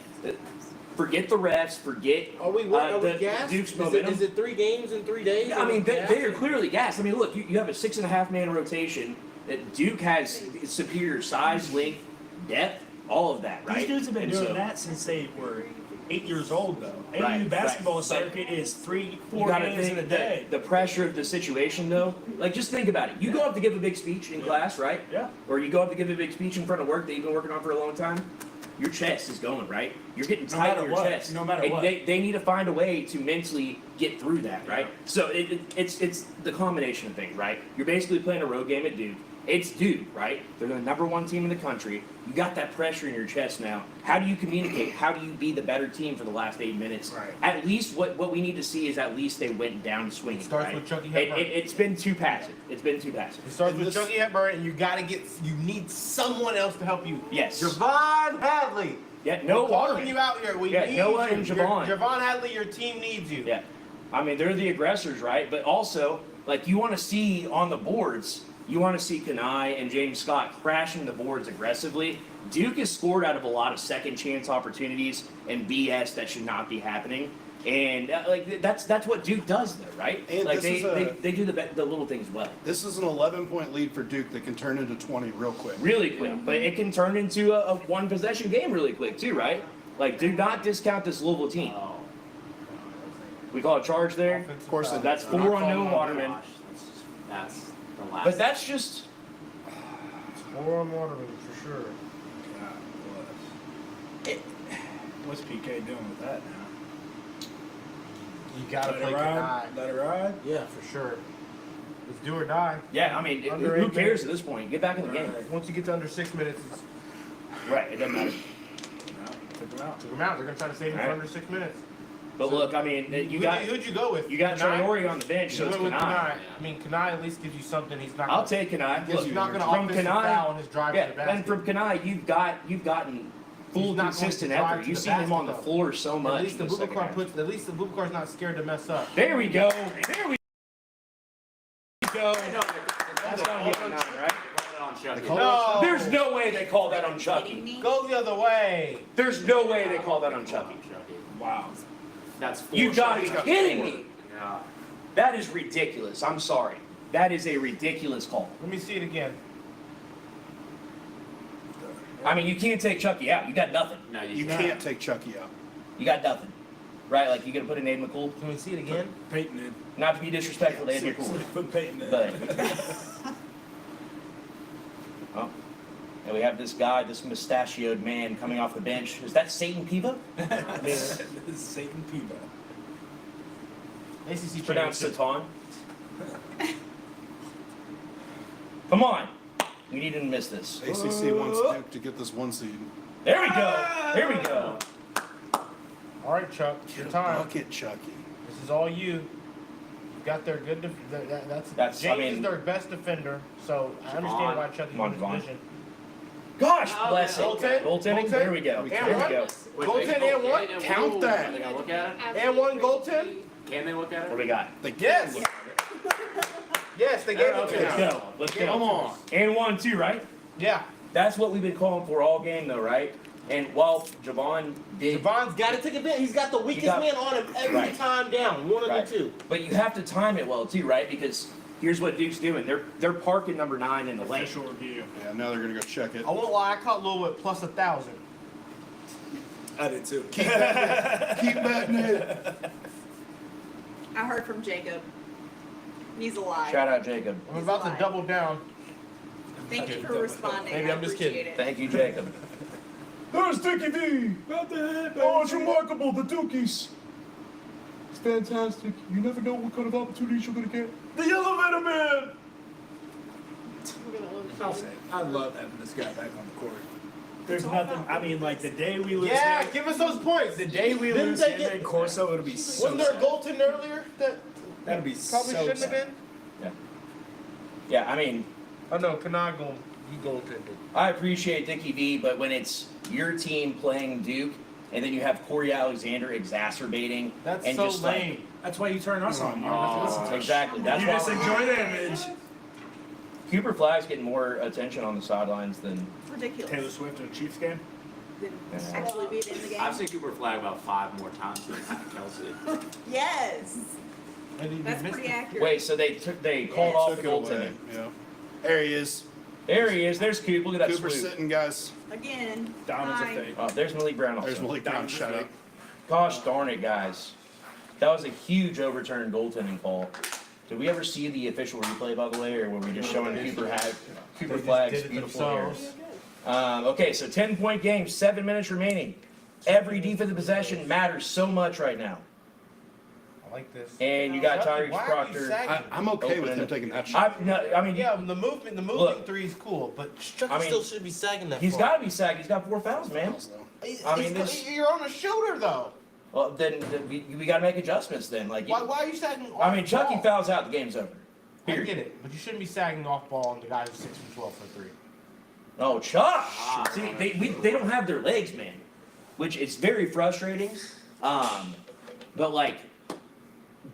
forget the refs, forget are we gassed? Duke's momentum. Is it 3 games in 3 days? Yeah, I mean, they are clearly gassed. I mean, look, you have a 6.5-man rotation. That Duke has superior size, length, depth, all of that, right? These dudes have been And doing so- that since they were 8 years old, though. Right, AU basketball right. circuit is 3-4 You gotta games in a think day. the pressure of the situation, though. Like, just think about it. You go up to give a big speech in class, right? Yeah. Or you go up to give a big speech in front of work that you've been working on for a long time. Your chest is going, right? You're getting No tight matter in your what, chest. no matter And what. They need to find a way to mentally get through that, right? So it's the combination of things, right? You're basically playing a road game at Duke. It's Duke, right? They're the #1 team in the country. You got that pressure in your chest now. How do you communicate? How do you be the better team for the last 8 minutes? Right. At least what we need to see is at least they went down swinging. Starts right? with Chucky Hepburn. It's been too passive. It's been too passive. It starts with Chucky Hepburn, and you need someone else to help you. Yes. Javon Hadley. Yeah, no We're calling Waterman. you out here. We Yeah, need Noah you. and Javon. Javon Hadley, your team needs you. Yeah. I mean, they're the aggressors, right? But also, like, you want to see on the boards, you want to see Kenai and James Scott crashing the boards aggressively. Duke has scored out of a lot of second chance opportunities and BS that should not be happening. And that's what Duke does, though, right? And like this they do the little things well. This is an 11-point lead for Duke that can turn into 20 real quick. Really quick, but it can turn into a one possession game really quick too, right? Like, do not discount this Louisville team. We call a charge there. Of course, That's 4 on Noah Waterman. That's the last. But that's just 4 on Waterman for sure. What's PK doing with that now? You gotta Let play it ride. Kenai. Let it ride. Yeah, for sure. It's do or die. yeah. I mean, Under who 8 cares minutes. at this point? Get back in the game. Once you get to under 6 minutes, it's Right. It doesn't matter. No, took him out. took them out. They're gonna try to save him for Alright. under 6 minutes. But look, I mean, Who'd you go with? you got Kanai? Traore on the bench, so You it's went with Kanai. Kanai. I mean, Kanai at least gives you something. He's not. I'll take Kanai. He's Look, not going to from offensive Kanai, foul on his drive yeah, to the basket. and from Kanai, you've gotten full He's not going consistent to drive effort. to You've the seen him on the basket, floor so much. At least the in second half. Bubakar's not scared to mess up. There we go. There we go. That's gonna be a 9, right? No. There's no way they call that on Chucky. Go the other way. There's no way they call that on Chucky. Wow. That's 4 You gotta be shots. kidding me. Yeah. That is ridiculous. I'm sorry. That is a ridiculous call. Let me see it again. I mean, you can't take Chucky out. You got nothing. No, You can't take Chucky out. You got nothing. Right? Like, you gonna put in Aiden McCool? Can we see it again? Peyton in. Not to be disrespectful to Aiden McCool. Put Peyton in. But, oh, and we have this guy, this mustachioed man coming off the bench. Is that Satan Piva? Satan Piva. ACC Pronounced championship. Satan. Come on. We need to miss this. ACC wants Duke to get this 1 seed. There we go. There we go. All right, Chuck. Get Your a time. bucket, Chucky. This is all you. You got their good. That's I James mean- is their best defender, so I understand why Chucky's Come on, in this Vaughn. position. Gosh bless it. Goaltend? Goaltending. There we go. And There we what? go. Goaltend and one? Count that. Are they gonna look at it? And one goaltend? Can they look at What do it? we got? Yes. Yes, they gave it Let's to us. go. Let's go. Come on. And 1, 2, right? Yeah. That's what we've been calling for all game, though, right? And while Javon did, Javon's got to take a bit. He's got the weakest got- man on him every Right. time down. One of Right. the two. but you have to time it well too, right? Because here's what Duke's doing. They're parking number 9 in the lane. Official review. Yeah, now they're going to go check it. I won't lie. I caught Lil with plus 1,000. I did too. Keep betting it. I heard from Jacob. He's alive. Shout out Jacob. I'm about to double down. Thank you for responding. Maybe I I'm just appreciate kidding. it. Thank you, Jacob. There's Dookie V. What the heck? Oh, it's remarkable. The Dookies. It's fantastic. You never know what kind of opportunities you're gonna get. The Elevator Man. I'll say it. I love having this guy back on the court. There's nothing. I mean, like the day we lose. Yeah, him, give us those points. the day we Didn't lose they him get- and Corso, it'll be so. Wasn't there a sad. goaltend earlier that That'd be probably so shouldn't have sad. been? Yeah, I mean, Oh no, Kanago, he goaltended. I appreciate Dickie V, but when it's your team playing Duke, and then you have Corey Alexander exacerbating, That's and so just lame. That's why you turn us on. You don't have to listen to us. exactly. That's You why just enjoy the image. Cooper Flagg's getting more attention on the sidelines than. It's ridiculous. Taylor Swift in a Chiefs game. Didn't actually be in the game. I've seen Cooper Flag about 5 more times than Kelsey. Yes. And he That's missed pretty it. accurate. Wait, so they called off the Took it away. goaltending. Yeah. There he is. There he is. There's Coop. Look at that Cooper swoop. sitting, guys. Again. Down as a fine. fake. Oh, there's Malik Brown also. There's Malik Brown. Down Shut as a up. Gosh darn it, guys. That was a huge overturned goaltending call. Did we ever see the official replay, by the way, or were we just showing Cooper They just Flagg's did it beautiful hair? themselves. Okay, so 10-point game, 7 minutes remaining. Every defensive possession matters so much right now. I like this. And you got Chucky, Tyrese why are you Proctor. sagging? I'm okay with Open. him taking that shot. I mean, Yeah, the moving Look. three is cool, but Chucky I mean, still should be sagging that he's far. got to be sagged. He's got 4 fouls, man. I mean, this- you're on a shooter though. Well, then we got to make adjustments then. Like, Why are you sagging? I mean, off Chucky ball? fouls out, the game's over. I Period. get it, but you shouldn't be sagging off ball on the guy who's 6 from 12 for 3. Oh, Chuck! See, they don't have their legs, man, which it's very frustrating. But like,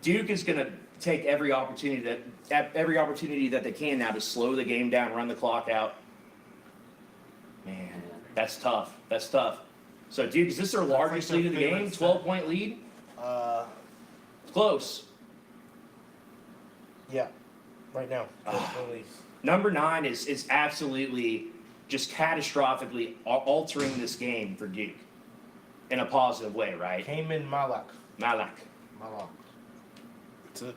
Duke is gonna take every opportunity that they can now to slow the game down, run the clock out. Man, that's tough. That's tough. So, Duke, is this their largest lead of the game? 12-point lead? It's close. Yeah, right now. At least. Number 9 is absolutely just catastrophically altering this game for Duke in a positive way, right? Cayman Malak. Malak. That's it.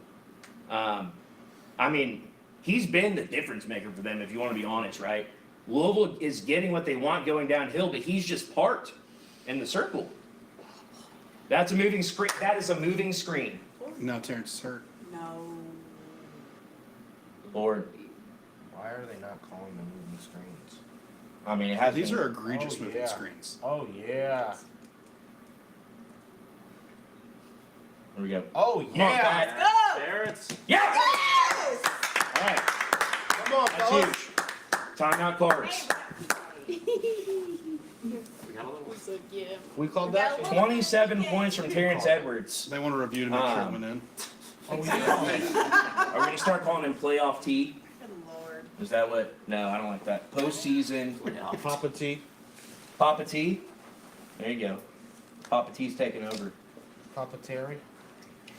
I mean, he's been the difference maker for them, if you want to be honest, right? Louisville is getting what they want going downhill, but he's just parked in the circle. That's a moving screen. That is a moving screen. Now Terrence is hurt. No. Lord, Why are they not calling them moving screens? I mean, it has These been- are egregious Oh, moving yeah. screens. Oh yeah. Here we go. Oh, Come on, yeah. Pat. Go! Terrence. Yeah! Yes! All right. Come on, That's fellas. huge. Timeout cards. We got a little one. So, yeah. We called that. 27 points from Terrence Edwards. They want a review to make sure it went in. Are we going to start calling him playoff T? Good lord. Is that what? No, I don't like that. Postseason. Papa T. Papa T. There you go. Papa T's taking over. Papa Terry.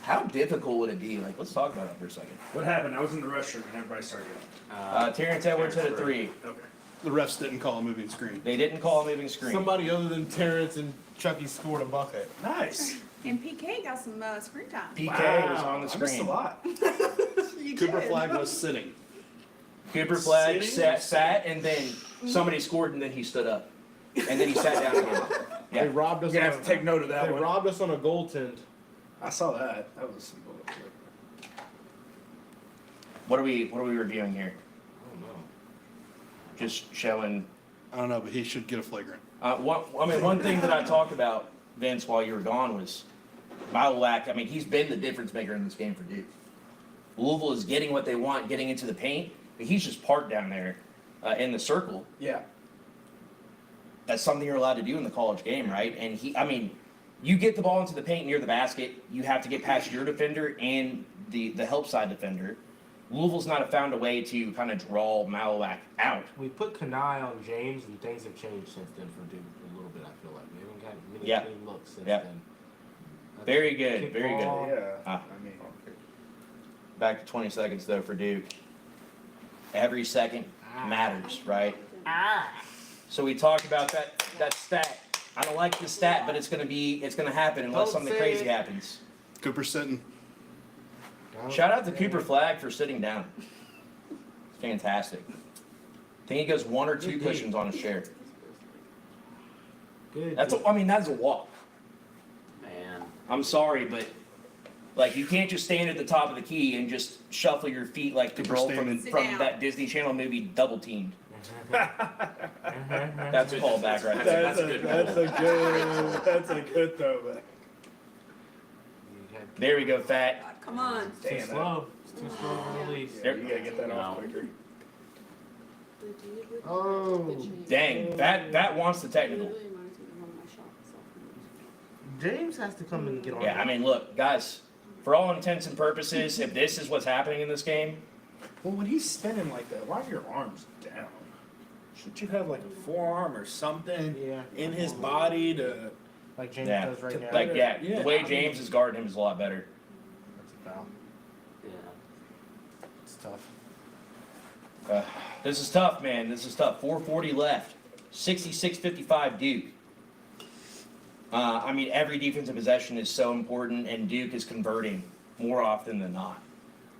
How difficult would it be? Like, let's talk about it for a second. What happened? I was in the restroom and everybody started yelling. Terrence Edwards hit a 3. Okay. The refs didn't call a moving screen. They didn't call a moving screen. Somebody other than Terrence and Chucky scored a bucket. Nice. And PK got some screen time. PK was on the I missed a screen. lot. You Cooper did. Flag was sitting. Cooper Flag Sitting? sat, and then somebody scored, and then he stood up. And then he sat down again. They Yeah. robbed us. You're gonna on have to take note of that They one. robbed us on a goaltend. I saw that. That was some bullshit. What are we reviewing here? I don't know. Just showing. I don't know, but he should get a flagrant. One thing that I talked about, Vince, while you were gone was Milwaukee. I mean, he's been the difference maker in this game for Duke. Louisville is getting what they want, getting into the paint, but he's just parked down there in the circle. Yeah. That's something you're allowed to do in the college game, right? And you get the ball into the paint near the basket, you have to get past your defender and the help side defender. Louisville's not found a way to kind of draw Malawak out. We put Kanai on James, and things have changed since then for Duke a little bit. I feel like we haven't gotten many Yeah. clean looks since Yeah. then. Very good, Kick very good. ball. Yeah. Ah. I mean, Back to 20 seconds though for Duke. Every second matters, right? So we talked about that stat. I don't like the stat, but it's gonna happen unless Don't something say crazy it. happens. Cooper sitting. Shout out to Cooper Flag for sitting down. It's fantastic. I think he goes 1 or 2 Good cushions on his chair. Good. That's a walk. Man. I'm sorry, but like you can't just stand at the top of the key and just shuffle your feet like the Cooper girl standing. from Sit down. that Disney Channel movie Double Teamed. That's a callback right there. That's a good That's a good throwback. There we go, Fat. God, come on. It's too slow. It's too slow to release. There- You gotta get that off quicker. Oh. Dang, that wants the technical. Literally reminds me of one of my shots off. James has to come and get on. Yeah, I mean, look, guys, for all intents and purposes, if this is what's happening in this game, Well, when he's spinning like that, why are your arms down? Shouldn't you have like a forearm or something Yeah. in his body to? Like James yeah, does right now. like yeah, Yeah, the way I mean- James is guarding him is a lot better. That's a foul. Yeah. It's tough. This is tough, man. This is tough. 4:40 left. 66-55 Duke. I mean, every defensive possession is so important, and Duke is converting more often than not.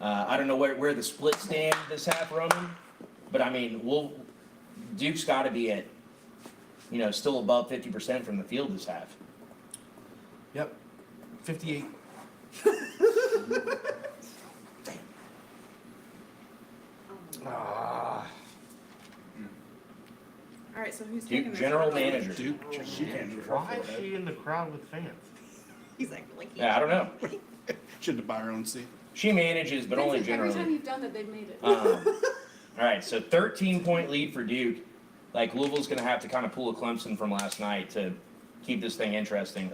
I don't know where the split stand this half, Roman, but I mean, Duke's got to be at, still above 50% from the field this half. Yep. 58. Ah. All right, so who's taking Duke this? general manager. Duke. She can't do Why is she in the crowd with fans? He's like. Yeah, I don't know. She had to buy her own seat. She manages, but only Every time generally. you've done that, they've made it. All right, so 13-point lead for Duke. Like Louisville's going to have to kind of pull a Clemson from last night to keep this thing interesting.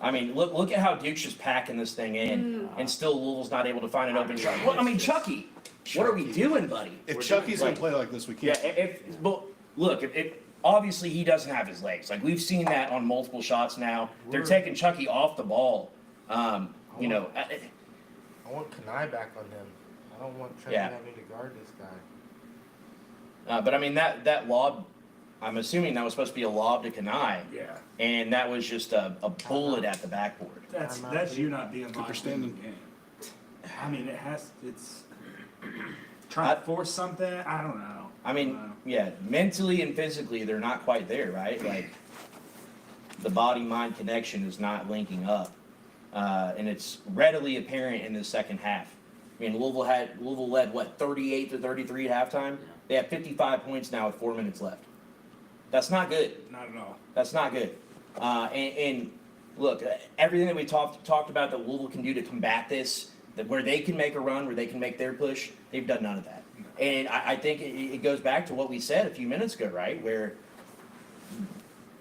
I mean, look at how Duke's just packing this thing in, and still Louisville's not able to find an open shot. Well, I mean, Chucky, what are we doing, buddy? If Chucky's gonna play like this, we Yeah, can't. if obviously he doesn't have his legs. Like we've seen that on multiple shots now. They're taking Chucky off the ball. I want Kanai back on him. I don't want Chucky Yeah. having to guard this guy. But I mean that lob. I'm assuming that was supposed to be a lob to Kanai, Yeah. and that was just a bullet at the backboard. That's you not being Cooper locked in the standing. game. I mean, it's trying to force something. I don't know. I mean, yeah, mentally and physically they're not quite there, right? Like the body-mind connection is not linking up, and it's readily apparent in the second half. I mean, Louisville led 38-33 at halftime. They have 55 points now with 4 minutes left. That's not good. Not at all. That's not good. And look, everything that we talked about that Louisville can do to combat this, that where they can make a run, where they can make their push, they've done none of that. And I think it goes back to what we said a few minutes ago, right? Where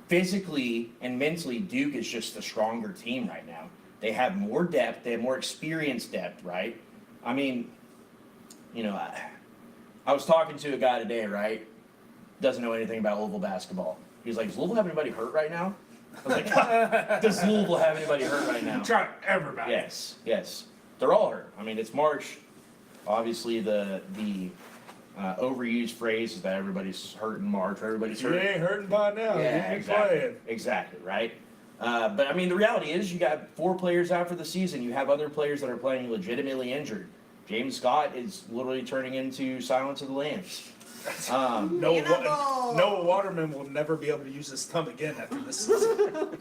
physically and mentally, Duke is just a stronger team right now. They have more depth. They have more experience depth, right? I mean, you know, I was talking to a guy today, right? Doesn't know anything about Louisville basketball. He was like, does Louisville have anybody hurt right now? I was like, does Louisville have anybody hurt right now? Try everybody. Yes, yes. They're all hurt. I mean, it's March. Obviously, the overused phrase is that everybody's hurt in March, or everybody's You hurt. ain't hurting by now. Yeah, You be exactly. playing. Exactly, right? But I mean, the reality is you got 4 players out for the season. You have other players that are playing legitimately injured. James Scott is literally turning into Silence of the Lambs. Noah Waterman will never be able to use his thumb again after this season.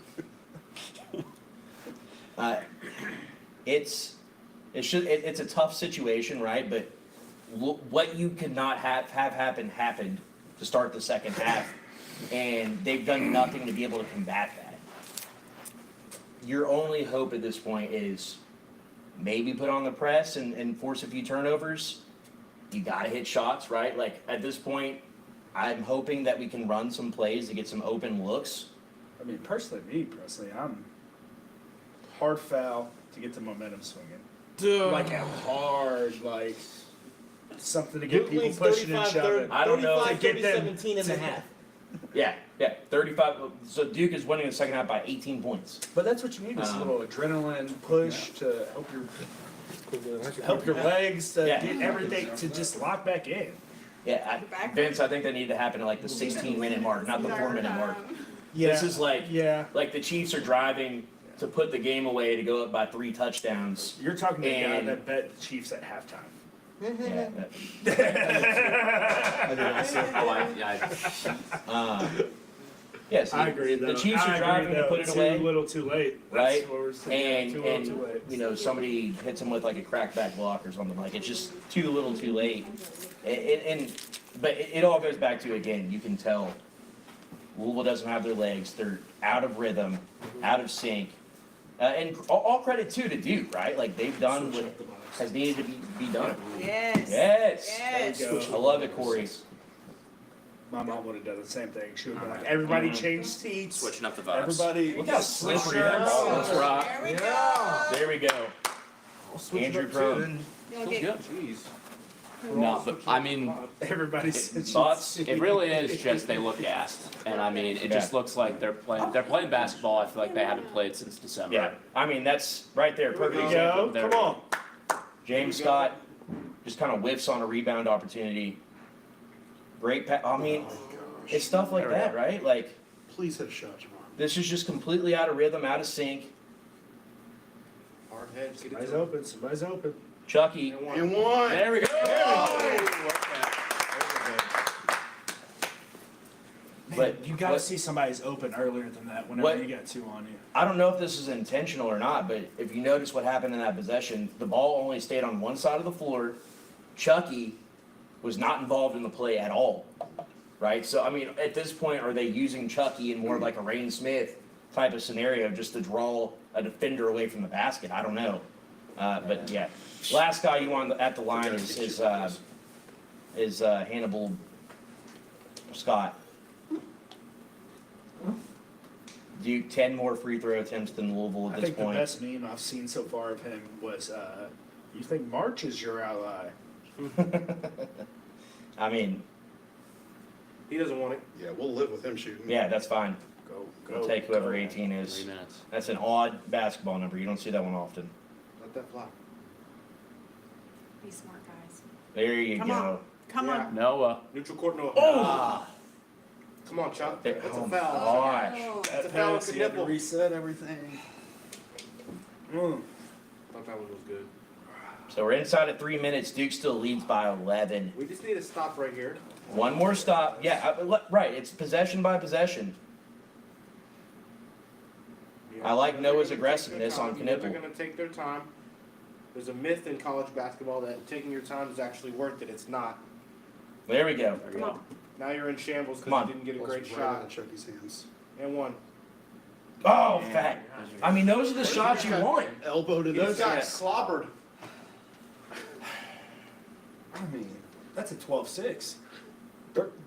It's a tough situation, right? But what you could not have happen happened to start the second half, and they've done nothing to be able to combat that. Your only hope at this point is maybe put on the press and force a few turnovers. You gotta hit shots, right? Like at this point, I'm hoping that we can run some plays to get some open looks. I mean, personally, I'm hard foul to get the momentum swinging. Like a hard, like something to get Duke people leads pushing and 35, shoving. I don't know. 35, To get 30, them 17 and a half. Yeah, 35. So Duke is winning the second half by 18 points. But that's what you need, is a little adrenaline push to help your legs to get everything to just lock back in. Yeah, Vince, I think that needed to happen at like the 16-minute mark, not the 4-minute mark. Yeah. This is like Yeah. the Chiefs are driving to put the game away to go up by 3 touchdowns. You're talking to a guy And- that bet the Chiefs at halftime. Yeah, yes, I agree, though. the Chiefs I are agree, driving to though. put it Too away, little, too late. right? That's what we're saying. Too little, too late. You know, somebody hits them with like a crackback block or something. Like it's just too little, too late. But it all goes back to, again, you can tell Louisville doesn't have their legs. They're out of rhythm, out of sync. And all credit too to Duke, right? Like they've done what has needed to be done. Yes. Yes. Yes. There you go. I love it, Corey. My mom would have done the same thing. She would be like, everybody change seats. Switching up the vibes. Everybody. Look how slippery that ball is. Let's rock. There we go. There we go. Andrew Prone. You'll get- Jeez. No, but I mean, Everybody's Thoughts? it really is just they look gassed, and I mean, it just looks like they're playing basketball. I feel like they haven't played since December. Yeah, I mean that's right there. Perfect There we example. go. of their- Come on. James Scott just kind of whiffs on a rebound opportunity. Great I mean, it's stuff like that, right? Like Please hit a shot, Jamal. this is just completely out of rhythm, out of sync. Hard heads, get it Somebody's to open. Somebody's open. Chucky. And one. There we go. But You got to see somebody's open earlier than that whenever What- you got 2 on you. I don't know if this is intentional or not, but if you notice what happened in that possession, the ball only stayed on one side of the floor. Chucky was not involved in the play at all, right? So, I mean, at this point, are they using Chucky in more like a Rain Smith type of scenario just to draw a defender away from the basket? I don't know. But yeah, last guy you want at the line is Hannibal Scott. Duke 10 more free throw attempts than Louisville at I this think the point. best meme I've seen so far of him was, you think March is your ally? I mean, He doesn't want it. Yeah, we'll live with him shooting. yeah, that's fine. Go, We'll take whoever 18 3 is. minutes. That's an odd basketball number. You don't see that one often. Let that fly. Be smart, guys. There you Come go. on. Come Yeah. on. Noah. Neutral court, no. Ah, Come on, Chuck. there, That's oh a my foul. gosh. Oh. That's a foul with the You had to nipple. reset everything. Thought that one was good. So we're inside of 3 minutes. Duke still leads by 11. We just need to stop right here. One more stop. Yeah, right. It's possession by possession. I like Noah's aggressiveness on They're Knippel. going to take their time. There's a myth in college basketball that taking your time is actually worth it. It's not. There we go. Now you're in shambles Come on. because you didn't get a great Right out shot. of Chucky's hands. And one. Oh, fat. I mean, those are the shots you want. Elbowed it Those up. guys slobbered. I mean, that's a 12-6.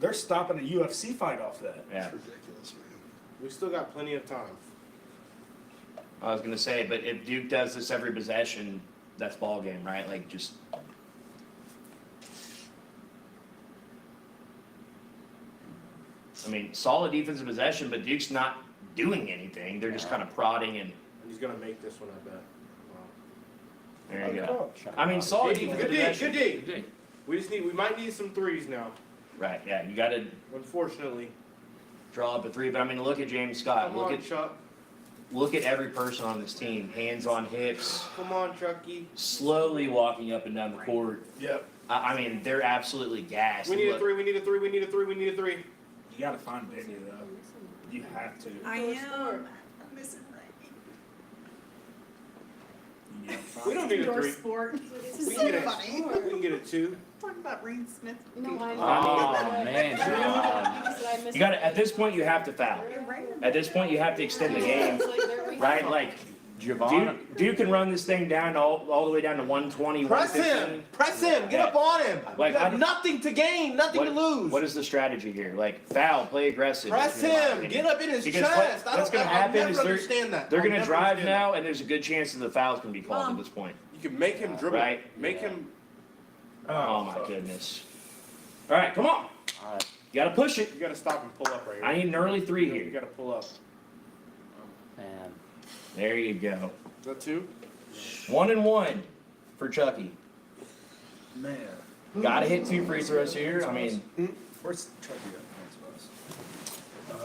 They're stopping a UFC fight off that. Yeah. Ridiculous, man. We still got plenty of time. I was gonna say, but if Duke does this every possession, that's ball game, right? Like just. I mean, solid defensive possession, but Duke's not doing anything. They're just kind of prodding and. And he's gonna make this one, I bet. There you go. I mean, solid defensive Good D, possession. good D. We might need some threes now, Right. Yeah. You got to unfortunately. draw up a three, but I mean, look at James Scott. Come on, Chuck. Look at every person on this team. Hands on hips, Come on, Chucky. slowly walking up and down the court. Yep. I mean, they're absolutely gassed. We need a Look, three, we need a three, we need a three, we need a three. You gotta find Biggie though. You have to. I am missing You gotta find We don't need a your three. sport. This is We so can get funny. We can get a two. Talking about Rain Smith. No, I Oh, man. man. You got to. At this point, you have to foul. At this point, you have to extend the game, right? Like Duke can run this thing down all the way down to 120. Press 115. him! Press him! Get up on him! Like, You I have don't- nothing to gain, nothing to lose. What is the strategy here? Like foul, play aggressive. Press in my him! opinion. Get up in his Because chest! what's going to I'll happen never is understand that. they're I'll going to never drive understand now, and there's a good chance that the fouls can be called at this point. that. You can make him dribble. Right? Make him. Oh my goodness! All right, come on. You got to push it. You gotta stop and pull up right here. I need an early three You here. gotta pull up. Man. There you go. Is that two? 1 and 1 for Chucky. Man. Got to hit 2 free throws here. I mean, Where's Chucky at?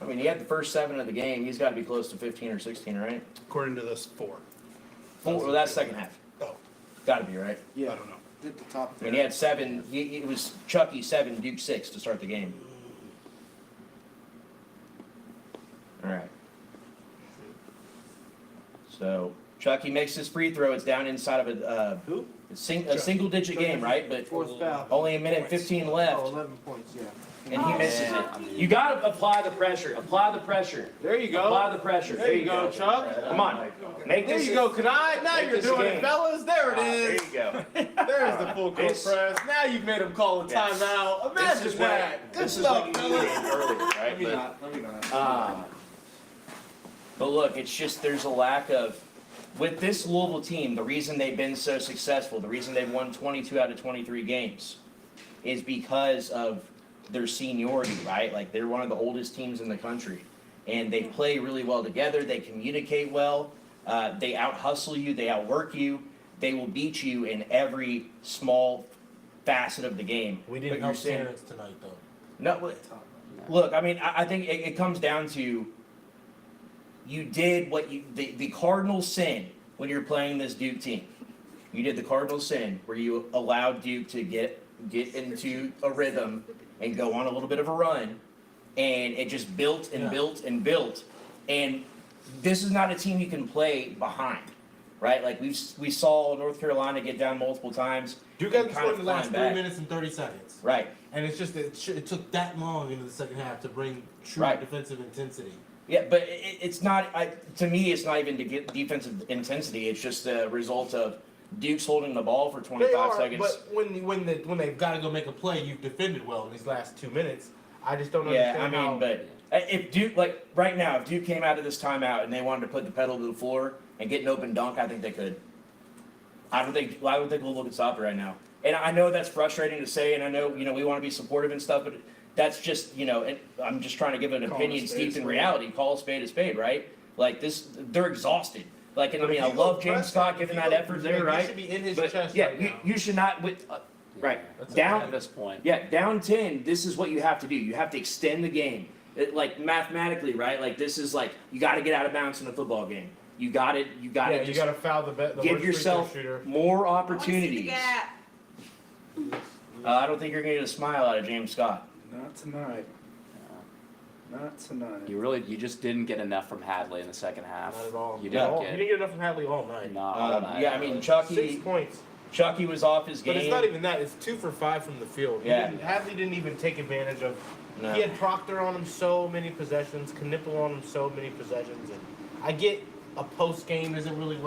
I mean, he had the first 7 of the game. He's got to be close to 15 or 16, right? According to this, 4. Well, that's second half. Oh. Got to be right. Yeah. I don't know. Hit the top. I mean, he had 7. It was Chucky 7, Duke 6 to start the game. All right. So Chucky makes his free throw. It's down inside of a single-digit game, right? But Fourth foul. only a minute 15 left, Oh, 11 points, yeah. and he misses it. You got to apply the pressure. Apply the pressure. There you go. Apply the pressure. There you go, Chuck. Come on. Make There this. you go, Kanai. Now Make you're this a doing game. it, fellas. There it There is. you go. There's the full court This- press. Now you've made him call a Yes. timeout. This Imagine is that. Good This is what stuff, you fellas. needed earlier, right? Let me not. Let me not. But look, it's just there's a lack of. With this Louisville team, the reason they've been so successful, the reason they've won 22 out of 23 games, is because of their seniority, right? Like they're one of the oldest teams in the country, and they play really well together. They communicate well. They out-hustle you. They outwork you. They will beat you in every small facet of the game. We But didn't you're help saying- Terrence tonight, though. No, look, I mean, I think it comes down to you did what the cardinal sin when you're playing this Duke team. You did the cardinal sin where you allowed Duke to get into a rhythm and go on a little bit of a run, and it just built and built and built. And this is not a team you can play behind, right? Like we saw North Carolina get down multiple times. Duke and hasn't kind scored of in the last climb 3 back. minutes and 30 seconds. Right. And it's just, it took that long into the second half to bring true Right. defensive intensity. Yeah, but it's not. To me, it's not even to get defensive intensity. It's just the result of Duke's holding the ball for 25 seconds. But when they've got to go make a play, you've defended well in these last 2 minutes. I just don't Yeah, understand I mean, how. but if Duke, like right now, if Duke came out of this timeout and they wanted to put the pedal to the floor and get an open dunk, I think they could. I don't think Louisville can stop it right now. And I know that's frustrating to say, and I know we want to be supportive and stuff, but that's just and I'm just trying to give an opinion steeped in reality. Call a spade, right? Like this, they're exhausted. Like, and I mean, I love James Scott giving that effort there, right? You should be in his But chest yeah, right now. you should not with right At down. this point. Yeah, down 10. This is what you have to do. You have to extend the game, like mathematically, right? Like this is like you got to get out of bounds in a football game. You got it. You got Yeah, to you got to foul the give worst yourself free throw shooter. more I wanna see the opportunities. gap. I don't think you're going to get a smile out of James Scott. Not tonight. Not tonight. You just didn't get enough from Hadley in the second half. Not at all. You Not at didn't all. get He didn't get enough from Hadley all night. not all night. Yeah, I mean 6 Chucky points. was off his game. But it's not even that. It's 2 for 5 from the field. Yeah. Hadley didn't even take advantage of No. He had Proctor on him so many possessions, Knipple on him so many possessions, and I get a post game isn't really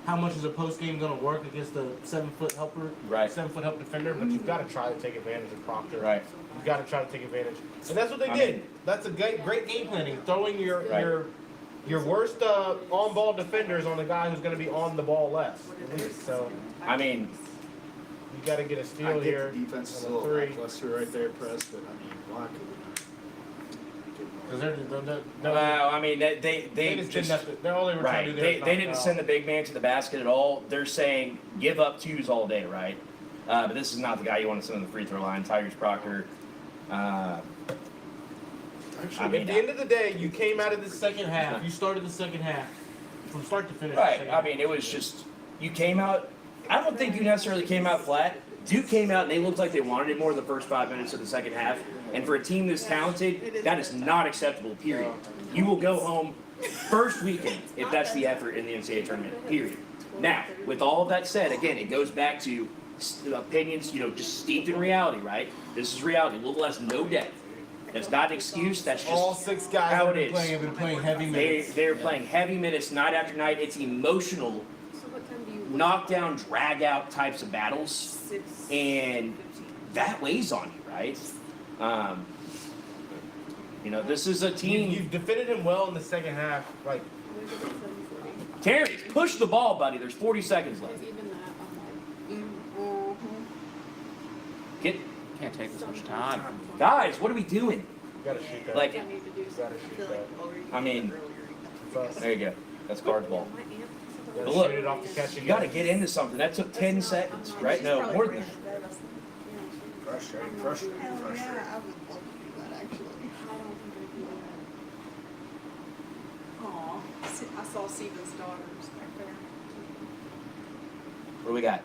how much is a post game going to work against a 7-foot helper, Right. 7-foot help defender, but you've got to try to take advantage of Proctor. Right. You've got to try to take advantage, and that's what they I did. mean- That's a great game planning, throwing Right. your worst on ball defenders on the guy who's going to be on the ball less. At least. So I mean, you got to get a I steal get here. the defense is a on the little three. lackluster right there, press, but I mean, why could we not? Because well, I mean, they just just didn't have to, they're all they were trying right. to do. They didn't send the big man to the basket at all. They're saying give up twos all day, right? But this is not the guy you want to send on the free throw line. Tyrese Proctor. I mean, At the end of the day, you came out of the second half. You started the second half from start to finish. right. I mean, it was just you came out. I don't think you necessarily came out flat. Duke came out and they looked like they wanted it more the first 5 minutes of the second half. And for a team this talented, that is not acceptable, period. You will go home first weekend if that's the effort in the NCAA tournament, period. Now, with all of that said, again, it goes back to opinions, just steeped in reality, right? This is reality, a little less, no depth. That's not an excuse, that's just all 6 guys how have it is. been playing heavy minutes. They're playing heavy minutes night after night. It's emotional, knockdown, drag out types of battles, and that weighs on you, right? This is a team. You've defended him well in the second half. Like, Terry, push the ball, buddy. There's 40 seconds left. Can't take this much time. Guys, what are we doing? you gotta shoot that. Like, you gotta shoot that. I mean, Fast. there you go. That's guard ball. You But gotta look, shoot it off the catch you again. got to get into something. That took 10 seconds, right? No, more than that. Frustrating, frustrating, frustrating. I would love to do that actually. Aw, I saw Steven's daughters back there. What do we got?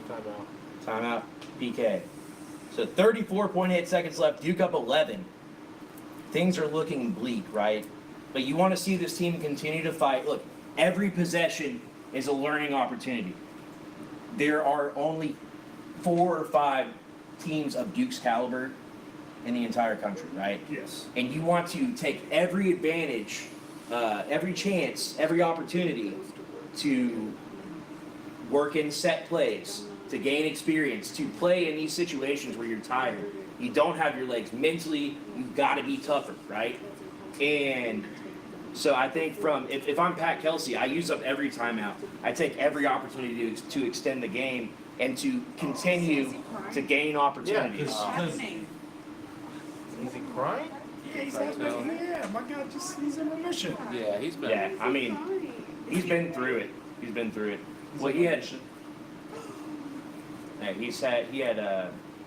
Timeout. Timeout. PK. So 34.8 seconds left. Duke up 11. Things are looking bleak, right? But you want to see this team continue to fight. Look, every possession is a learning opportunity. There are only 4 or 5 teams of Duke's caliber in the entire country, right? Yes. And you want to take every advantage, every chance, every opportunity to work in set plays, to gain experience, to play in these situations where you're tired. You don't have your legs. Mentally, you've got to be tougher, right? And so I think if I'm Pat Kelsey, I use up every timeout. I take every opportunity to extend the game and to continue to gain opportunities. Is he crying? Yeah, he's my God, he's in remission. Yeah, he's been. Yeah, I mean, he's been through it. Well, he had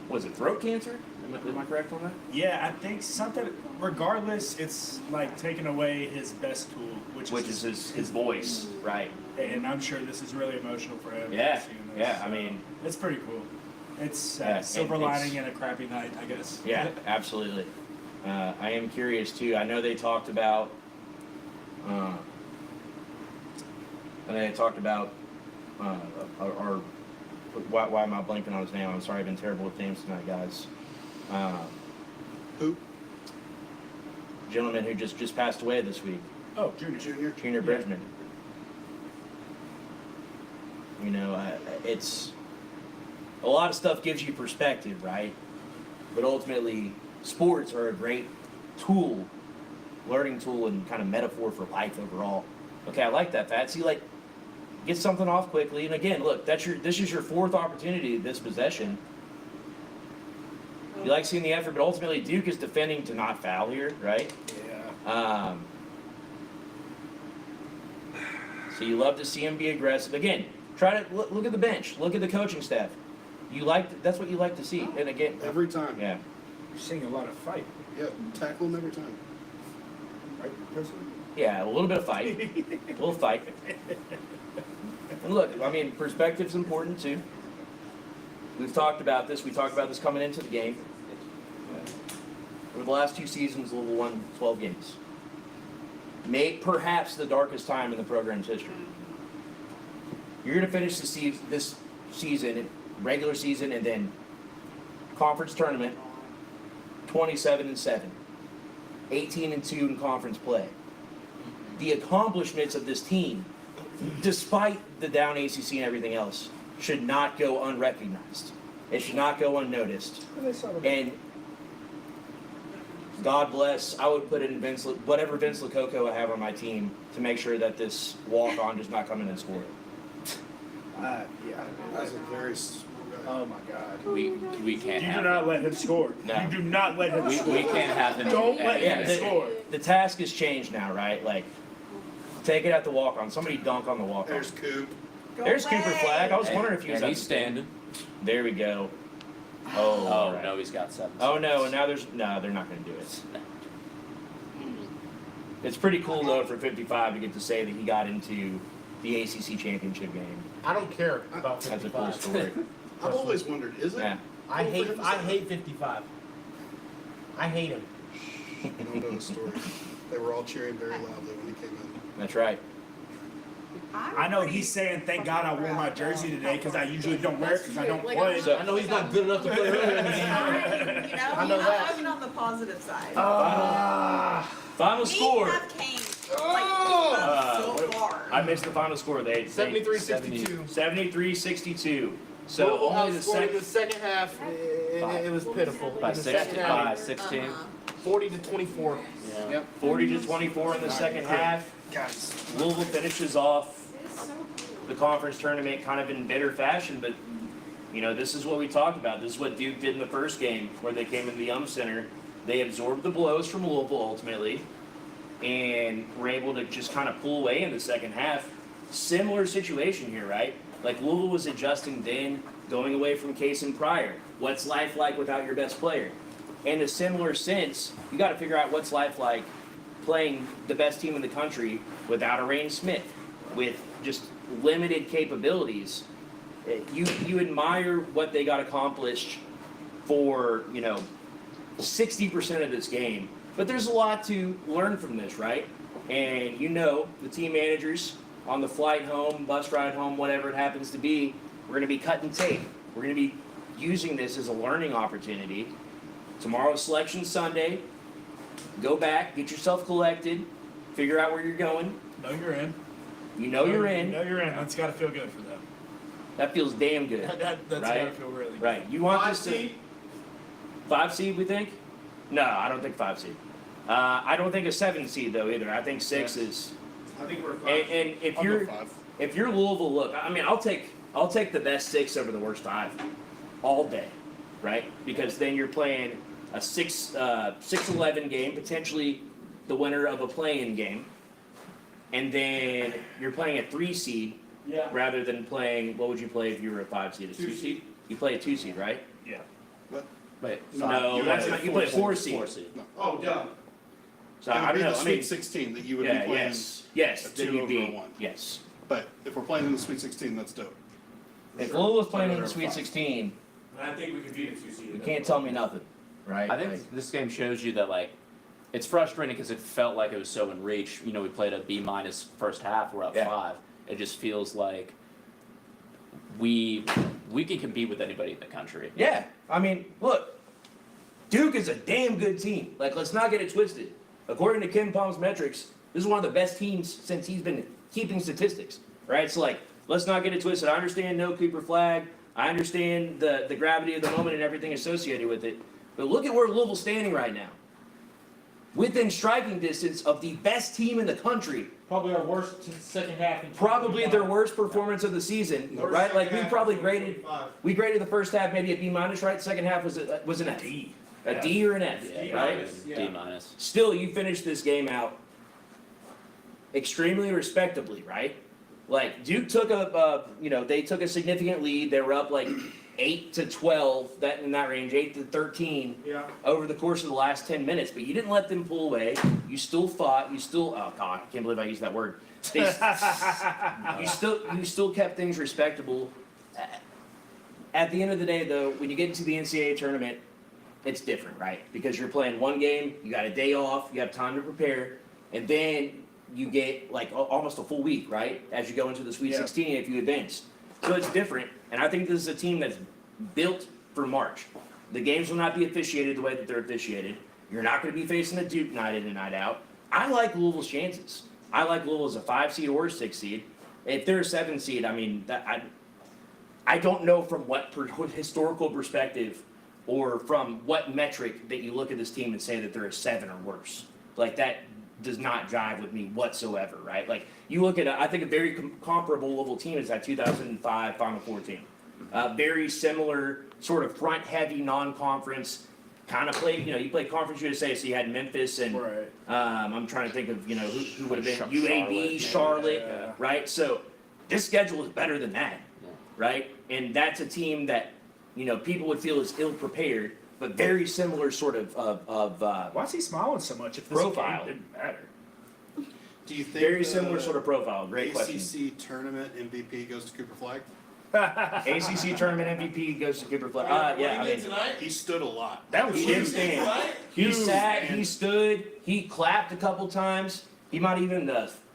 was it throat cancer? Am I correct on that? Yeah, I think something. Regardless, it's like taking away his best tool, which Is his voice, right? And I'm sure this is really emotional for him. Yeah, seeing this, yeah. so I mean, it's pretty cool. It's Yeah, silver it's- lining in a crappy night, I guess. yeah, absolutely. I am curious too. I know they talked about. Our why am I blanking on his name? I'm sorry, I've been terrible with names tonight, guys. Who? Gentleman who just passed away this week, Oh, Junior. Junior Bridgman. It's a lot of stuff gives you perspective, right? But ultimately, sports are a great tool, learning tool, and kind of metaphor for life overall. Okay, I like that, Pat. See, like, get something off quickly, and again, look, this is your 4th opportunity this possession. You like seeing the effort, but ultimately Duke is defending to not foul here, right? Yeah. So you love to see him be aggressive. Again, try to look at the bench, look at the coaching staff. That's what you like to see. And again, Every time. yeah, You're seeing a lot of fight. Yeah, tackle him every time. Right, President? yeah, a little bit of fight, a little fight. And look, I mean, perspective's important too. We've talked about this. We talked about this coming into the game. Over the last 2 seasons, Louisville won 12 games. Perhaps the darkest time in the program's history. You're going to finish this season, regular season, and then conference tournament, 27-7, 18-2 in conference play. The accomplishments of this team, despite the down ACC and everything else, should not go unrecognized. It should not go unnoticed. And God bless, I would put in whatever Vince Lococo I have on my team to make sure that this walk-on does not come in and score. Yeah. That's a very. Oh my God. We can't You have do not let him score. No. You do not let him score. we can't have him. Don't let him score. The task has changed now, right? Like, take it at the walk-on. Somebody dunk on the walk-on. There's Coop. There's Cooper Flag. I was wondering if he was And up he's to standing. There we go. Oh, Oh right. no, he's got 7. Oh no, and now they're not going to do it. It's pretty cool though for 55 to get to say that he got into the ACC championship game. I don't care about That's a cool 55. story. I've always wondered, is it? Yeah. I hate 55. I hate him. You don't know the story. They were all cheering very loudly when he came in. That's right. I know he's saying, thank God I wore my jersey today because I usually don't wear it because I don't play. So- I know he's not good enough to play earlier in the game. You know, I know that. I'm on the positive side. Final score. We have came so far. I missed the final score. They 73-62. 73-62. So Louisville only the outscored in the second. second half. It was pitiful. By In the second half, 16. 40-24. Yeah. 40-24 in the second half. Guys. Louisville finishes off the conference tournament kind of in bitter fashion, but you know, this is what we talked about. This is what Duke did in the first game where they came into the Center. They absorbed the blows from Louisville ultimately and were able to just kind of pull away in the second half. Similar situation here, right? Like Louisville was adjusting then, going away from Case and Pryor. What's life like without your best player? In a similar sense, you got to figure out what's life like playing the best team in the country without a Rain Smith, with just limited capabilities. You admire what they got accomplished for, 60% of this game, but there's a lot to learn from this, right? And the team managers on the flight home, bus ride home, whatever it happens to be, we're going to be cutting tape. We're going to be using this as a learning opportunity. Tomorrow's Selection Sunday. Go back, get yourself collected, figure out where you're going. No, you're in. You know you're in. No, you're in. That's got to feel good for them. That feels damn good. That's right? got to feel really good. Right. You want 5 this to seed? 5 seed, we think? No, I don't think 5 seed. I don't think a 7 seed though either. I think 6 is. I think we're 5. And if I'll you're go 5. if you're Louisville, look, I mean, I'll take the best 6 over the worst 5 all day, right? Because then you're playing a 6-11 game, potentially the winner of a play-in game, and then you're playing a 3 seed rather than playing. What would you play if you were a 5 seed? A 2 seed? You play a 2 seed, right? Yeah. Wait, No, that's not. You play a 4 seed. 4 seed. Oh, duh. So It I would be don't the know. I Sweet mean, 16 that you would yeah, be playing. yes, a then 2 you'd over be a 1. yes. But if we're playing in the Sweet 16, that's dope. If Louisville's playing in the Another Sweet 5. 16, I think we could beat a 2 seed. you can't tell me nothing, right? I think this game shows you that it's frustrating because it felt like it was so in reach. We played a B- first half. We're up 5. It just feels like we can compete with anybody in the country. Yeah, I mean, look, Duke is a damn good team. Like, let's not get it twisted. According to Ken Palm's metrics, this is one of the best teams since he's been keeping statistics, right? So, let's not get it twisted. I understand no Cooper Flag. I understand the gravity of the moment and everything associated with it. But look at where Louisville's standing right now. Within striking distance of the best team in the country. Probably our worst second half. Probably their worst performance of the season, right? Like we probably graded the first half maybe a B-, right? The second half was an F. D. A D or an F, right? D-. Still, you finished this game out extremely respectably, right? Like Duke took they took a significant lead. They were up 8-12, in that range, 8-13 over the course of the last 10 minutes. But you didn't let them pull away. You still fought. Oh God, I can't believe I used that word. You still kept things respectable. At the end of the day, though, when you get into the NCAA tournament, it's different, right? Because you're playing one game, you got a day off, you have time to prepare, and then you get almost a full week, right? As you go into the Sweet 16 if you advance. So it's different, and I think this is a team that's built for March. The games will not be officiated the way that they're officiated. You're not going to be facing a Duke night in and night out. I like Louisville's chances. I like Louisville as a 5 seed or a 6 seed. If they're a 7 seed, I mean, I don't know from what historical perspective or from what metric that you look at this team and say that they're a 7 or worse. Like, that does not jive with me whatsoever, right? Like, you look at, I think a very comparable Louisville team is that 2005 Final Four team. Very similar, sort of front-heavy, non-conference, kind of played, you played Conference USA, so you had Memphis and, I'm trying to think of, who would have been UAB, Charlotte, right? So this schedule is better than that, right? And that's a team that, people would feel is ill-prepared, but very similar sort of Why is he smiling so much if this profile. game didn't matter? Do you think Very similar sort of profile. Great question. ACC tournament MVP goes to Cooper Flag? ACC tournament MVP goes to Cooper Flag. Yeah, I mean, He stood a lot. That was he didn't stand. He sat, he stood, he clapped a couple times. He might even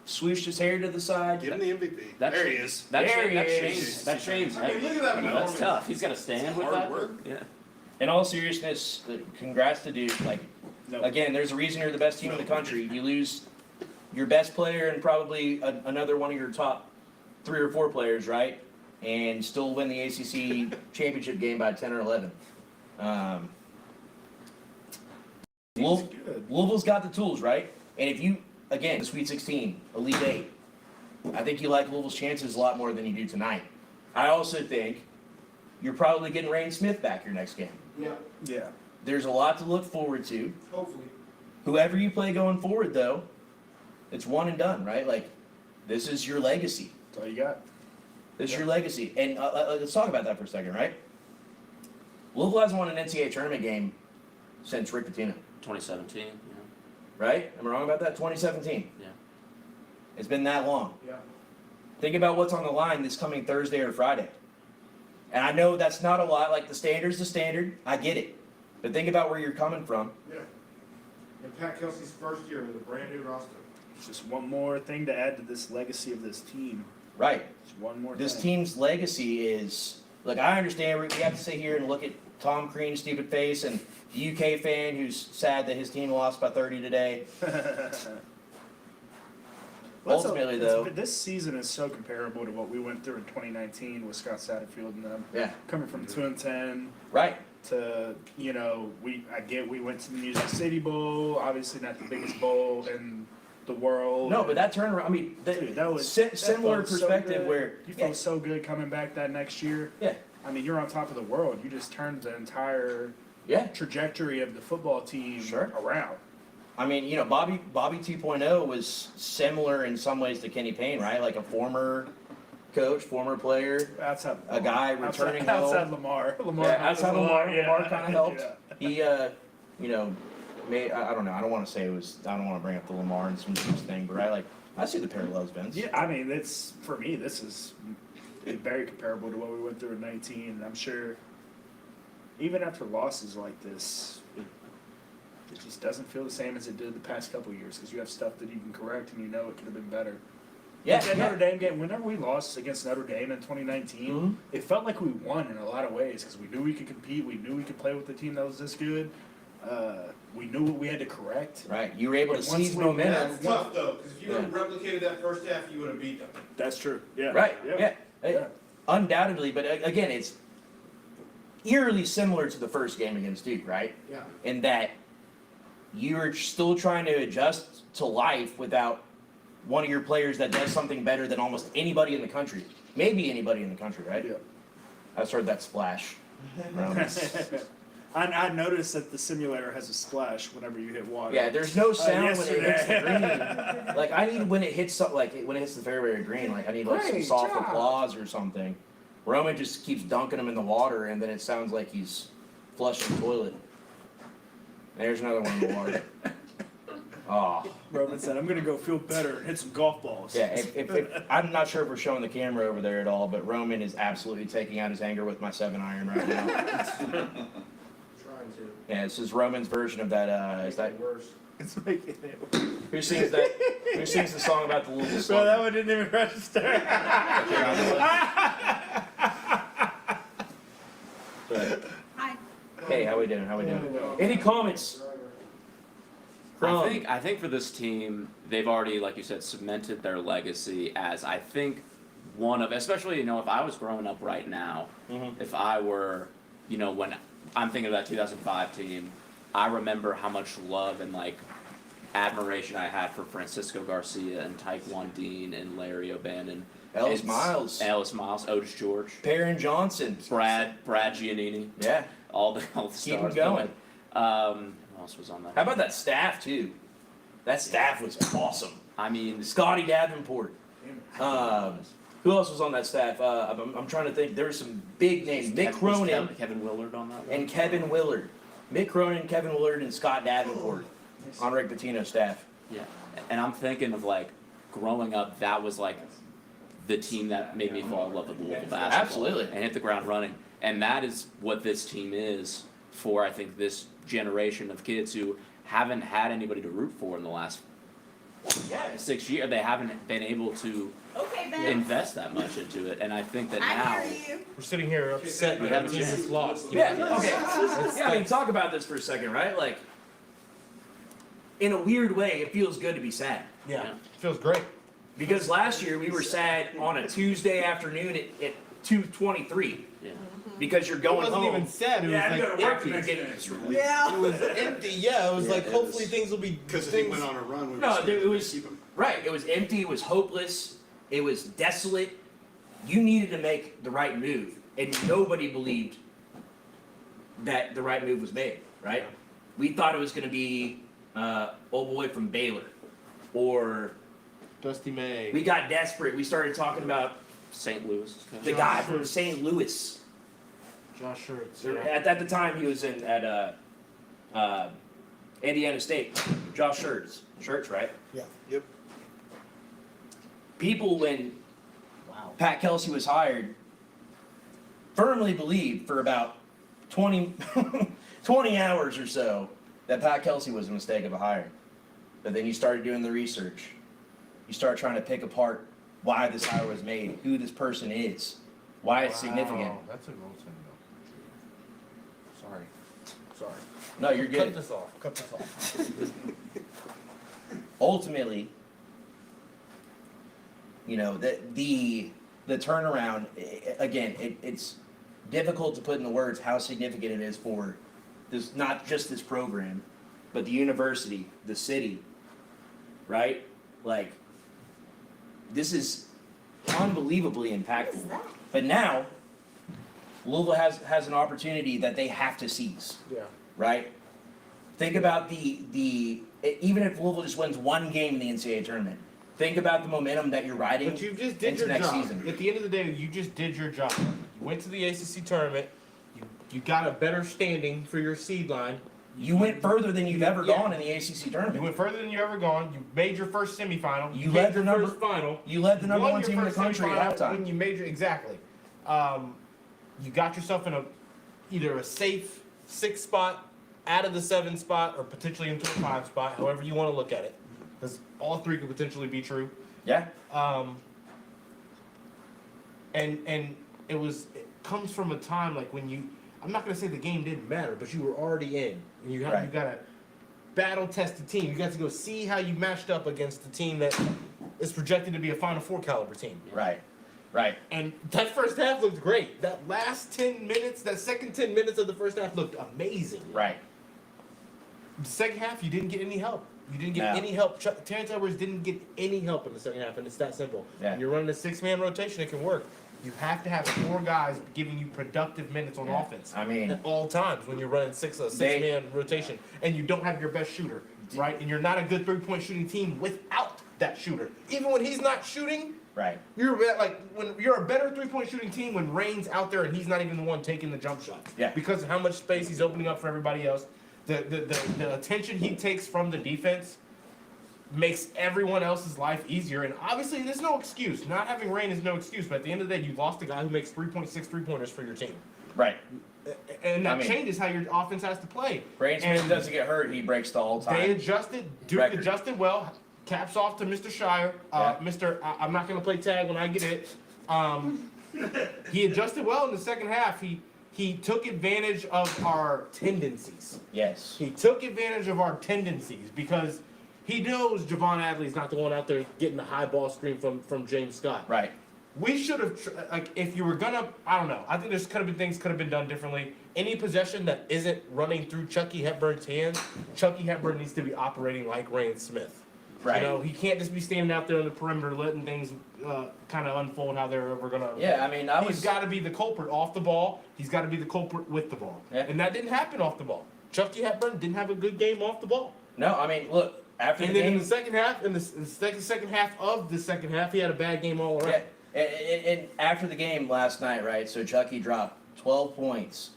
swooshed his hair to the side. Give him the MVP. There he is. That's There he that's is. Shane's. That's Shane's. I mean, look at that That's performance. tough. He's got to stand with Hard that. work. Yeah. In all seriousness, congrats to Duke. Like, again, there's a reason you're the best team in the country. You lose your best player and probably another one of your top 3 or 4 players, right? And still win the ACC championship game by 10 or 11. Louisville's got the tools, right? And if you, again, the Sweet 16, Elite 8, I think you like Louisville's chances a lot more than you do tonight. I also think you're probably getting Rain Smith back your next game. Yeah. There's a lot to look forward to. Hopefully. Whoever you play going forward, though, it's one and done, right? Like, this is your legacy. That's all you got. This is your legacy. And let's talk about that for a second, right? Louisville hasn't won an NCAA tournament game since Rick Pitino, 2017. Yeah. right? Am I wrong about that? 2017. Yeah. It's been that long. Yeah. Think about what's on the line this coming Thursday or Friday. And I know that's not a lot. Like, the standard's the standard. I get it. But think about where you're coming from. Yeah. And Pat Kelsey's first year with a brand new roster. It's just one more thing to add to this legacy of this team. Right. Just one more This thing. team's legacy is, look, I understand we have to sit here and look at Tom Crean's stupid face and the UK fan who's sad that his team lost by 30 today. Ultimately, though, this season is so comparable to what we went through in 2019 with Scott Satterfield and them. Yeah. Coming from 2-10 right. to, we went to the Music City Bowl, obviously not the biggest bowl in the world. No, but that turnaround, I mean, Dude, that was similar that felt so perspective good. where You felt so good coming back that next year. Yeah. I mean, you're on top of the world. You just turned the entire trajectory of the football team around. I mean, Bobby 2.0 was similar in some ways to Kenny Payne, right? Like a former coach, former player, outside a guy returning home. outside Lamar. Outside Lamar, yeah. Lamar kind of helped. Yeah. He, I don't know. I don't want to say it was. I don't want to bring up the Lamar and some thing, but I see the parallels, Vince. Yeah, I mean, for me, this is very comparable to what we went through in 19. And I'm sure, even after losses like this, it just doesn't feel the same as it did the past couple of years because you have stuff that you can correct and it could have been better. Yeah, that Notre Dame game, whenever we lost against Notre Dame in 2019, it felt like we won in a lot of ways because we knew we could compete, we knew we could play with a team that was this good. We knew what we had to correct. Right, you were able to seize momentum. That's tough though, because if you would have replicated that first half, you would have beat them. That's true. Yeah. Right. Yeah. Undoubtedly, but again, it's eerily similar to the first game against Duke, right? Yeah. In that you're still trying to adjust to life without one of your players that does something better than almost anybody in the country. Maybe anybody in the country, right? Yeah. I just heard that splash. I noticed that the simulator has a splash whenever you hit water. Yeah, there's no sound when it hits the yesterday. green. Like, I need when it hits when it hits the fairway or green, I need some Great soft job. applause or something. Roman just keeps dunking him in the water, and then it sounds like he's flushing the toilet. There's another one in the water. Oh. Roman said, "I'm gonna go feel better and hit some golf balls." Yeah, if I'm not sure if we're showing the camera over there at all, but Roman is absolutely taking out his anger with my 7-iron right now. Trying to. Yeah, this is Roman's version of that. Is that worse? It's making it. who sings that? Who sings the song about the Louisville Bro, Slugger? that one didn't even register. But, Hi. hey, how How we doing? Any comments? I think for this team, they've already, like you said, cemented their legacy as I think one of, especially if I was growing up right now, if I were, when I'm thinking of that 2005 team, I remember how much love and admiration I had for Francisco Garcia and Taekwon Dean and Larry O'Bannon. Ellis Miles, Otis George, Perrin Johnson, Brad Giannini. Yeah, all the keep them stars going. Who else was on that? How about that staff too? That staff was awesome. I mean, Scotty Davenport. Who else was on that staff? I'm trying to think. There were some big names. Mick Cronin, Kevin Willard on that one? and Kevin Willard. Mick Cronin, Kevin Willard, and Scott Davenport on Rick Pitino's staff. Yeah, and I'm thinking of growing up. That was the team that made me fall in love with Louisville basketball. Absolutely. And hit the ground running. And that is what this team is for, I think, this generation of kids who haven't had anybody to root for in the last 6 years. They haven't been able to invest that much into it. And I think that now we're sitting here upset that our team is lost. Yeah, okay. Yeah, I mean, talk about this for a second, right? In a weird way, it feels good to be sad. Yeah, it feels great. Because last year we were sad on a Tuesday afternoon at 2:23. Yeah. Because you're going It wasn't home. even sad. It was I go to work empty. and you're getting Yeah. It was empty. Yeah, it was hopefully things will be. Because he went on a run. We were No, scared dude, it to was keep him. right. It was empty. It was hopeless. It was desolate. You needed to make the right move, and nobody believed that the right move was made. Right? We thought it was going to be old boy from Baylor, or Dusty May. we got desperate. We started talking about St. Louis. the guy from St. Louis. Josh Schertz. At the time, he was at Indiana State. Josh Schertz, right? Yeah. Yep. People, when Pat Kelsey was hired, firmly believed for about 20 hours or so that Pat Kelsey was a mistake of a hire. But then you started doing the research. You start trying to pick apart why this hire was made, who this person is, why it's significant. That's a real thing, though. Sorry. No, you're good. Cut this off. Ultimately, the turnaround, again, it's difficult to put into words how significant it is for this, not just this program, but the university, the city, right? This is unbelievably impactful. But now, Louisville has an opportunity that they have to seize, Yeah. right? Think about even if Louisville just wins one game in the NCAA tournament, think about the momentum that you're riding But you just did into your next job. season. At the end of the day, you just did your job. You went to the ACC tournament. You got a better standing for your seed line. You went further than you've ever Yeah. gone in the ACC You tournament. went further than you ever gone. You made your first semifinal. You made led the your number- first final. You led the number won one your team in the first country at semifinal halftime. when you made your, exactly. You got yourself in either a safe 6 spot, out of the 7 spot, or potentially into a 5 spot. However you want to look at it, because all three could potentially be true. Yeah. And it comes from a time when you. I'm not gonna say the game didn't matter, but you were already in, and you got a battle-tested team. You got to go see how you matched up against the team that is projected to be a Final Four caliber team. Right. And that first half looked great. That last 10 minutes, that second 10 minutes of the first half looked amazing. Right. The second half, you didn't get any help. You didn't get No. any help. Terrence Edwards didn't get any help in the second half, and it's that simple. Yeah. When you're running a 6-man rotation, it can work. You have to have 4 guys giving you productive minutes on offense. I mean, at all times when you're running a 6-man rotation, and you don't have your best shooter, right? And you're not a good 3-point shooting team without that shooter. Even when he's not shooting, right. when you're a better 3-point shooting team when Rain's out there and he's not even the one taking the jump shot. Yeah. Because of how much space he's opening up for everybody else. The attention he takes from the defense makes everyone else's life easier. And obviously, there's no excuse. Not having Rain is no excuse. But at the end of the day, you lost a guy who makes 3.6 3-pointers for your team. Right. And that changes how your offense has to play. Brain Smith doesn't get hurt, he breaks the all time. They adjusted. Duke adjusted well. Caps off to Mr. Shire. I'm not going to play tag when I get it. He adjusted well in the second half. He he took advantage of our tendencies. Yes. He took advantage of our tendencies because he knows Javon Adley's not the one out there getting the high ball screen from James Scott. Right. We should have, like, if you were gonna, I don't know. I think there's could have been things could have been done differently. Any possession that isn't running through Chucky Hepburn's hands, Chucky Hepburn needs to be operating like Ryan Smith. Right. You know, he can't just be standing out there on the perimeter letting things kind of unfold how they're ever gonna. Yeah, I mean, He's got to be the culprit off the ball. He's got to be the culprit with the ball. Yeah. And that didn't happen off the ball. Chucky Hepburn didn't have a good game off the ball. No, I mean, look, after And the then game, in the second half, in the second half of the second half, he had a bad game all around. yeah, and after the game last night, right? So Chucky dropped 12 points,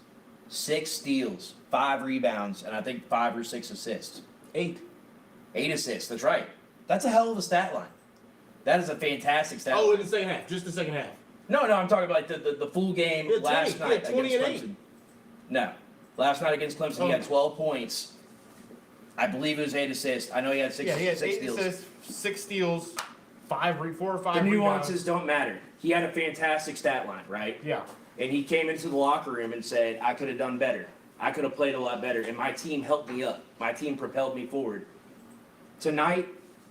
6 steals, 5 rebounds, and I think 5 or 6 assists. 8 assists. That's right. That's a hell of a stat line. That is a fantastic stat line. Oh, in the second half, just the second half. No, I'm talking about the full game Yeah, last 20, night yeah, 20 against and 8. Clemson. No, last night against Clemson, he had 12 points. I believe it was 8 assists. I know he had 6. Yeah, he had 6 8 steals. assists, 6 steals, 4 or 5 The rebounds. nuances don't matter. He had a fantastic stat line, right? Yeah. And he came into the locker room and said, I could have done better. I could have played a lot better. And my team helped me up. My team propelled me forward. Tonight,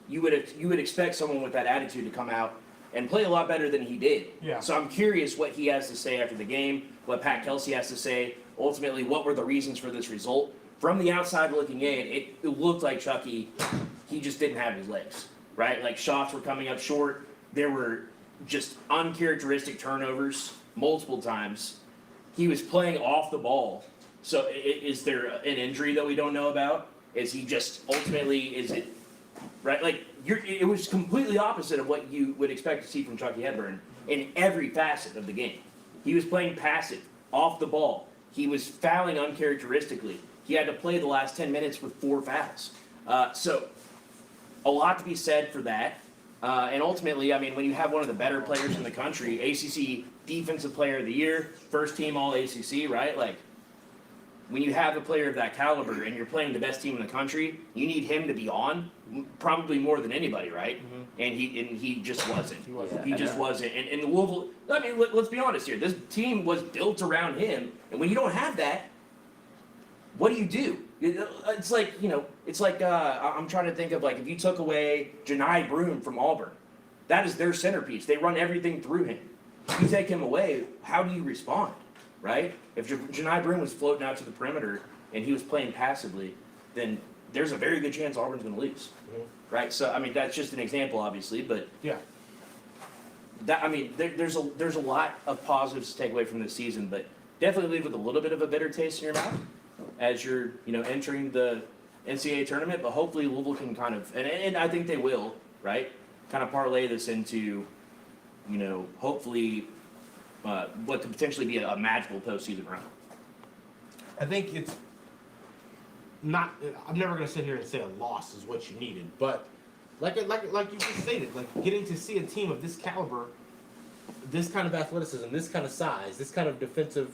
you would expect someone with that attitude to come out and play a lot better than he did. Yeah. So I'm curious what he has to say after the game, what Pat Kelsey has to say. Ultimately, what were the reasons for this result? From the outside looking in, it looked like Chucky, he just didn't have his legs, right? Like shots were coming up short. There were just uncharacteristic turnovers multiple times. He was playing off the ball. So is there an injury that we don't know about? Is he just ultimately, is it, right? Like, it was completely opposite of what you would expect to see from Chucky Hepburn in every facet of the game. He was playing passive, off the ball. He was fouling uncharacteristically. He had to play the last 10 minutes with 4 fouls. So, a lot to be said for that. And ultimately, I mean, when you have one of the better players in the country, ACC Defensive Player of the Year, first team All ACC, right? Like, when you have a player of that caliber and you're playing the best team in the country, you need him to be on, probably more than anybody, right? Mm-hmm. And he just wasn't. He wasn't. He just wasn't. And the Louisville, I mean, let's be honest here. This team was built around him, and when you don't have that, what do? It's like, you know, it's like, I'm trying to think of, like, if you took away Janai Broome from Auburn, that is their centerpiece. They run everything through him. If you take him away, how do you respond, right? If Janai Broome was floating out to the perimeter and he was playing passively, then there's a very good chance Auburn's going to lose, right? So, I mean, that's just an example, obviously, but Yeah. that, I mean, there's a lot of positives to take away from this season, but definitely leave with a little bit of a bitter taste in your mouth as you're, you know, entering the NCAA tournament. But hopefully Louisville can kind of, and I think they will, right? Kind of parlay this into, you know, hopefully what could potentially be a magical postseason run. I think it's not. I'm never gonna sit here and say a loss is what you needed, but like you just stated, like getting to see a team of this caliber, this kind of athleticism, this kind of size, this kind of defensive.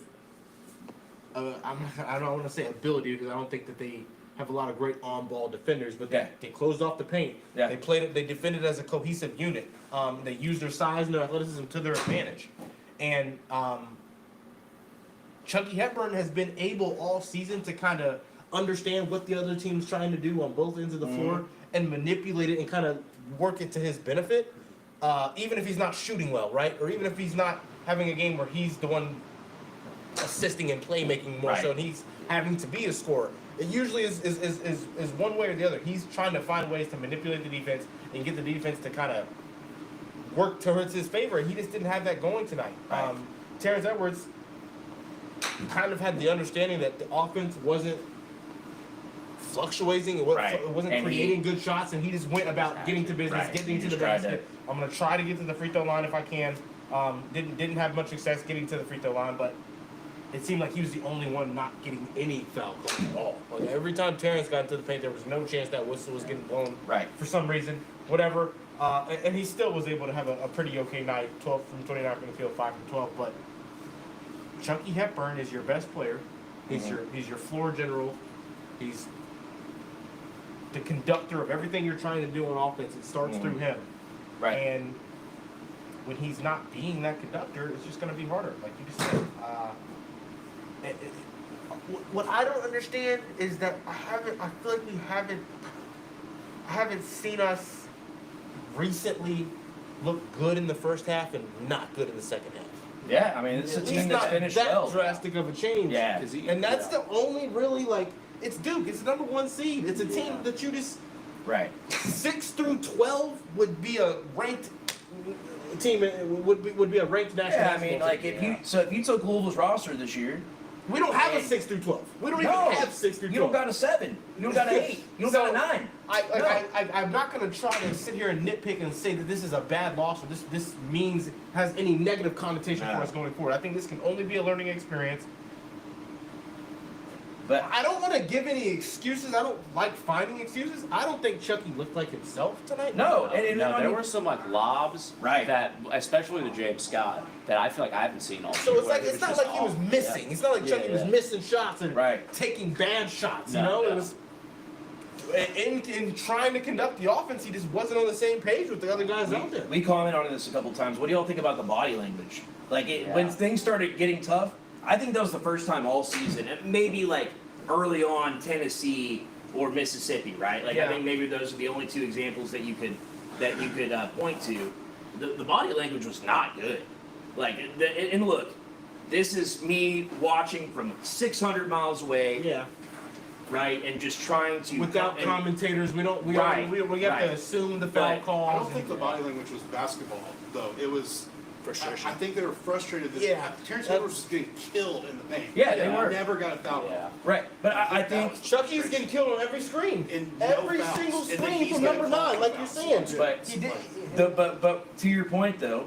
I don't want to say ability because I don't think that they have a lot of great on-ball defenders, but they closed off the paint. Yeah. They played it. They defended as a cohesive unit. They used their size and their athleticism to their advantage, and Chucky Hepburn has been able all season to kind of understand what the other team's trying to do on both ends of the floor and manipulate it and kind of work it to his benefit, even if he's not shooting well, right? Or even if he's not having a game where he's the one assisting and playmaking more so, and he's having to be a scorer. It usually is one way or the other. He's trying to find ways to manipulate the defense and get the defense to kind of work towards his favor, and he just didn't have that going tonight. Right. Terrence Edwards kind of had the understanding that the offense wasn't fluctuating, it wasn't creating good shots, and he just went about getting to business, getting to the basket. I'm going to try to get to the free throw line if I can. Didn't have much success getting to the free throw line, but it seemed like he was the only one not getting any foul calls at all. Like every time Terrence got into the paint, there was no chance that whistle was getting blown for some reason, whatever. And he still was able to have a pretty okay night, 12 from 29 from the field, 5 from 12. But Chucky Hepburn is your best player. He's your floor general. He's the conductor of everything you're trying to do on offense. It starts through him. Right. And when he's not being that conductor, it's just going to be harder, like you just said. What I don't understand is that I feel like I haven't seen us recently look good in the first half and not good in the second half. Yeah, I mean, it's a At team least that's not finished that well. drastic of a change. Yeah. And that's the only really it's Duke. It's the number 1 seed. It's a team that you just Right. 6 through 12 would be a ranked team. Would be a ranked national. Yeah, I mean, basketball like team. if you took Louisville's roster this year, We don't have a and- 6 through 12. We don't even no, have 6 through 12. you don't got a 7. You don't got an 8. You don't got a 9. I'm not going to try to sit here and nitpick and say that this is a bad loss or this means has any negative connotation for us going forward. I think this can only be a learning experience. But I don't want to give any excuses. I don't like finding excuses. I don't think Chucky looked like himself tonight. No, There were some like lobs that, especially to James Scott, that I feel like I haven't seen all. So year, it's like where it's it not just like he was off. missing. It's not like Chucky was missing shots and Right. taking bad shots. You No, know, no. it was in trying to conduct the offense. He just wasn't on the same page with the other guys out there. We commented on this a couple times. What do y'all think about the body language? Like when things started getting tough, I think that was the first time all season. And maybe like early on Tennessee or Mississippi, right? Like I think maybe those are the only 2 examples that you could point to. The body language was not good. Like and look, this is me watching from 600 miles away. Yeah. Right, and just trying to Without commentators, we have to assume the foul calls. I don't think the body language was basketball, though. It was frustration. I think they were frustrated that Terrence Edwards was getting killed in the paint. Yeah, they were. Never got a foul. Right, but I think Chucky's getting killed on every screen. Every single And then screen he's from getting number 9, like you're saying. But He did. but to your point though,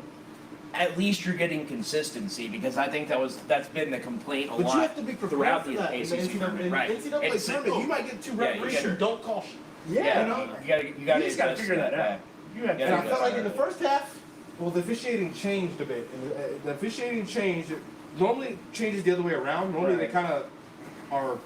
at least you're getting consistency because I think that's been the complaint a But lot you have to be throughout prepared for the that. ACC tournament. Right. NCAA tournament, you might get 2 referees who don't call shit. Yeah, You know? you gotta just gotta adjust figure that out. Yeah. And I felt like in the first half, well, the officiating changed a bit. And the officiating changed. It normally changes the other way around. Normally they kind of are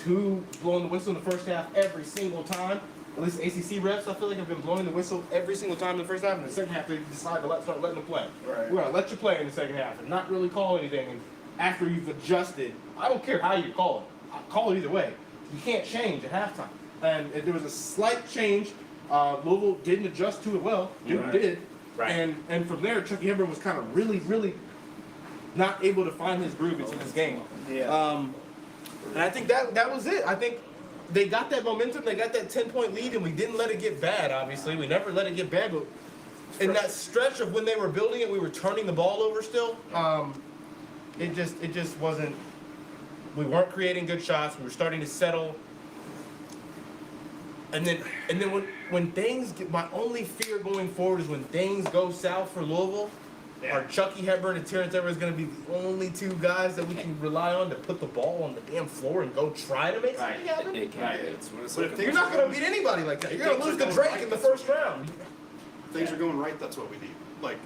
2 blowing the whistle in the first half every single time. At least ACC refs, I feel like, have been blowing the whistle every single time in the first half. In the second half, they decide to start letting them play. Right. We're going to let you play in the second half and not really call anything. And after you've adjusted, I don't care how you call it. I'll call it either way. You can't change at halftime. And there was a slight change. Louisville didn't adjust to it well. Duke did. Right. And from there, Chucky Hepburn was kind of really not able to find his groove into this game. Yeah. And I think that was it. I think they got that momentum, they got that 10-point lead, and we didn't let it get bad, obviously. We never let it get bad, but in that stretch of when they were building it, we were turning the ball over still. It just wasn't, we weren't creating good shots, we were starting to settle. And then when things get, my only fear going forward is when things go south for Louisville, are Chucky Hepburn and Terrence Edwards going to be the only 2 guys that we can rely on to put the ball on the damn floor and go try to make something happen? You're not going to beat anybody like that. You're going to lose to Drake in the first round. Things are going right, that's what we need. Like,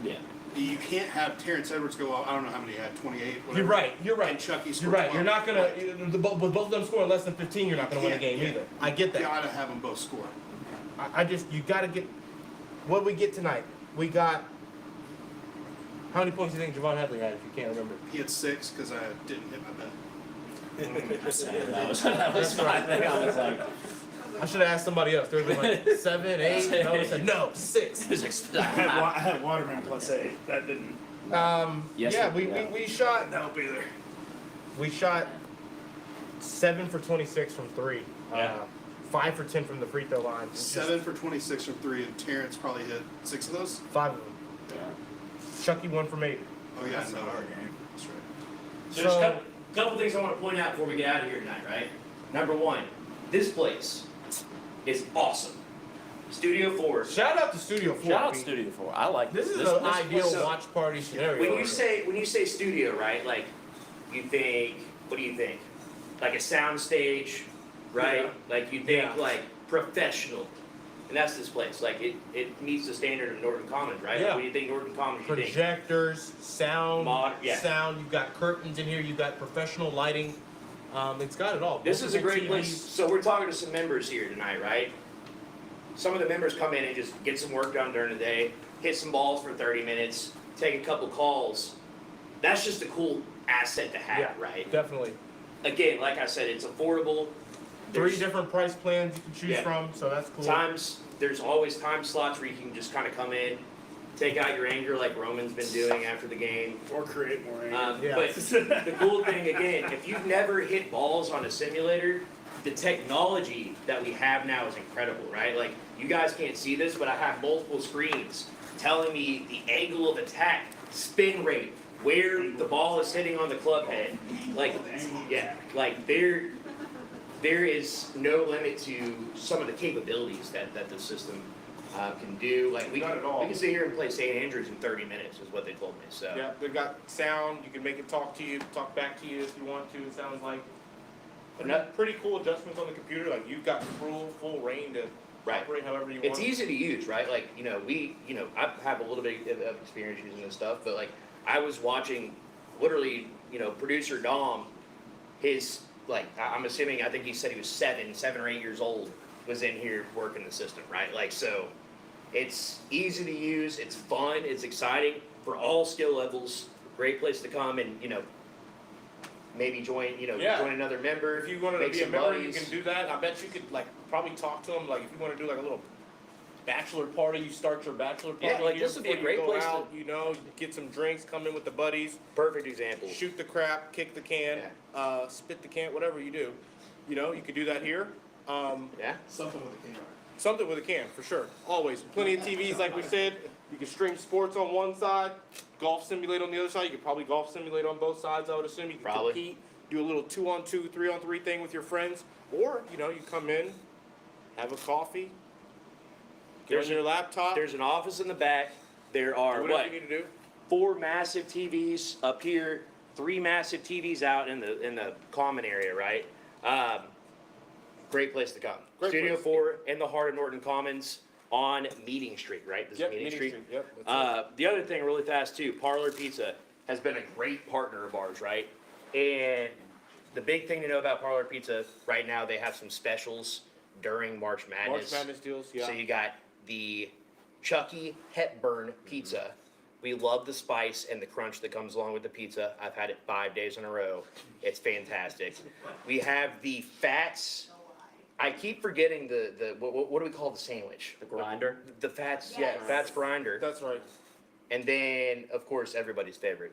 you can't have Terrence Edwards go out, I don't know how many he had, 28, whatever. You're right. And Chucky You're scored right. 12. You're not going to, with both of them scoring less than 15, you're not going to win a game either. I get that. You gotta have them both score. You got to get, what did we get tonight? We got, how many points do you think Javon Headley had, if you can't remember? He had 6 because I didn't hit my bet. That was my thing. I was like, I should have asked somebody else. There would have been like 7, 8. No, I said no, 6. I had Waterman plus 8. That didn't. We shot. That'll be there. We shot 7 for 26 from 3. 5 for 10 from the free throw line. 7 for 26 from 3, and Terrence probably hit 6 of those? 5 of them. Chucky 1 from 8. Oh yeah, That's no, not our game. that's right. So there's a couple things I want to point out before we get out of here tonight, right? Number 1, this place is awesome. Studio 4. Shout out to Studio 4. shout out Studio 4. I like This is an ideal watch party scenario. When you say studio, right? Like, you think, what do you think? Like a sound stage, right? Yeah. Like you think like professional. And that's this place. Like it meets the standard of Norton Commons, right? Yeah. Like when you think Norton Commons, you think projectors, sound, sound. You've got curtains in here. You've got professional lighting. It's got it all. This is a great place. So we're talking to some members here tonight, right? Some of the members come in and just get some work done during the day, hit some balls for 30 minutes, take a couple calls. That's just a cool asset to have, Yeah, right? definitely. Again, like I said, it's affordable. 3 There's different price plans you can choose Yeah. from, so that's cool. there's always time slots where you can just kind of come in, take out your anger like Roman's been doing after the game. Or create more anger. Yeah. But the cool thing, again, if you've never hit balls on a simulator, the technology that we have now is incredible, right? Like, you guys can't see this, but I have multiple screens telling me the angle of attack, spin rate, where the ball is hitting on the club head. Like, yeah, like there is no limit to some of the capabilities that the system can do. Like, we Not can, at all. we can sit here and play St. Andrews in 30 minutes is what they told me, so. Yeah, they've got sound. You can make it talk to you, talk back to you if you want to. It sounds like pretty cool adjustments on the computer. Like, you've got full reign to operate however you want. It's easy to use, right? Like, I have a little bit of experience using this stuff, but like, I was watching literally, producer Dom, I'm assuming, I think he said he was 7 or 8 years old, was in here working the system, right? Like, so it's easy to use, it's fun, it's exciting for all skill levels, great place to come and, maybe join another member. If you wanted to make be a some member, buddies. you can do that. I bet you could probably talk to them. Like, if you want to do like a little bachelor party, you start your bachelor party. Yeah, like, here this would be a before you great go place to- out, get some drinks, come in with the buddies, Perfect example. shoot the crap, kick the can, spit the can, whatever you do. You could do that here. Yeah. Something with a can. Something with a can, for sure. Always. Plenty of TVs, like we said. You can stream sports on one side, golf simulate on the other side. You could probably golf simulate on both sides, I would assume. You can Probably. compete, do a little 2-on-2, 3-on-3 thing with your friends. Or, you come in, have a coffee, get on your laptop, There's an office in the back. There are, do whatever you need to do. 4 massive TVs up here, 3 massive TVs out in the common area, right? Great place to come. Great Studio place. 4 in the heart of Norton Commons on Meeting Street, right? This Yep, is Meeting Street. Yep, that's The other thing, really fast too, Parlor Pizza has been a great partner of ours, right? And the big thing to know about Parlor Pizza right now, they have some specials during March Madness. March Madness deals, yeah. So you got the Chucky Hepburn pizza. We love the spice and the crunch that comes along with the pizza. I've had it 5 days in a row. It's fantastic. We have the Fats. I keep forgetting the what do we call the sandwich? The grinder. The Fats, yeah, Fats grinder. That's right. And then, of course, everybody's favorite,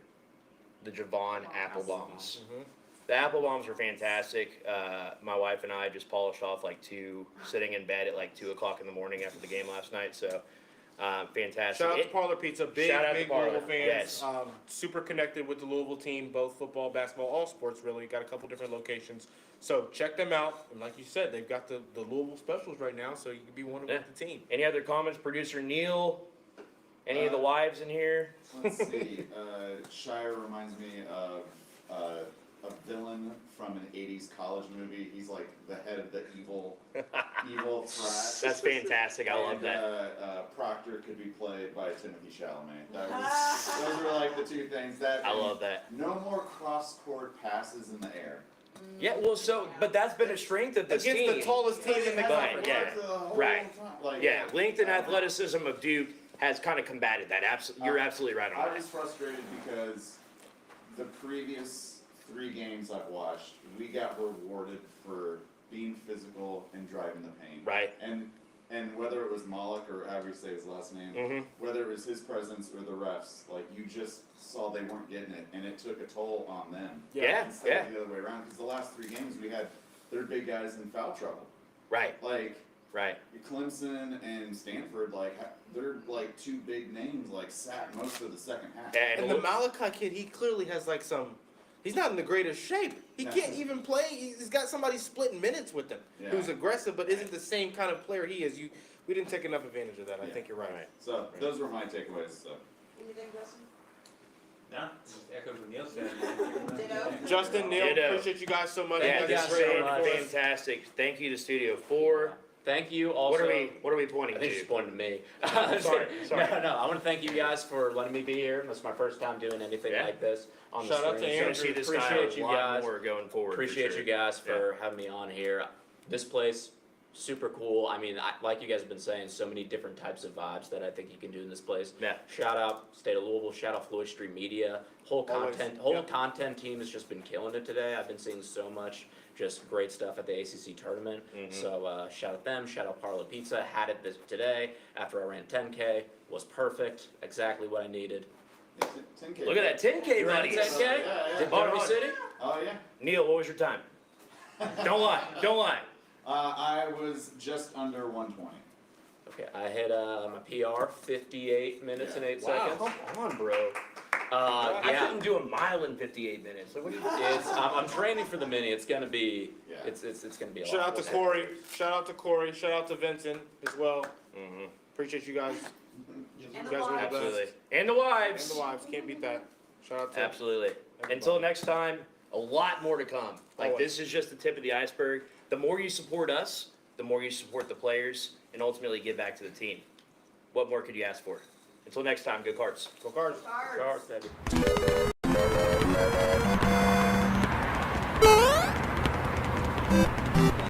the Javon apple bombs. The apple bombs are fantastic. My wife and I just polished off like 2, sitting in bed at like 2 o'clock in the morning after the game last night. So, fantastic. Shout out to Parlor Pizza. Big Parlor. Louisville fans. Yes. Super connected with the Louisville team, both football, basketball, all sports really. Got a couple different locations. So check them out. And like you said, they've got the Louisville specials right now, so you can be one of the team. Any other comments, producer Neil? Any of the wives in here? Let's see. Shire reminds me of a villain from an '80s college movie. He's like the head of the evil frat. That's fantastic. I love that. Proctor could be played by Timothy Chalamet. Those are like the 2 things. I love that. No more cross-court passes in the air. Yeah, well, but that's been a strength of this Against team. the tallest team in the Right, conference. yeah, right. Yeah, length and athleticism of Duke has kind of combated that. You're absolutely right on I that. was frustrated because the previous 3 games I've watched, we got rewarded for being physical and driving the paint. Right. And whether it was Malik or however you say his last name, whether it was his presence or the refs, like you just saw they weren't getting it, and it took a toll on them. Yeah, Instead yeah. of the other way around, because the last 3 games we had their big guys in foul trouble. Right. Like Right. Clemson and Stanford, like they're like 2 big names, like sat most of the second half. And the Malachi kid, he clearly has like some. He's not in the greatest shape. He can't even play. He's got somebody splitting minutes with him who's aggressive, but isn't the same kind of player he is. We didn't take enough advantage of that. I think you're right. So those were my takeaways. So. Anything, Justin? No, just echo what Neil said. Ditto. Justin, Neil, Ditto. appreciate you guys so much. Yeah, You this guys was did great for us. fantastic. Thank you to Studio 4. Thank you also. What are we pointing I think to? she's pointing to me. Sorry. No, I want to thank you guys for letting me be here. This is my first time doing anything like this on Shout the out to screen. Andrew. See this guy Appreciate a you lot guys. more going forward. Appreciate for sure. you guys for having me on here. This place, super cool. I mean, like you guys have been saying, so many different types of vibes that I think you can do in this place. Yeah. Shout out State of Louisville. Shout out Floyd Street Media. Whole Always. content team has just been killing it today. I've been seeing so much just great stuff at the ACC tournament. So shout out them. Shout out Parla Pizza. Had it today after I ran 10K. Was perfect. Exactly what I needed. 10K. Look at that 10K, buddy. 10K? Yeah. Did Barnaby City? Oh yeah. Neil, what was your time? Don't lie. Don't lie. I was just under 120. Okay, I hit my PR, 58 minutes and 8 seconds. Wow, come on, bro. I Yeah, couldn't do a mile in 58 minutes. Like, what are you I'm training for the mini. It's gonna be, Yeah. it's gonna be a Shout lot. out to Corey. Shout out to Corey. Shout out to Vincent as well. Appreciate you guys. You guys are the best. Absolutely. And the wives. And the wives. Can't beat that. Shout out to Absolutely. everybody. Until next time, a lot more to come. Like, Always. this is just the tip of the iceberg. The more you support us, the more you support the players, and ultimately give back to the team. What more could you ask for? Until next time, good cards. Go Cards. Cards, baby.